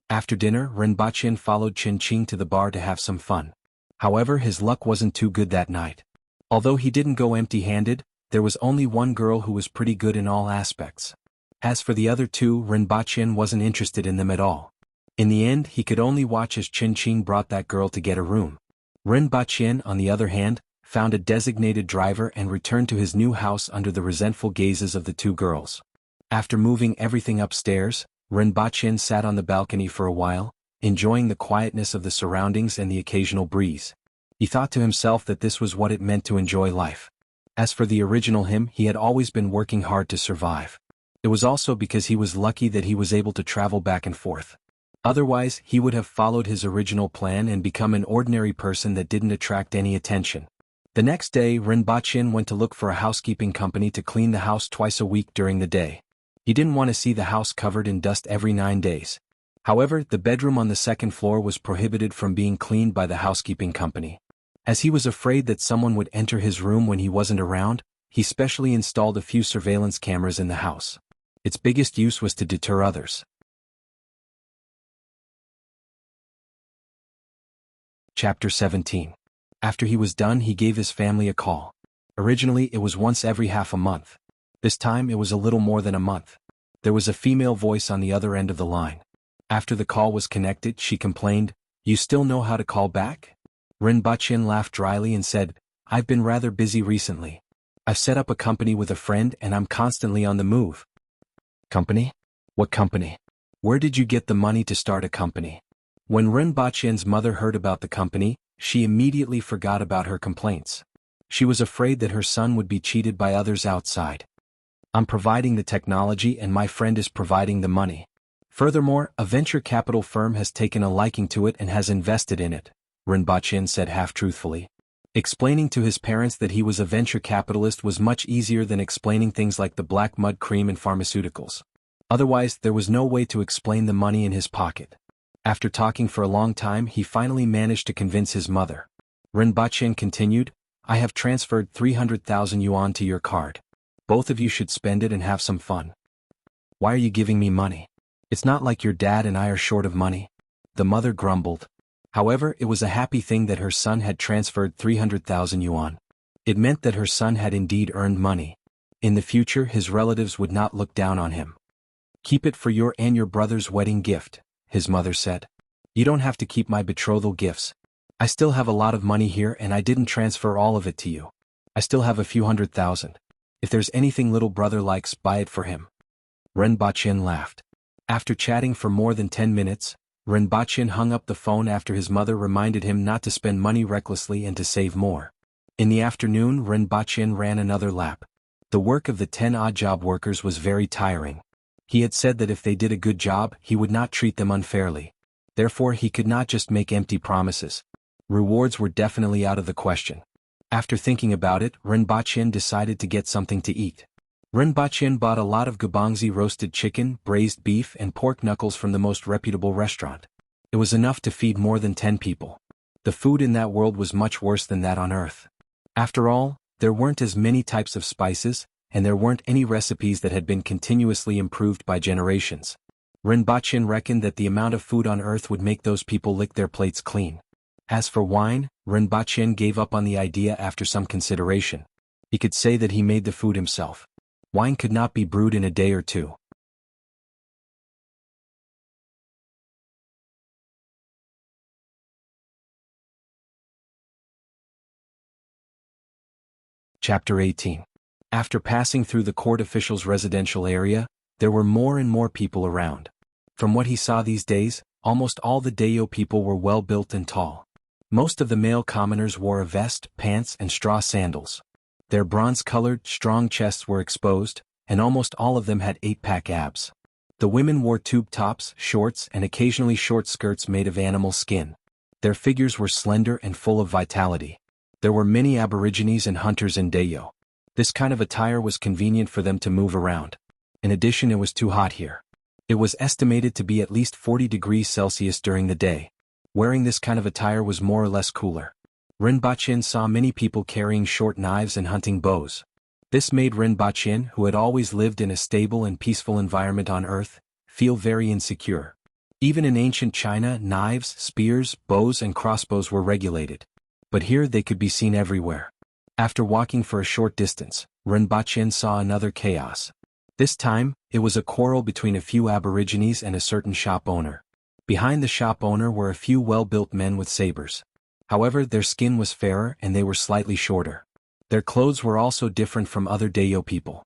After dinner, Ren Bachin followed Qin Qing to the bar to have some fun. However, his luck wasn't too good that night. Although he didn't go empty-handed, there was only one girl who was pretty good in all aspects. As for the other two, Ren Bachin wasn't interested in them at all. In the end, he could only watch as Qin Qing brought that girl to get a room. Ren Bachin, on the other hand, found a designated driver and returned to his new house under the resentful gazes of the two girls. After moving everything upstairs, Ren Bachin sat on the balcony for a while, enjoying the quietness of the surroundings and the occasional breeze. He thought to himself that this was what it meant to enjoy life. As for the original him, he had always been working hard to survive. It was also because he was lucky that he was able to travel back and forth. Otherwise, he would have followed his original plan and become an ordinary person that didn't attract any attention. The next day, Ren Bachin went to look for a housekeeping company to clean the house twice a week during the day. He didn't want to see the house covered in dust every 9 days. However, the bedroom on the second floor was prohibited from being cleaned by the housekeeping company. As he was afraid that someone would enter his room when he wasn't around, he specially installed a few surveillance cameras in the house. Its biggest use was to deter others. Chapter 17. After he was done, he gave his family a call. Originally, it was once every half a month. This time, it was a little more than a month. There was a female voice on the other end of the line. After the call was connected, she complained, "You still know how to call back?" Rinpoche laughed dryly and said, "I've been rather busy recently. I've set up a company with a friend and I'm constantly on the move." Company? What company? Where did you get the money to start a company? When Rinpoche's mother heard about the company, she immediately forgot about her complaints. She was afraid that her son would be cheated by others outside. "I'm providing the technology and my friend is providing the money. Furthermore, a venture capital firm has taken a liking to it and has invested in it," Rinpoche said half-truthfully. Explaining to his parents that he was a venture capitalist was much easier than explaining things like the black mud cream and pharmaceuticals. Otherwise, there was no way to explain the money in his pocket. After talking for a long time, he finally managed to convince his mother. Rinpoche continued, "I have transferred 300,000 yuan to your card. Both of you should spend it and have some fun." "Why are you giving me money? It's not like your dad and I are short of money," the mother grumbled. However, it was a happy thing that her son had transferred 300,000 yuan. It meant that her son had indeed earned money. In the future, his relatives would not look down on him. "Keep it for your and your brother's wedding gift," his mother said. "You don't have to keep my betrothal gifts. I still have a lot of money here and I didn't transfer all of it to you. I still have a few 100,000. If there's anything little brother likes, buy it for him." Rinpoche laughed. After chatting for more than 10 minutes, Rinpoche hung up the phone after his mother reminded him not to spend money recklessly and to save more. In the afternoon, Rinpoche ran another lap. The work of the 10 odd job workers was very tiring. He had said that if they did a good job, he would not treat them unfairly. Therefore, he could not just make empty promises. Rewards were definitely out of the question. After thinking about it, Rinpoche decided to get something to eat. Rinpoche bought a lot of gubangzi roasted chicken, braised beef and pork knuckles from the most reputable restaurant. It was enough to feed more than 10 people. The food in that world was much worse than that on Earth. After all, there weren't as many types of spices, and there weren't any recipes that had been continuously improved by generations. Rinpoche reckoned that the amount of food on Earth would make those people lick their plates clean. As for wine, Rinpoche gave up on the idea after some consideration. He could say that he made the food himself. Wine could not be brewed in a day or two. Chapter 18. After passing through the court official's residential area, there were more and more people around. From what he saw these days, almost all the Dayo people were well built and tall. Most of the male commoners wore a vest, pants and straw sandals. Their bronze-colored, strong chests were exposed, and almost all of them had 8-pack abs. The women wore tube tops, shorts and occasionally short skirts made of animal skin. Their figures were slender and full of vitality. There were many aborigines and hunters in Dayo. This kind of attire was convenient for them to move around. In addition, it was too hot here. It was estimated to be at least 40 degrees Celsius during the day. Wearing this kind of attire was more or less cooler. Rinpoche saw many people carrying short knives and hunting bows. This made Rinpoche, who had always lived in a stable and peaceful environment on Earth, feel very insecure. Even in ancient China, knives, spears, bows and crossbows were regulated. But here they could be seen everywhere. After walking for a short distance, Rinpoche saw another chaos. This time, it was a quarrel between a few aborigines and a certain shop owner. Behind the shop owner were a few well-built men with sabers. However, their skin was fairer and they were slightly shorter. Their clothes were also different from other Dayo people.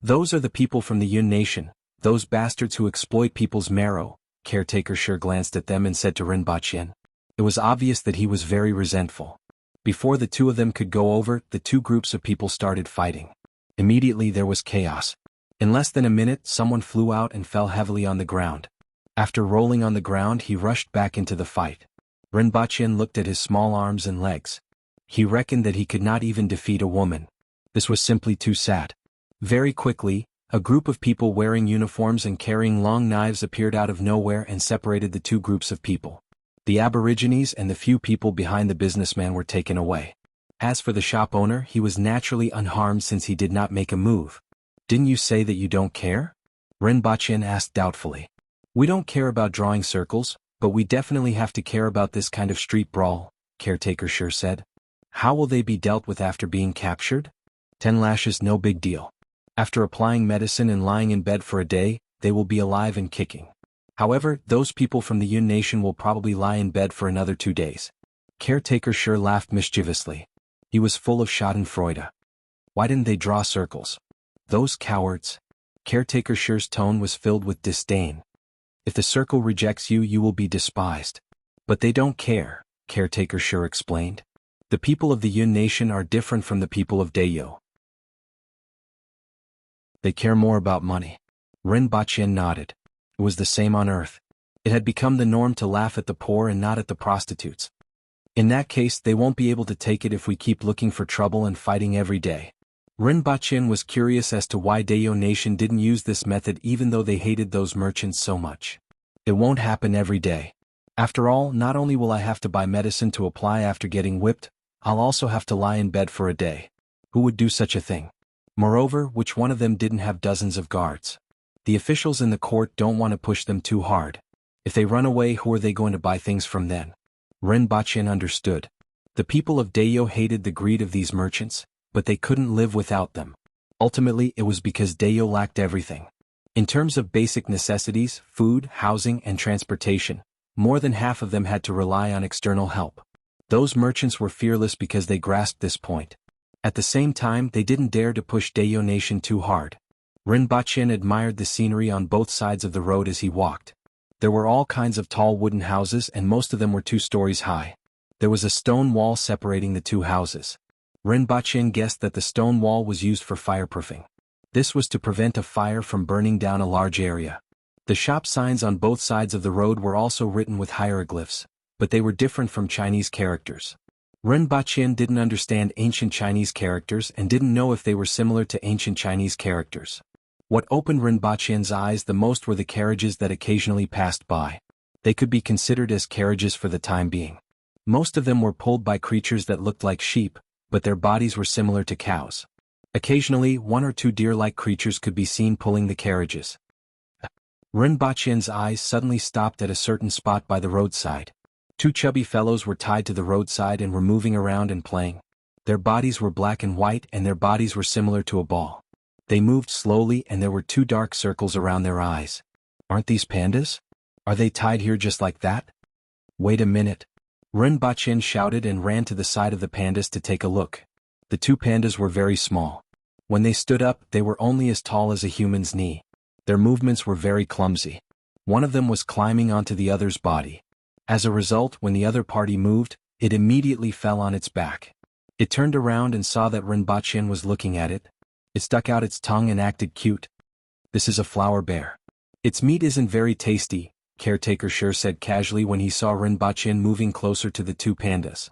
"Those are the people from the Yun nation, those bastards who exploit people's marrow," Caretaker sure glanced at them and said to Rinpoche. It was obvious that he was very resentful. Before the two of them could go over, the two groups of people started fighting. Immediately there was chaos. In less than a minute, someone flew out and fell heavily on the ground. After rolling on the ground, he rushed back into the fight. Rinpoche looked at his small arms and legs. He reckoned that he could not even defeat a woman. This was simply too sad. Very quickly, a group of people wearing uniforms and carrying long knives appeared out of nowhere and separated the two groups of people. The aborigines and the few people behind the businessman were taken away. As for the shop owner, he was naturally unharmed since he did not make a move. "Didn't you say that you don't care?" Rinpoche asked doubtfully. "We don't care about drawing circles, but we definitely have to care about this kind of street brawl," caretaker Sure said. How will they be dealt with after being captured? 10 lashes, no big deal. After applying medicine and lying in bed for a day, they will be alive and kicking. However, those people from the Yun nation will probably lie in bed for another 2 days. Caretaker Sure laughed mischievously. He was full of schadenfreude. Why didn't they draw circles? Those cowards. Caretaker Sure's tone was filled with disdain. If the circle rejects you, you will be despised. But they don't care, Caretaker Sure explained. The people of the Yun nation are different from the people of Dayo. They care more about money. Ren Bachien nodded. It was the same on Earth. It had become the norm to laugh at the poor and not at the prostitutes. In that case, they won't be able to take it if we keep looking for trouble and fighting every day. Ren Bachien was curious as to why Dayo Nation didn't use this method even though they hated those merchants so much. It won't happen every day. After all, not only will I have to buy medicine to apply after getting whipped, I'll also have to lie in bed for a day. Who would do such a thing? Moreover, which one of them didn't have dozens of guards? The officials in the court don't want to push them too hard. If they run away, who are they going to buy things from then? Ren Bachien understood. The people of Dayo hated the greed of these merchants, but they couldn't live without them. Ultimately, it was because Dayo lacked everything. In terms of basic necessities, food, housing, and transportation, more than half of them had to rely on external help. Those merchants were fearless because they grasped this point. At the same time, they didn't dare to push Dayo Nation too hard. Ren Bachien admired the scenery on both sides of the road as he walked. There were all kinds of tall wooden houses and most of them were 2 stories high. There was a stone wall separating the 2 houses. Ren Bachien guessed that the stone wall was used for fireproofing. This was to prevent a fire from burning down a large area. The shop signs on both sides of the road were also written with hieroglyphs, but they were different from Chinese characters. Ren Bachien didn't understand ancient Chinese characters and didn't know if they were similar to ancient Chinese characters. What opened Ren Bachien's eyes the most were the carriages that occasionally passed by. They could be considered as carriages for the time being. Most of them were pulled by creatures that looked like sheep, but their bodies were similar to cows. Occasionally, 1 or 2 deer-like creatures could be seen pulling the carriages. Ren Bachien's eyes suddenly stopped at a certain spot by the roadside. 2 chubby fellows were tied to the roadside and were moving around and playing. Their bodies were black and white and their bodies were similar to a ball. They moved slowly and there were 2 dark circles around their eyes. Aren't these pandas? Are they tied here just like that? Wait a minute. Ren Bachien shouted and ran to the side of the pandas to take a look. The 2 pandas were very small. When they stood up, they were only as tall as a human's knee. Their movements were very clumsy. One of them was climbing onto the other's body. As a result, when the other party moved, it immediately fell on its back. It turned around and saw that Ren Bachien was looking at it. It stuck out its tongue and acted cute. This is a flower bear. Its meat isn't very tasty, Caretaker Sure said casually when he saw Ren Bachien moving closer to the 2 pandas.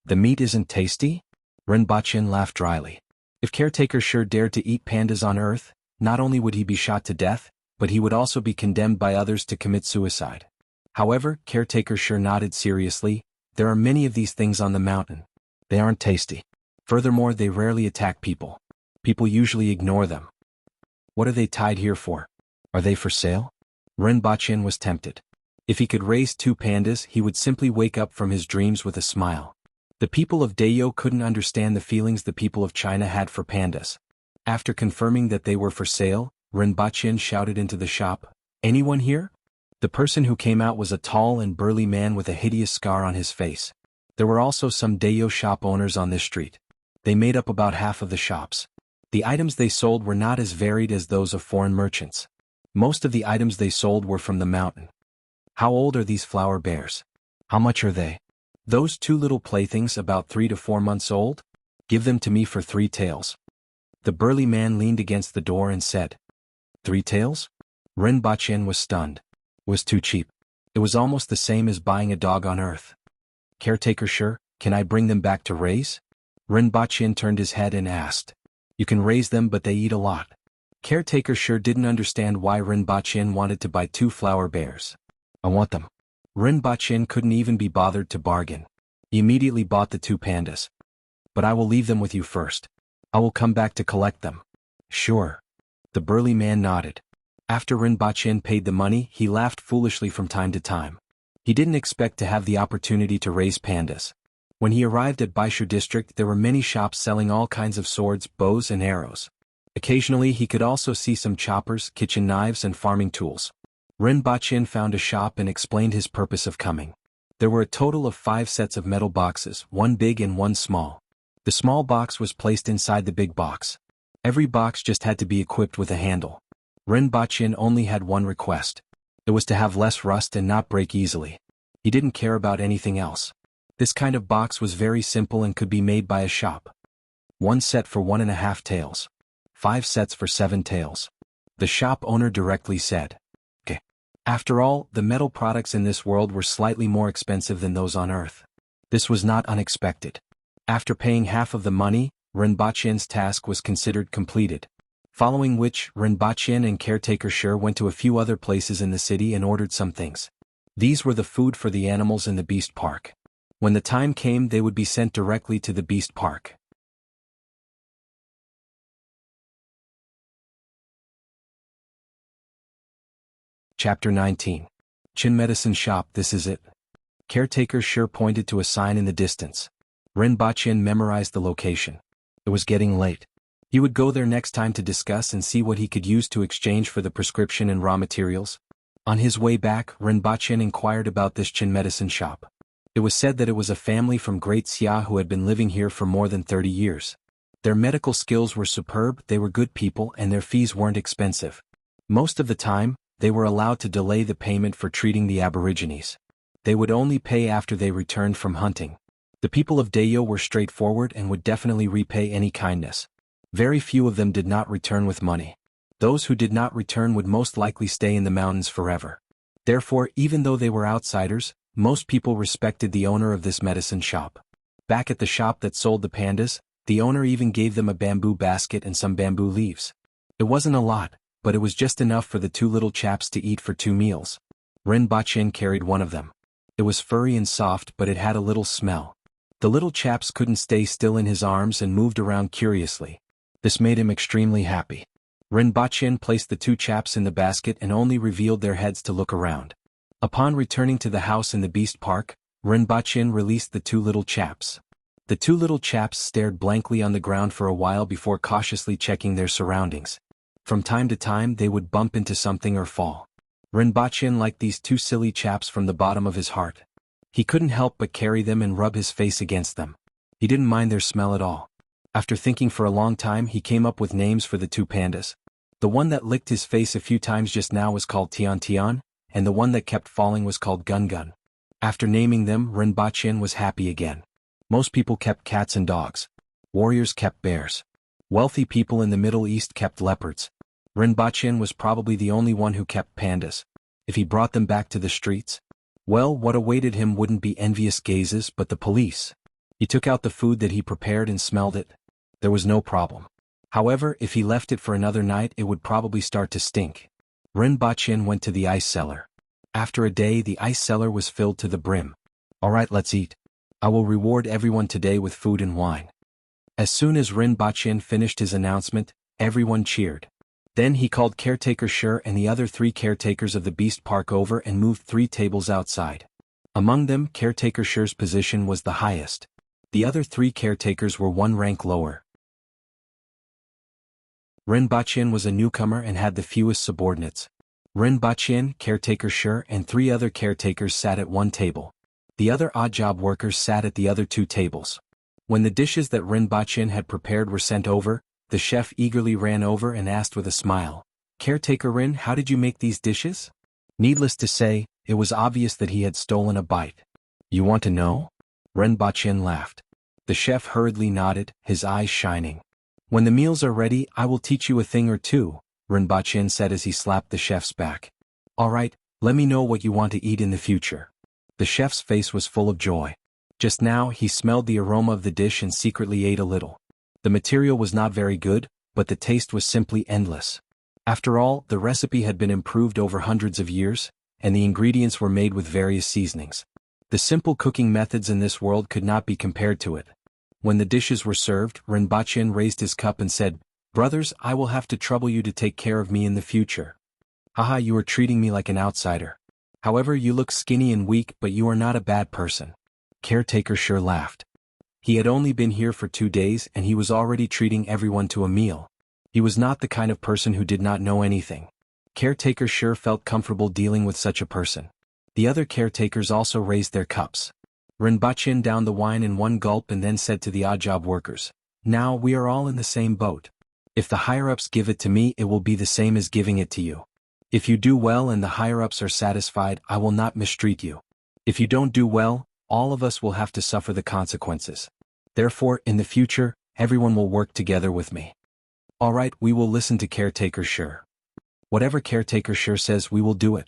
The meat isn't tasty? Ren Bachien laughed dryly. If Caretaker Sure dared to eat pandas on Earth, not only would he be shot to death, but he would also be condemned by others to commit suicide. However, Caretaker Sure nodded seriously. There are many of these things on the mountain. They aren't tasty. Furthermore, they rarely attack people. People usually ignore them. What are they tied here for? Are they for sale? Ren Bachien was tempted. If he could raise 2 pandas, he would simply wake up from his dreams with a smile. The people of Dayo couldn't understand the feelings the people of China had for pandas. After confirming that they were for sale, Ren Bachien shouted into the shop, "Anyone here?" The person who came out was a tall and burly man with a hideous scar on his face. There were also some Dayo shop owners on this street. They made up about half of the shops. The items they sold were not as varied as those of foreign merchants. Most of the items they sold were from the mountain. How old are these flower bears? How much are they? Those 2 little playthings about 3 to 4 months old? Give them to me for 3 taels. The burly man leaned against the door and said, 3 taels? Ren Bachien was stunned. It was too cheap. It was almost the same as buying a dog on Earth. Caretaker Sure, can I bring them back to raise? Ren Bachien turned his head and asked. You can raise them, but they eat a lot. Caretaker Sure didn't understand why Ren Bachien wanted to buy 2 flower bears. I want them. Ren Bachien couldn't even be bothered to bargain. He immediately bought the 2 pandas. But I will leave them with you first. I will come back to collect them. Sure. The burly man nodded. After Ren Bachien paid the money, he laughed foolishly from time to time. He didn't expect to have the opportunity to raise pandas. When he arrived at Baishu district, there were many shops selling all kinds of swords, bows and arrows. Occasionally he could also see some choppers, kitchen knives and farming tools. Ren Bachin found a shop and explained his purpose of coming. There were a total of 5 sets of metal boxes, one big and one small. The small box was placed inside the big box. Every box just had to be equipped with a handle. Ren Bachin only had one request. It was to have less rust and not break easily. He didn't care about anything else. This kind of box was very simple and could be made by a shop. 1 set for 1.5 taels. 5 sets for 7 taels. The shop owner directly said. Okay. After all, the metal products in this world were slightly more expensive than those on Earth. This was not unexpected. After paying half of the money, Rinbachen's task was considered completed. Following which, Rinbachen and caretaker Sher went to a few other places in the city and ordered some things. These were the food for the animals in the beast park. When the time came, they would be sent directly to the beast park. Chapter 19. Chin Medicine Shop. This is it. Caretaker Sher pointed to a sign in the distance. Rinbachin memorized the location. It was getting late. He would go there next time to discuss and see what he could use to exchange for the prescription and raw materials. On his way back, Rinbachin inquired about this Chin Medicine Shop. It was said that it was a family from Great Xia who had been living here for more than 30 years. Their medical skills were superb, they were good people, and their fees weren't expensive. Most of the time, they were allowed to delay the payment for treating the Aborigines. They would only pay after they returned from hunting. The people of Dayo were straightforward and would definitely repay any kindness. Very few of them did not return with money. Those who did not return would most likely stay in the mountains forever. Therefore, even though they were outsiders, most people respected the owner of this medicine shop. Back at the shop that sold the pandas, the owner even gave them a bamboo basket and some bamboo leaves. It wasn't a lot, but it was just enough for the 2 little chaps to eat for 2 meals. Rinbachin carried one of them. It was furry and soft, but it had a little smell. The little chaps couldn't stay still in his arms and moved around curiously. This made him extremely happy. Rinbachin placed the 2 chaps in the basket and only revealed their heads to look around. Upon returning to the house in the beast park, Rinbachin released the 2 little chaps. The 2 little chaps stared blankly on the ground for a while before cautiously checking their surroundings. From time to time they would bump into something or fall. Rinbachin liked these 2 silly chaps from the bottom of his heart. He couldn't help but carry them and rub his face against them. He didn't mind their smell at all. After thinking for a long time, he came up with names for the 2 pandas. The one that licked his face a few times just now was called Tian Tian, and the one that kept falling was called Gun Gun. After naming them, Rinbachin was happy again. Most people kept cats and dogs. Warriors kept bears. Wealthy people in the Middle East kept leopards. Rinbachin was probably the only one who kept pandas. If he brought them back to the streets, well, what awaited him wouldn't be envious gazes but the police. He took out the food that he prepared and smelled it. There was no problem. However, if he left it for another night, it would probably start to stink. Rinbachin went to the ice cellar. After a day, the ice cellar was filled to the brim. Alright, let's eat. I will reward everyone today with food and wine. As soon as Rinbachin finished his announcement, everyone cheered. Then he called caretaker Sher and the other 3 caretakers of the beast park over and moved 3 tables outside. Among them, caretaker Sher's position was the highest. The other 3 caretakers were 1 rank lower. Rinbachin was a newcomer and had the fewest subordinates. Rinbachin, caretaker Sher, and 3 other caretakers sat at 1 table. The other odd job workers sat at the other 2 tables. When the dishes that Rinbachin had prepared were sent over, the chef eagerly ran over and asked with a smile, "Caretaker Rin, how did you make these dishes?" Needless to say, it was obvious that he had stolen a bite. "You want to know?" Rinbachin laughed. The chef hurriedly nodded, his eyes shining. "When the meals are ready, I will teach you a thing or 2, Rinbachin said as he slapped the chef's back. "Alright, let me know what you want to eat in the future." The chef's face was full of joy. Just now he smelled the aroma of the dish and secretly ate a little. The material was not very good, but the taste was simply endless. After all, the recipe had been improved over hundreds of years, and the ingredients were made with various seasonings. The simple cooking methods in this world could not be compared to it. When the dishes were served, Rinbachin raised his cup and said, "Brothers, I will have to trouble you to take care of me in the future. Haha, you are treating me like an outsider. However, you look skinny and weak, but you are not a bad person. Caretaker sure laughed. He had only been here for 2 days and he was already treating everyone to a meal. He was not the kind of person who did not know anything. Caretaker sure felt comfortable dealing with such a person. The other caretakers also raised their cups. Rinpoche downed the wine in one gulp and then said to the odd job workers, "Now we are all in the same boat. If the higher-ups give it to me, it will be the same as giving it to you. If you do well and the higher-ups are satisfied, I will not mistreat you. If you don't do well, all of us will have to suffer the consequences. Therefore, in the future, everyone will work together with me." "All right, we will listen to Caretaker Sure. Whatever Caretaker Sure says, we will do it."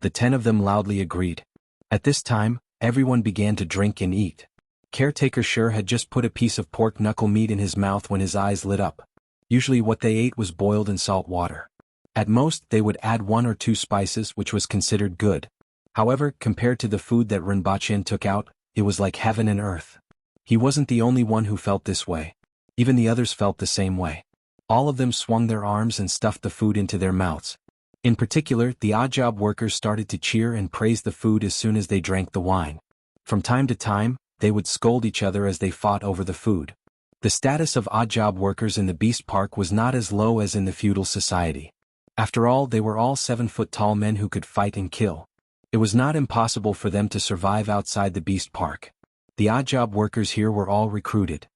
The 10 of them loudly agreed. At this time, everyone began to drink and eat. Caretaker Sure had just put a piece of pork knuckle meat in his mouth when his eyes lit up. Usually what they ate was boiled in salt water. At most, they would add 1 or 2 spices, which was considered good. However, compared to the food that Rinpoche took out, it was like heaven and earth. He wasn't the only one who felt this way. Even the others felt the same way. All of them swung their arms and stuffed the food into their mouths. In particular, the odd job workers started to cheer and praise the food as soon as they drank the wine. From time to time, they would scold each other as they fought over the food. The status of odd job workers in the Beast Park was not as low as in the feudal society. After all, they were all 7-foot-tall men who could fight and kill. It was not impossible for them to survive outside the Beast Park. The odd job workers here were all recruited.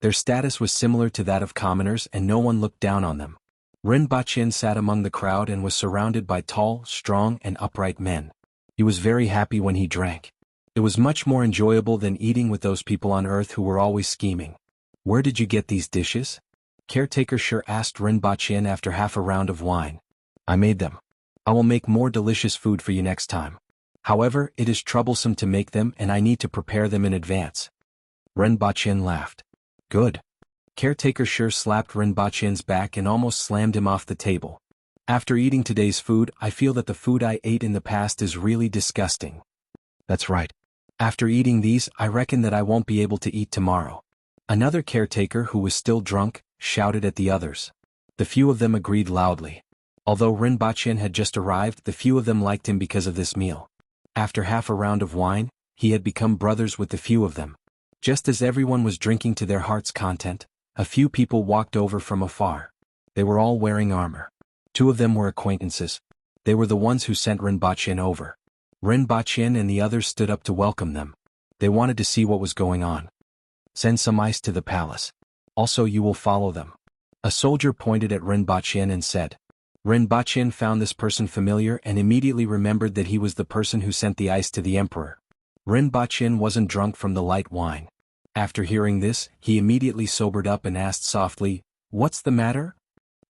Their status was similar to that of commoners and no one looked down on them. Rinpoche sat among the crowd and was surrounded by tall, strong and upright men. He was very happy when he drank. It was much more enjoyable than eating with those people on earth who were always scheming. "Where did you get these dishes?" Caretaker Sure asked Rinpoche after half a round of wine. "I made them. I will make more delicious food for you next time. However, it is troublesome to make them and I need to prepare them in advance." Rinpoche laughed. "Good." Caretaker Sure slapped Rinpoche's back and almost slammed him off the table. "After eating today's food, I feel that the food I ate in the past is really disgusting." "That's right. After eating these, I reckon that I won't be able to eat tomorrow." Another caretaker who was still drunk shouted at the others. The few of them agreed loudly. Although Rinpoche had just arrived, the few of them liked him because of this meal. After half a round of wine, he had become brothers with the few of them. Just as everyone was drinking to their heart's content, a few people walked over from afar. They were all wearing armor. 2 of them were acquaintances. They were the ones who sent Rinpoche over. Rinpoche and the others stood up to welcome them. They wanted to see what was going on. "Send some ice to the palace. Also, you will follow them." A soldier pointed at Rinpoche and said. Rinpoche found this person familiar and immediately remembered that he was the person who sent the ice to the emperor. Rinpoche wasn't drunk from the light wine. After hearing this, he immediately sobered up and asked softly, "What's the matter?"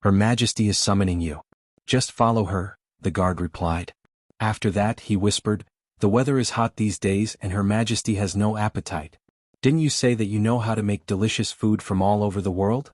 "Her Majesty is summoning you." "Just follow her," the guard replied. After that, he whispered, "The weather is hot these days and Her Majesty has no appetite. Didn't you say that you know how to make delicious food from all over the world?"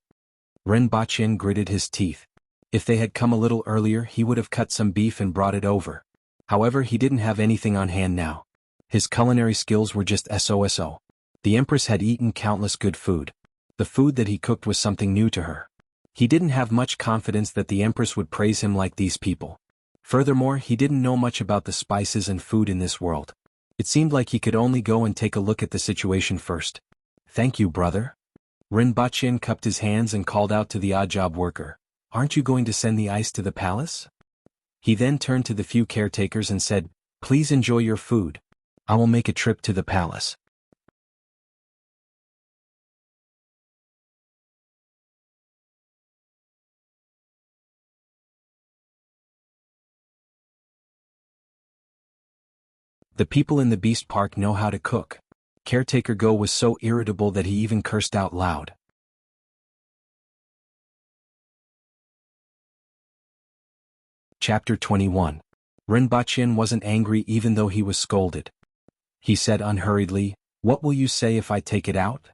Rinpoche gritted his teeth. If they had come a little earlier, he would have cut some beef and brought it over. However, he didn't have anything on hand now. His culinary skills were just so. The Empress had eaten countless good food. The food that he cooked was something new to her. He didn't have much confidence that the Empress would praise him like these people. Furthermore, he didn't know much about the spices and food in this world. It seemed like he could only go and take a look at the situation first. "Thank you, brother." Rinpoche cupped his hands and called out to the odd job worker, "Aren't you going to send the ice to the palace?" He then turned to the few caretakers and said, "Please enjoy your food. I will make a trip to the palace." The people in the Beast Park know how to cook. Caretaker Go was so irritable that he even cursed out loud. Chapter 21. Rinpoche wasn't angry even though he was scolded. He said unhurriedly, "What will you say if I take it out?"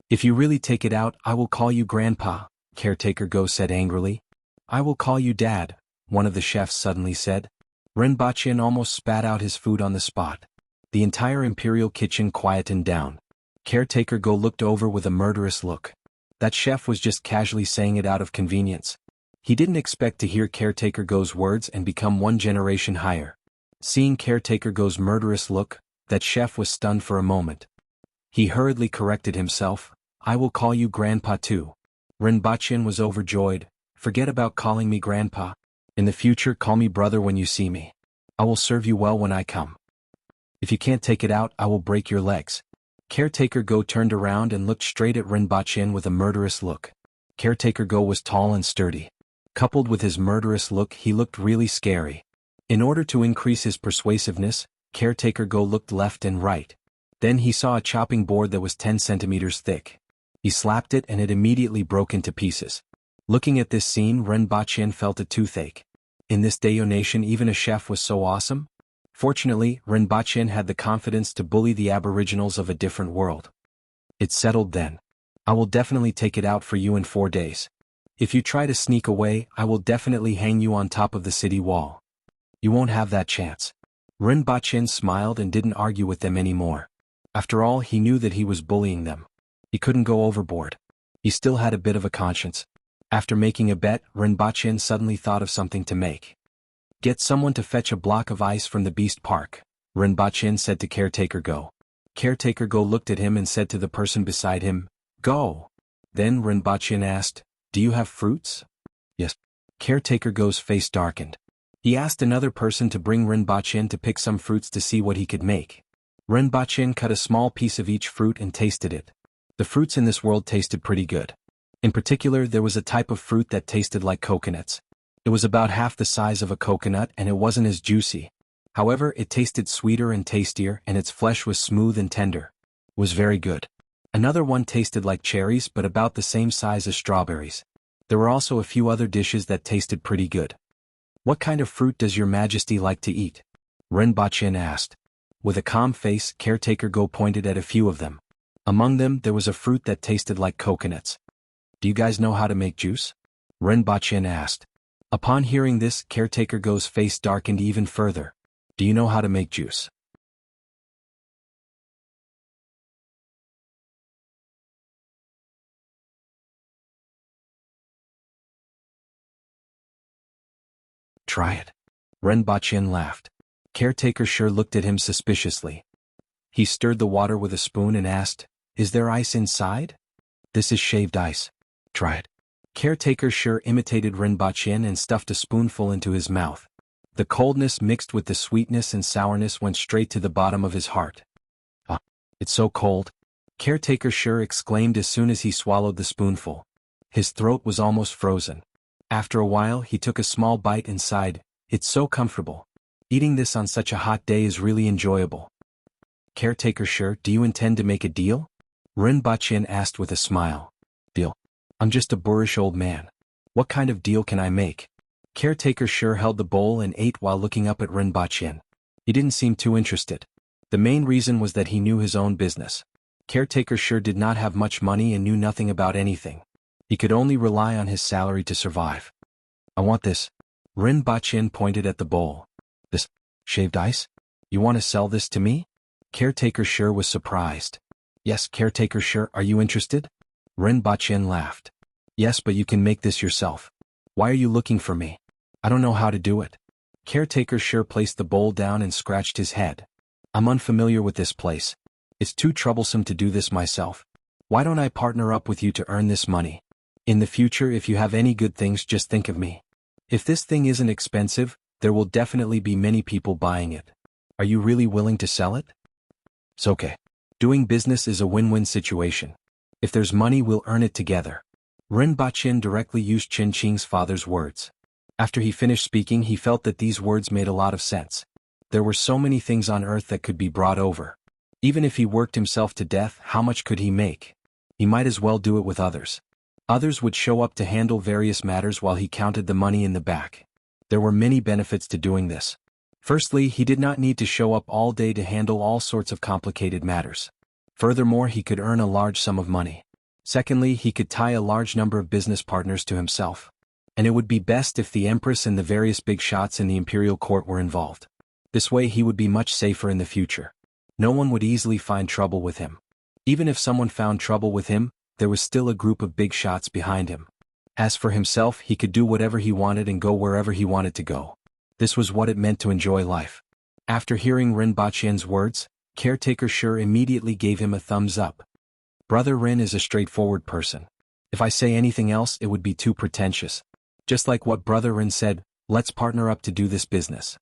"If you really take it out, I will call you Grandpa," Caretaker Go said angrily. "I will call you Dad," one of the chefs suddenly said. Rinpoche almost spat out his food on the spot. The entire imperial kitchen quietened down. Caretaker Go looked over with a murderous look. That chef was just casually saying it out of convenience. He didn't expect to hear Caretaker Go's words and become one generation higher. Seeing Caretaker Go's murderous look, that chef was stunned for a moment. He hurriedly corrected himself. I will call you Grandpa too. Rinpoche was overjoyed. Forget about calling me Grandpa. In the future, call me brother when you see me. I will serve you well when I come. If you can't take it out, I will break your legs. Caretaker Go turned around and looked straight at Rinpoche with a murderous look. Caretaker Go was tall and sturdy. Coupled with his murderous look, he looked really scary. In order to increase his persuasiveness, Caretaker Go looked left and right. Then he saw a chopping board that was 10 centimeters thick. He slapped it and it immediately broke into pieces. Looking at this scene, Rinpoche felt a toothache. In this Dayo nation, even a chef was so awesome. Fortunately, Rinpoche had the confidence to bully the aboriginals of a different world. It's settled then. I will definitely take it out for you in 4 days. If you try to sneak away, I will definitely hang you on top of the city wall. You won't have that chance. Rinpoche smiled and didn't argue with them anymore. After all, he knew that he was bullying them. He couldn't go overboard. He still had a bit of a conscience. After making a bet, Rinpoche suddenly thought of something to make. Get someone to fetch a block of ice from the beast park, Rinpoche said to Caretaker Go. Caretaker Go looked at him and said to the person beside him, Go. Then Rinpoche asked, Do you have fruits? Yes. Caretaker Go's face darkened. He asked another person to bring Rinpoche to pick some fruits to see what he could make. Rinpoche cut a small piece of each fruit and tasted it. The fruits in this world tasted pretty good. In particular, there was a type of fruit that tasted like coconuts. It was about half the size of a coconut and it wasn't as juicy. However, it tasted sweeter and tastier and its flesh was smooth and tender. It was very good. Another one tasted like cherries but about the same size as strawberries. There were also a few other dishes that tasted pretty good. What kind of fruit does your majesty like to eat? Rinpoche asked. With a calm face, Caretaker Go pointed at a few of them. Among them, there was a fruit that tasted like coconuts. Do you guys know how to make juice? Rinpoche asked. Upon hearing this, Caretaker Go's face darkened even further. Do you know how to make juice? Try it. Rinpoche laughed. Caretaker sure looked at him suspiciously. He stirred the water with a spoon and asked, Is there ice inside? This is shaved ice. Try it. Caretaker sure imitated Rinpoche and stuffed a spoonful into his mouth. The coldness mixed with the sweetness and sourness went straight to the bottom of his heart. Ah, it's so cold. Caretaker sure exclaimed as soon as he swallowed the spoonful. His throat was almost frozen. After a while, he took a small bite and sighed, It's so comfortable. Eating this on such a hot day is really enjoyable. Caretaker sure, do you intend to make a deal? Rinpoche asked with a smile. Deal? I'm just a boorish old man. What kind of deal can I make? Caretaker sure held the bowl and ate while looking up at Rinpoche. He didn't seem too interested. The main reason was that he knew his own business. Caretaker sure did not have much money and knew nothing about anything. He could only rely on his salary to survive. I want this. Rinpoche pointed at the bowl. This shaved ice? You want to sell this to me? Caretaker sure was surprised. Yes, Caretaker sure, are you interested? Rinpoche laughed. Yes, but you can make this yourself. Why are you looking for me? I don't know how to do it. Caretaker sure placed the bowl down and scratched his head. I'm unfamiliar with this place. It's too troublesome to do this myself. Why don't I partner up with you to earn this money? In the future, if you have any good things, just think of me. If this thing isn't expensive, there will definitely be many people buying it. Are you really willing to sell it? It's okay. Doing business is a win-win situation. If there's money, we'll earn it together. Rinpoche directly used Chin Ching's father's words. After he finished speaking, he felt that these words made a lot of sense. There were so many things on earth that could be brought over. Even if he worked himself to death, how much could he make? He might as well do it with others. Others would show up to handle various matters while he counted the money in the back. There were many benefits to doing this. Firstly, he did not need to show up all day to handle all sorts of complicated matters. Furthermore, he could earn a large sum of money. Secondly, he could tie a large number of business partners to himself. And it would be best if the Empress and the various big shots in the imperial court were involved. This way he would be much safer in the future. No one would easily find trouble with him. Even if someone found trouble with him, there was still a group of big shots behind him. As for himself, he could do whatever he wanted and go wherever he wanted to go. This was what it meant to enjoy life. After hearing Rinpoche's words, Caretaker Shi immediately gave him a thumbs up. Brother Rin is a straightforward person. If I say anything else, it would be too pretentious. Just like what Brother Rin said, let's partner up to do this business.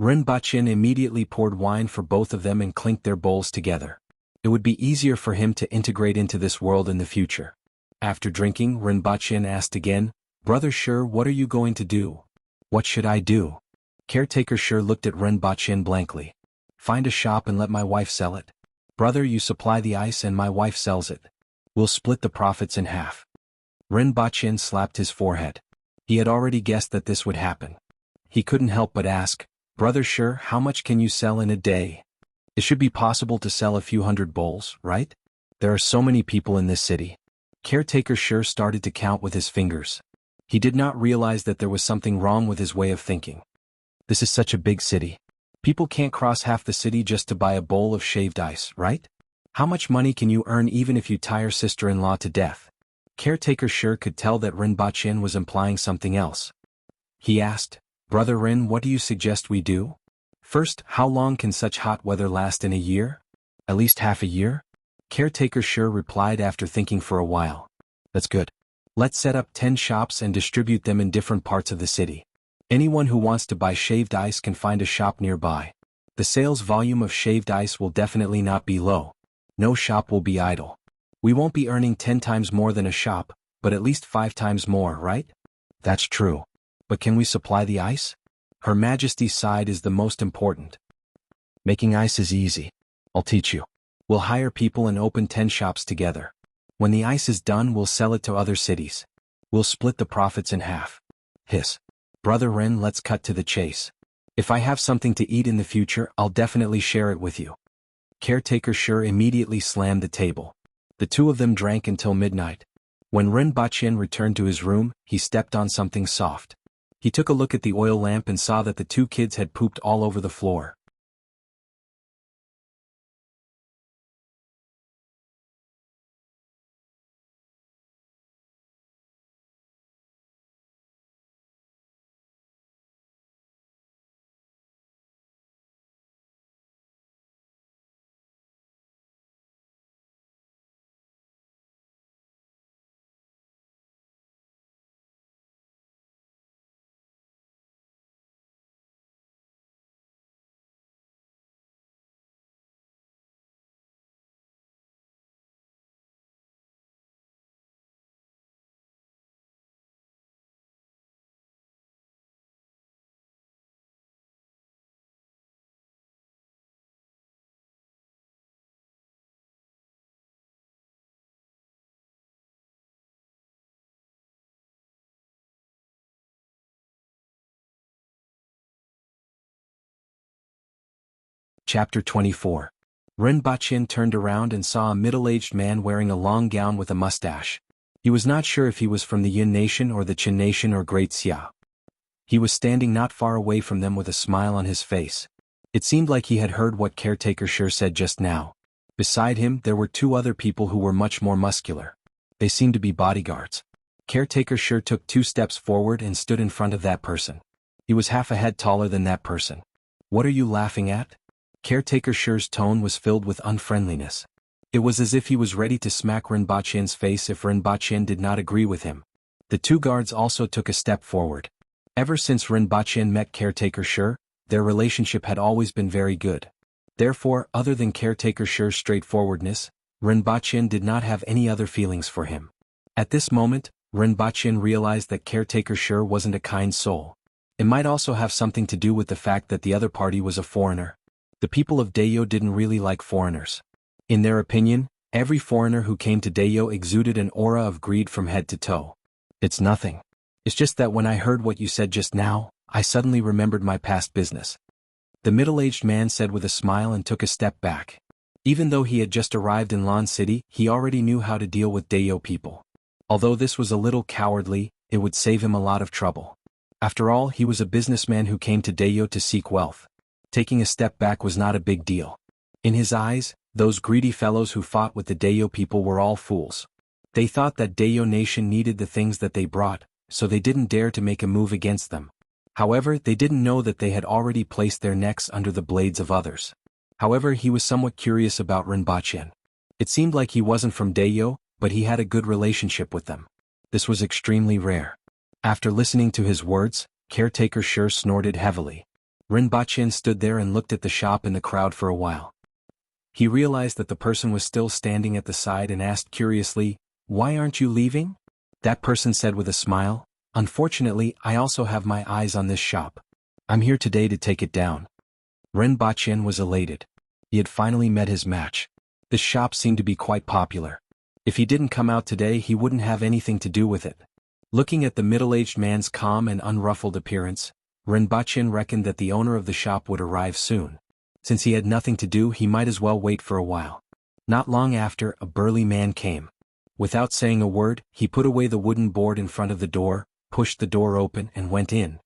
Rinpoche immediately poured wine for both of them and clinked their bowls together. It would be easier for him to integrate into this world in the future. After drinking, Rinpoche asked again, Brother Shi, what are you going to do? What should I do? Caretaker Shi looked at Rinpoche blankly. Find a shop and let my wife sell it. Brother, you supply the ice and my wife sells it. We'll split the profits in half. Rinpoche slapped his forehead. He had already guessed that this would happen. He couldn't help but ask, Brother Shi, how much can you sell in a day? It should be possible to sell a few hundred bowls, right? There are so many people in this city. Caretaker Shi started to count with his fingers. He did not realize that there was something wrong with his way of thinking. This is such a big city. People can't cross half the city just to buy a bowl of shaved ice, right? How much money can you earn even if you tire sister-in-law to death? Caretaker Shi could tell that Rinpoche was implying something else. He asked, Brother Rin, what do you suggest we do? First, how long can such hot weather last in a year? At least half a year? Caretaker Shi replied after thinking for a while. That's good. Let's set up 10 shops and distribute them in different parts of the city. Anyone who wants to buy shaved ice can find a shop nearby. The sales volume of shaved ice will definitely not be low. No shop will be idle. We won't be earning 10 times more than a shop, but at least 5 times more, right? That's true. But can we supply the ice? Her Majesty's side is the most important. Making ice is easy. I'll teach you. We'll hire people and open 10 shops together. When the ice is done, we'll sell it to other cities. We'll split the profits in half. Hiss. Brother Rin, let's cut to the chase. If I have something to eat in the future, I'll definitely share it with you. Caretaker Shi immediately slammed the table. The two of them drank until midnight. When Rinpoche returned to his room, he stepped on something soft. He took a look at the oil lamp and saw that the two kids had pooped all over the floor. Chapter 24. Rinpoche turned around and saw a middle-aged man wearing a long gown with a mustache. He was not sure if he was from the Yin Nation or the Qin Nation or Great Xia. He was standing not far away from them with a smile on his face. It seemed like he had heard what Caretaker Shi said just now. Beside him, there were 2 other people who were much more muscular. They seemed to be bodyguards. Caretaker Shi took 2 steps forward and stood in front of that person. He was half a head taller than that person. What are you laughing at? Caretaker Shi's tone was filled with unfriendliness. It was as if he was ready to smack Rinpoche's face if Rinpoche did not agree with him. The 2 guards also took a step forward. Ever since Rinpoche met Caretaker Shi, their relationship had always been very good. Therefore, other than Caretaker Shi's straightforwardness, Rinpoche did not have any other feelings for him. At this moment, Rinpoche realized that Caretaker Shi wasn't a kind soul. It might also have something to do with the fact that the other party was a foreigner. The people of Dayo didn't really like foreigners. In their opinion, every foreigner who came to Dayo exuded an aura of greed from head to toe. It's nothing. It's just that when I heard what you said just now, I suddenly remembered my past business. The middle-aged man said with a smile and took a step back. Even though he had just arrived in Lan City, he already knew how to deal with Dayo people. Although this was a little cowardly, it would save him a lot of trouble. After all, he was a businessman who came to Dayo to seek wealth. Taking a step back was not a big deal. In his eyes, those greedy fellows who fought with the Dayo people were all fools. They thought that Dayo Nation needed the things that they brought, so they didn't dare to make a move against them. However, they didn't know that they had already placed their necks under the blades of others. However, he was somewhat curious about Rinpoche. It seemed like he wasn't from Dayo, but he had a good relationship with them. This was extremely rare. After listening to his words, Caretaker Sure snorted heavily. Rinpoche stood there and looked at the shop and the crowd for a while. He realized that the person was still standing at the side and asked curiously, "Why aren't you leaving?" That person said with a smile, "Unfortunately, I also have my eyes on this shop. I'm here today to take it down." Rinpoche was elated. He had finally met his match. This shop seemed to be quite popular. If he didn't come out today, he wouldn't have anything to do with it. Looking at the middle-aged man's calm and unruffled appearance, Rinpoche reckoned that the owner of the shop would arrive soon. Since he had nothing to do, he might as well wait for a while. Not long after, a burly man came. Without saying a word, he put away the wooden board in front of the door, pushed the door open and went in.